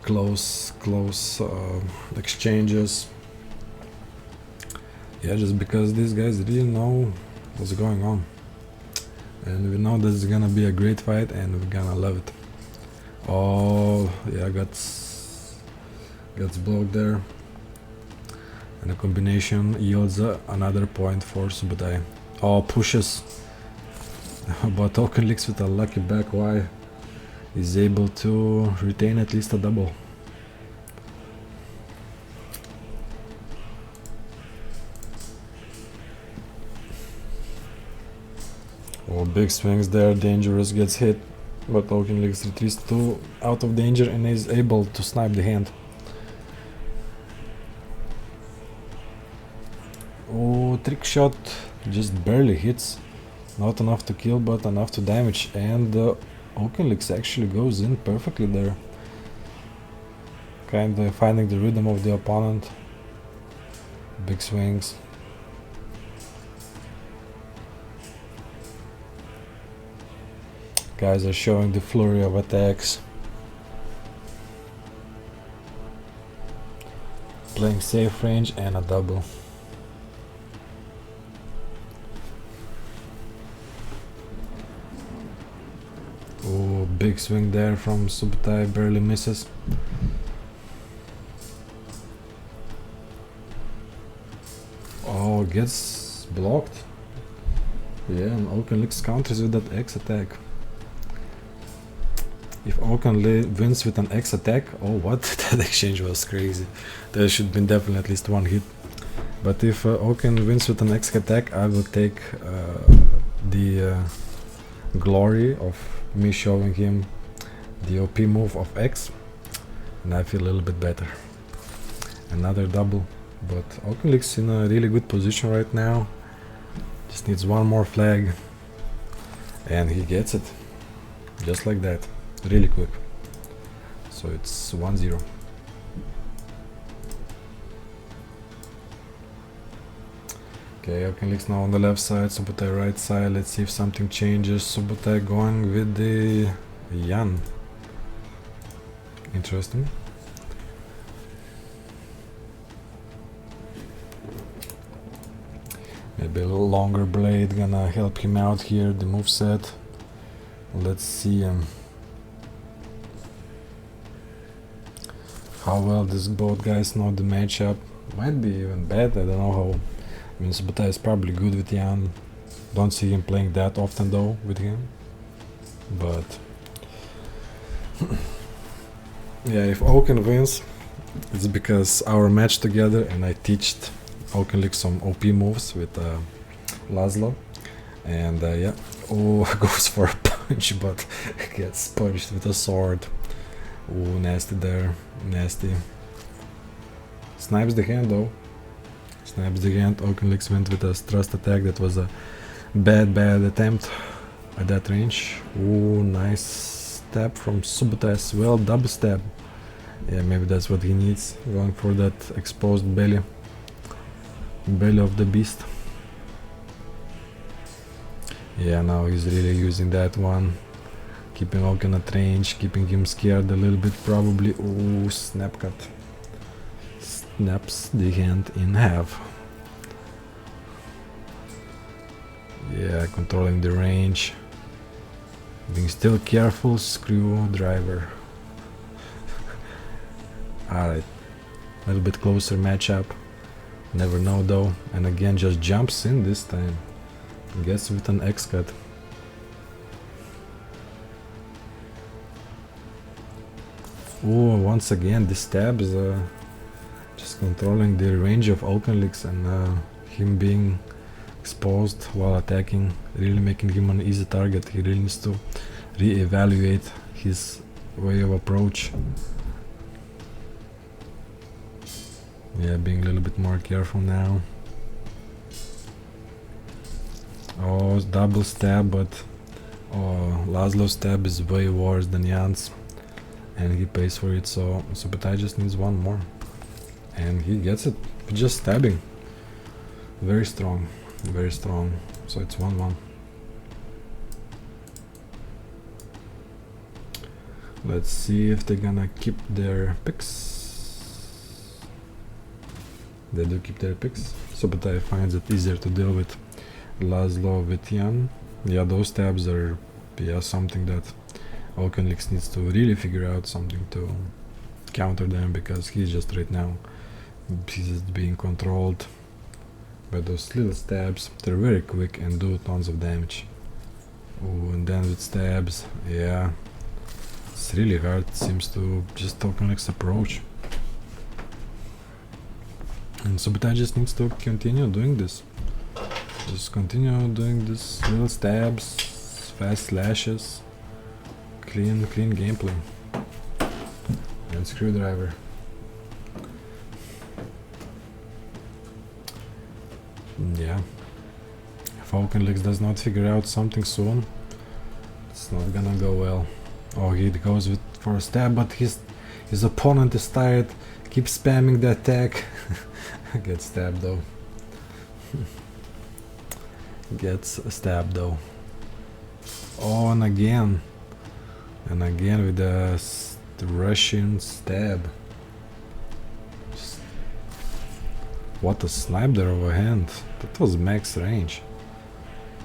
Speaker 1: close exchanges. Yeah, just because these guys really know what's going on, and we know this is gonna be a great fight and we're gonna love it. Oh yeah, gets blocked there, and the combination yields another point for Subotai. Oh, pushes. But Oakenlix with a lucky back Y is able to retain at least a double. Oh, big swings there, dangerous, gets hit, but Oakenlix retreats to out of danger and is able to snipe the hand. Oh, trick shot just barely hits. Not enough to kill, but enough to damage, and Oakenlix actually goes in perfectly there. Kinda finding the rhythm of the opponent. Big swings. Guys are showing the flurry of attacks. Playing safe range and a double. Oh, big swing there from Subotai, barely misses. Oh, gets blocked. Yeah, and Oakenlix counters with that X attack. If Oaken wins with an X attack, oh what, that exchange was crazy. There should be definitely at least one hit. But if Oaken wins with an X attack, I will take the glory of me showing him the OP move of X, and I feel a little bit better. Another double, but Oakenlix in a really good position right now. Just needs one more flag and he gets it, just like that, really quick. So it's 1-0. Okay, Oakenlix now on the left side, Subotai right side. Let's see if something changes. Subotai going with the Yan. Interesting. Maybe a little longer blade gonna help him out here, the moveset. Let's see how well these both guys know the matchup. Might be even bad, I don't know how. I mean, Subotai is probably good with Yan. Don't see him playing that often though with him. But yeah, if Oaken wins, it's because our match together and I teached Oakenlix some OP moves with Laszlo. And yeah, oh, goes for a punch but gets punched with a sword. Oh, nasty there, nasty. Snipes the hand though. Snaps the hand. Oakenlix went with a thrust attack. That was a bad attempt. at that range. Ooh, nice stab from Subotai as well, double stab. Yeah, maybe that's what he needs, going for that exposed belly of the beast. Yeah, now he's really using that one, keeping Oaken at range, keeping him scared a little bit probably. Ooh, snap cut. Snaps the hand in half. Yeah, controlling the range, being still careful, screwdriver. Alright, a little bit closer matchup, never know though, and again just jumps in this time, gets with an X cut. Oh, once again this stab is just controlling the range of Oakenlicks and him being exposed while attacking, really making him an easy target. He really needs to re-evaluate his way of approach. Yeah, being a little bit more careful now. Oh, double stab, but Laszlo's stab is way worse than Jan's, and he pays for it, so Subotai just needs one more. And he gets it with just stabbing. Very strong, very strong. So it's 1-1. Let's see if they're gonna keep their picks. They do keep their picks. Subotai finds it easier to deal with Laszlo with Jan. Yeah, those stabs are something that Oakenlicks needs to really figure out something to counter them, because he's just right now, he's just being controlled by those little stabs. They're very quick and do tons of damage. Ooh, and then with stabs, yeah, it's really hard, it seems to just Oakenlicks approach. And Subotai just needs to continue doing this. Just continue doing this little stabs, fast slashes, clean gameplay. And screwdriver. Yeah. If Oakenlicks does not figure out something soon, it's not gonna go well. Oh, he goes for a stab, but his opponent is tired, keeps spamming the attack. Gets stabbed though. Gets stabbed though. Oh, and again with the Russian stab. Just, what a snipe there overhand. That was max range.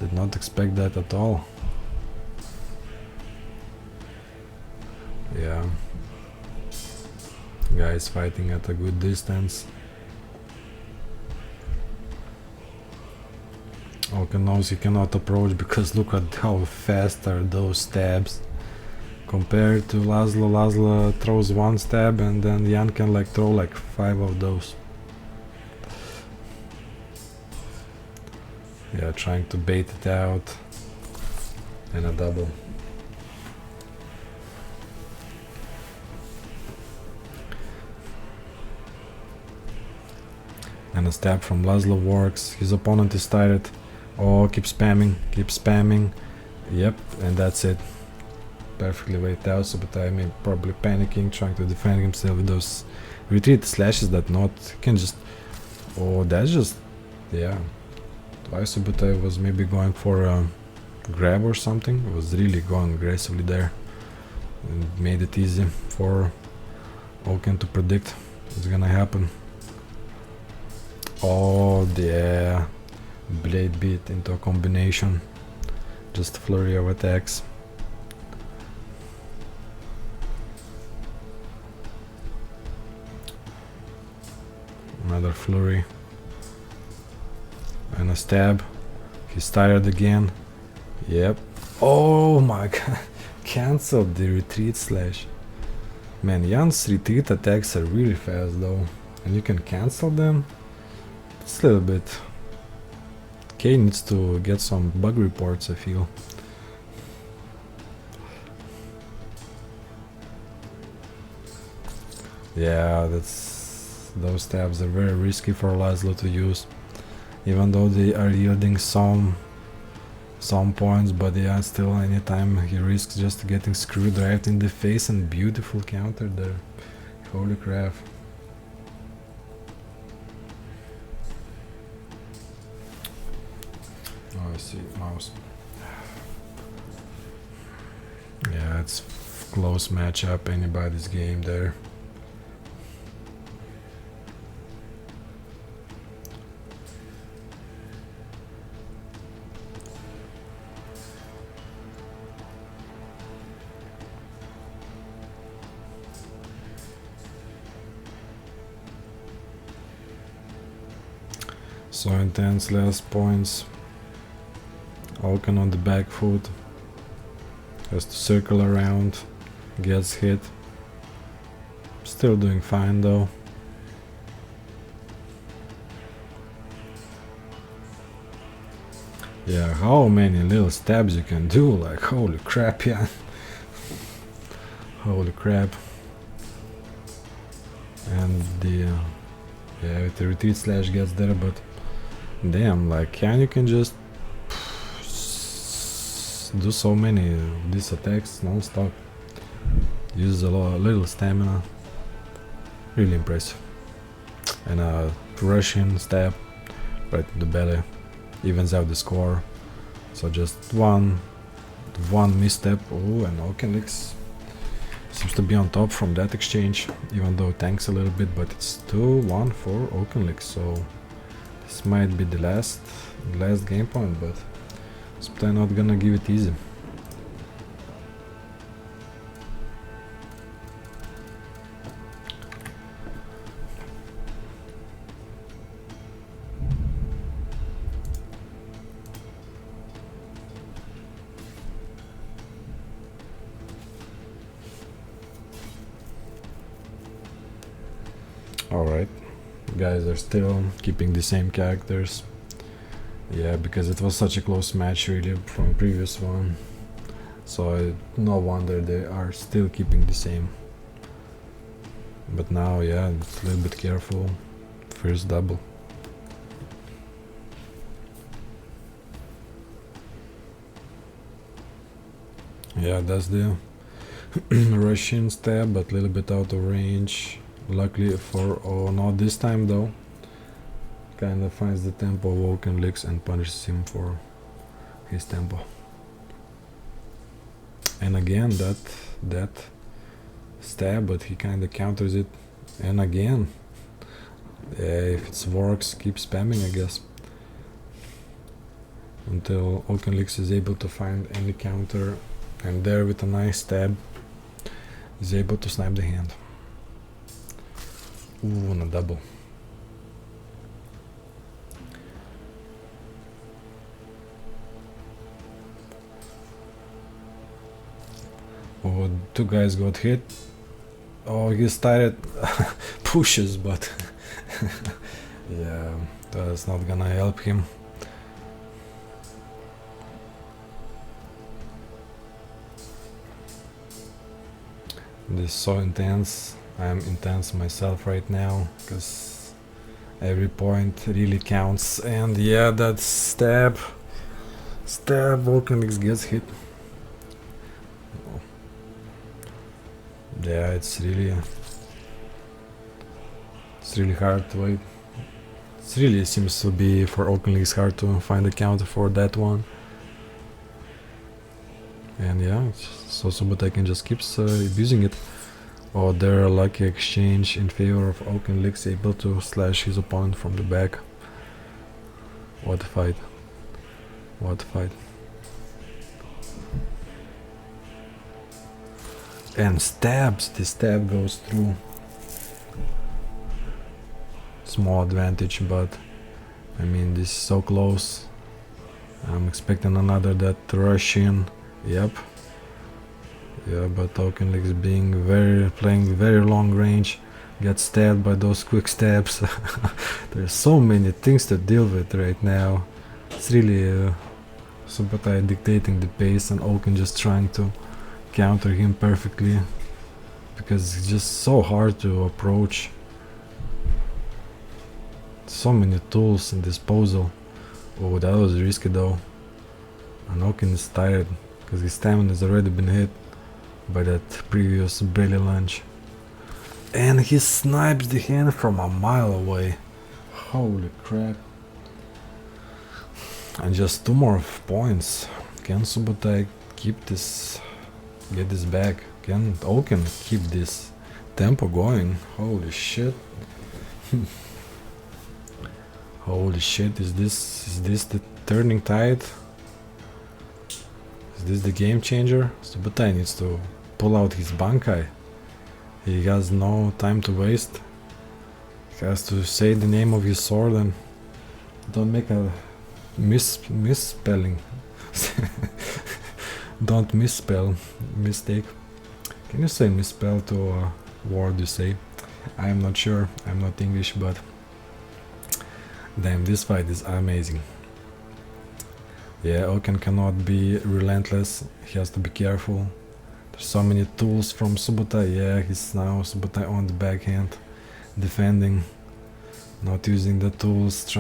Speaker 1: Did not expect that at all. Yeah. Guys fighting at a good distance. Oaken knows he cannot approach because look at how fast are those stabs compared to Laszlo. Laszlo throws one stab and then Jan can like throw like 5 of those. Yeah, trying to bait it out, and a double. And a stab from Laszlo works. His opponent is tired. Oh, keep spamming. Yep, and that's it. Perfectly weighed out. Subotai may probably panicking, trying to defend himself with those retreat slashes that not can just. Oh, that's just, yeah. Why Subotai was maybe going for a grab or something. It was really going aggressively there. And made it easy for Oaken to predict what's gonna happen. Oh, yeah. Blade beat into a combination. Just flurry of attacks. Another flurry. And a stab. He's tired again. Yep. Oh my god. Cancelled the retreat slash. Man, Jan's retreat attacks are really fast though. And you can cancel them. It's a little bit. K needs to get some bug reports, I feel. Yeah, those stabs are very risky for Laszlo to use, even though they are yielding some some points, but yeah, still anytime he risks just getting screwed right in the face, and beautiful counter there. Holy crap. Oh, I see, mouse. Yeah, it's close matchup, anybody's game there. So intense, last points. Oaken on the back foot. Has to circle around. Gets hit. Still doing fine though. Yeah, how many little stabs you can do, like holy crap, yeah. Holy crap. And the yeah, with the retreat slash gets there, but damn, like can you can just do so many of these attacks non-stop. Uses a little stamina. Really impressive. And a Russian stab right in the belly. Evens out the score. So just one misstep. Oh, and Oakenlix seems to be on top from that exchange, even though it tanks a little bit, but it's 2-1 for Oakenlix, so this might be the last game point, but I'm not gonna give it easy. Alright, guys are still keeping the same characters. Yeah, because it was such a close match really from previous one. So no wonder they are still keeping the same. But now, yeah, it's a little bit careful. First double. Yeah, that's the Russian stab, but a little bit out of range. Luckily for, oh, not this time though. Kinda finds the tempo of Oakenlix and punishes him for his tempo. And again that stab, but he kinda counters it. And again, if it works, keep spamming, I guess, until Oakenlix is able to find any counter, and there with a nice stab is able to snipe the hand. Ooh, on a double. Oh, two guys got hit. Oh, he started pushes, but yeah, that's not gonna help him. This is so intense. I'm intense myself right now, because every point really counts. And yeah, that stab, Oakenlix gets hit. Yeah, it's really hard to wait. It really seems to be for Oakenlix hard to find a counter for that one. And yeah, so Subotai just keeps abusing it. Oh, there a lucky exchange in favor of Oakenlix, able to slash his opponent from the back. What a fight. What a fight. And stabs, the stab goes through. Small advantage, but I mean, this is so close. I'm expecting another that Russian. Yep. Yeah, but Oakenlix playing very long range, gets stabbed by those quick stabs. There's so many things to deal with right now. It's really Subotai dictating the pace, and Oaken just trying to counter him perfectly, because it's just so hard to approach. So many tools in disposal. Oh, that was risky though. And Oaken is tired because his stamina has already been hit by that previous belly lunge. And he snipes the hand from a mile away. Holy crap. And just 2 more points. Can Subotai keep this, get this back? Can Oaken keep this tempo going? Holy shit. Holy shit, is this the turning tide? Is this the game changer? Subotai needs to pull out his Bankai. He has no time to waste. He has to say the name of his sword and don't make a misspelling. Don't misspell. Mistake. Can you say misspell to a word you say? I am not sure. I'm not English, but damn, this fight is amazing. Yeah, Oaken cannot be relentless. He has to be careful. There's so many tools from Subotai. Yeah, he's now Subotai on the backhand, defending, not using the tools,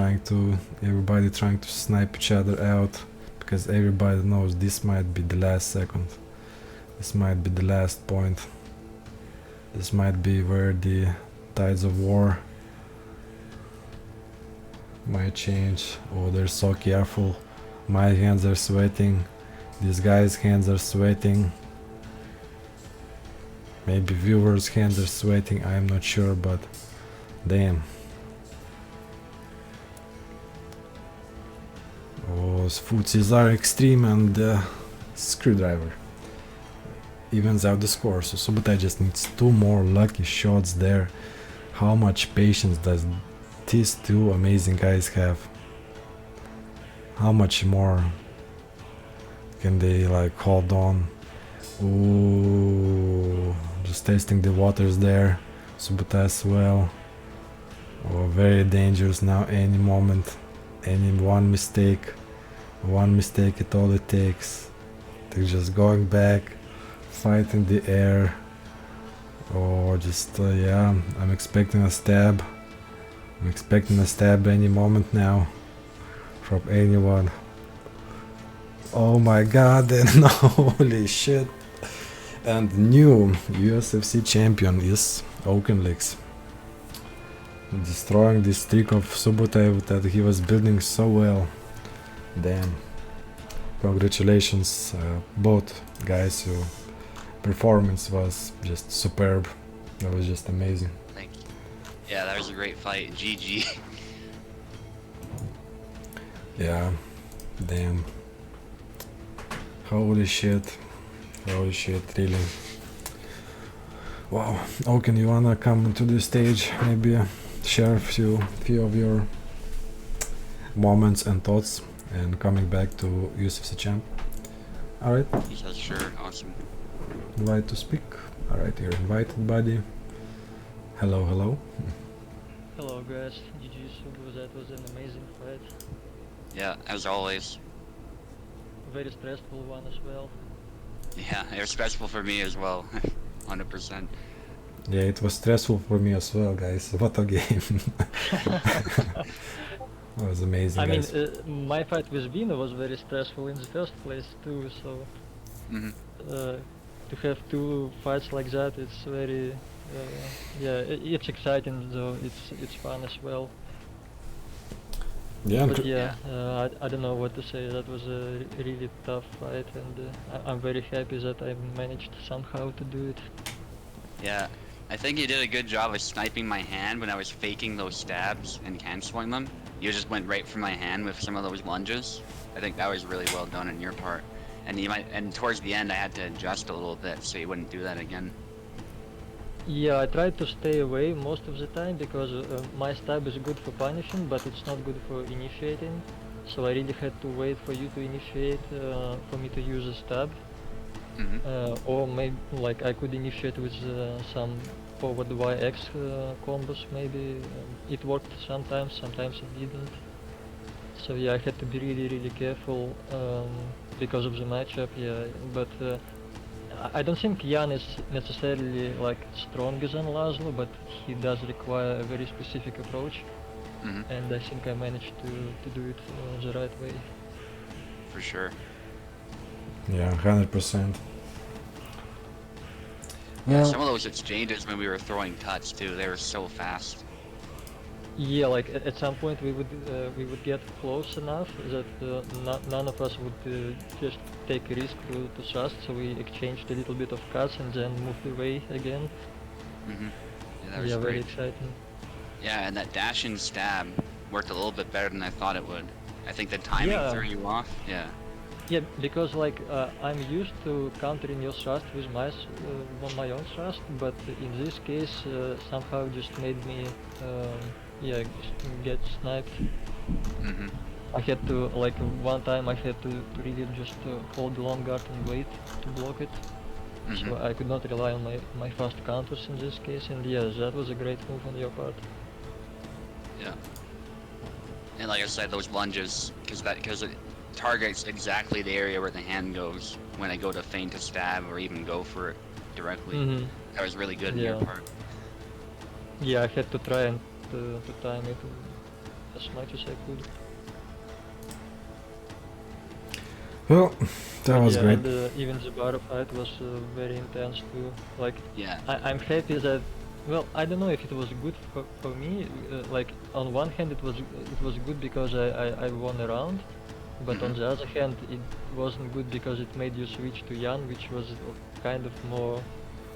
Speaker 1: everybody trying to snipe each other out, because everybody knows this might be the last second. This might be the last point. This might be where the tides of war might change. Oh, they're so careful. My hands are sweating. This guy's hands are sweating. Maybe viewers' hands are sweating, I'm not sure, but damn. Oh, footsies are extreme, and screwdriver evens out the score. So Subotai just needs 2 more lucky shots there. How much patience does these 2 amazing guys have? How much more can they like hold on? Ooh, just tasting the waters there. Subotai as well. Oh, very dangerous now. Any moment, any one mistake is all it takes. They're just going back, fight in the air, or just yeah. I'm expecting a stab. I'm expecting a stab any moment now from anyone. Oh my god, and holy shit. And new USFC champion is Oaken Leaks. Destroying the streak of Subotai that he was building so well. Damn. Congratulations, both guys. Your performance was just superb. That was just amazing.
Speaker 2: Thank you. Yeah, that was a great fight. GG.
Speaker 1: Yeah, damn. Holy shit. Holy shit, really. Wow. Oaken, you wanna come to the stage? Maybe share a few of your moments and thoughts, and coming back to USFC champ. Alright,
Speaker 2: Yeah, sure. Awesome.
Speaker 1: invite to speak. Alright, you're invited, buddy. Hello, hello.
Speaker 4: Hello guys, GG Subu, that was an amazing fight.
Speaker 2: Yeah, as always.
Speaker 4: Very stressful one as well.
Speaker 2: Yeah, it was stressful for me as well. 100%.
Speaker 1: Yeah, it was stressful for me as well, guys. What a game. That was amazing,
Speaker 4: I mean,
Speaker 1: guys.
Speaker 4: my fight with Vino was very stressful in the first place too, so
Speaker 2: Hmm.
Speaker 4: to have 2 fights like that, it's very, yeah, it's exciting though, it's fun as well.
Speaker 1: Yeah,
Speaker 4: But yeah, I don't know what to say, that was a really tough fight, and I'm very happy that I managed somehow to do it.
Speaker 2: Yeah, I think you did a good job of sniping my hand when I was faking those stabs and canceling them. You just went right for my hand with some of those lunges. I think that was really well done on your part. And towards the end I had to adjust a little bit so you wouldn't do that again.
Speaker 4: Yeah, I tried to stay away most of the time because my stab is good for punishing, but it's not good for initiating. So I really had to wait for you to initiate for me to use a stab. Or maybe like I could initiate with some forward YX combos maybe. It worked sometimes it didn't. So yeah, I had to be really careful because of the matchup, yeah, but I don't think Jan is necessarily like stronger than Laszlo, but he does require a very specific approach, and I think I managed to do it the right way.
Speaker 2: For sure.
Speaker 1: Yeah, 100%.
Speaker 2: Yeah,
Speaker 1: Well,
Speaker 2: some of those exchanges when we were throwing touch too, they were so fast.
Speaker 4: Yeah, like at some point we would get close enough that none of us would just take a risk to thrust, so we exchanged a little bit of cuts and then moved away again.
Speaker 2: Hmm. Yeah, that was
Speaker 4: Yeah, very
Speaker 2: great.
Speaker 4: exciting.
Speaker 2: Yeah, and that dash and stab worked a little bit better than I thought it would. I think the timing
Speaker 4: Yeah.
Speaker 2: threw you off. Yeah.
Speaker 4: Yeah, because like I'm used to countering your thrust with my own thrust, but in this case somehow just made me yeah get sniped.
Speaker 2: Hmm.
Speaker 4: I had to like one time I had to really just hold the long guard and wait to block it.
Speaker 2: Hmm.
Speaker 4: So I could not rely on my fast counters in this case, and yeah, that was a great move on your part.
Speaker 2: Yeah. And like I said, those lunges, because it targets exactly the area where the hand goes when I go to feint to stab or even go for it directly.
Speaker 4: Mm-hmm.
Speaker 2: That was really good on your
Speaker 4: Yeah.
Speaker 2: part.
Speaker 4: Yeah, I had to try and to time it as much as I could.
Speaker 1: well, that was
Speaker 4: Yeah,
Speaker 1: great.
Speaker 4: and even the bar fight was very intense too. Like
Speaker 2: Yeah.
Speaker 4: I'm happy that, well, I don't know if it was good for me. Like on one hand, it was good because I won a round, but on
Speaker 2: Mhm.
Speaker 4: the other hand, it wasn't good because it made you switch to Yan, which was kind of more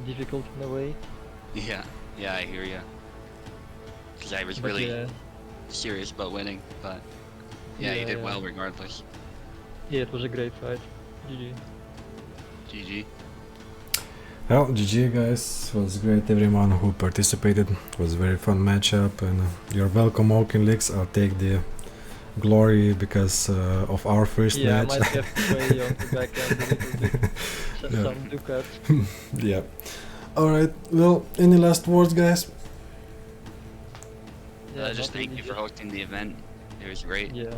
Speaker 4: difficult in a way.
Speaker 2: Yeah. Yeah, I hear you. Because I was
Speaker 4: But
Speaker 2: really
Speaker 4: yeah,
Speaker 2: serious about winning, but yeah, you did well regardless.
Speaker 4: yeah, it was a great fight. GG.
Speaker 2: GG.
Speaker 1: Well, GG guys, was great everyone who participated. It was a very fun matchup, and you're welcome Oaken Leaks. I'll take the glory because of our first
Speaker 4: Yeah, I
Speaker 1: match.
Speaker 4: might have to pay on the back end a little bit.
Speaker 1: Yeah.
Speaker 4: Some ducats.
Speaker 1: Yeah. Alright, well, any last words guys?
Speaker 4: Yeah,
Speaker 2: Just
Speaker 4: not
Speaker 2: thank
Speaker 4: really,
Speaker 2: you for hosting the event. It was great.
Speaker 4: Yeah,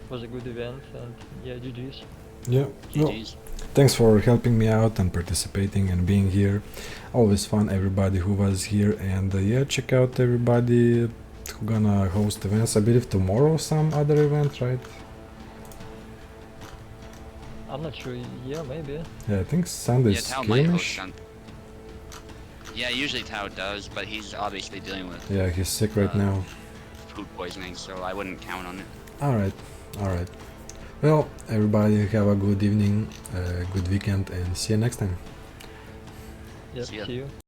Speaker 4: was a good event, and yeah, GG's.
Speaker 1: Yeah. Well,
Speaker 2: GG's.
Speaker 1: thanks for helping me out and participating and being here. Always fun everybody who was here, and yeah, check out everybody who gonna host events. I believe tomorrow some other event, right?
Speaker 4: I'm not sure. Yeah, maybe.
Speaker 1: Yeah, I think Sunday
Speaker 2: Yeah, Tao might host
Speaker 1: skirmish.
Speaker 2: some. Yeah, usually Tao does, but he's obviously dealing with
Speaker 1: Yeah, he's sick right
Speaker 2: Uh,
Speaker 1: now.
Speaker 2: food poisoning, so I wouldn't count on it.
Speaker 1: Alright, alright. Well, everybody have a good evening, good weekend, and see you next time.
Speaker 4: Yeah,
Speaker 2: See ya.
Speaker 4: see you.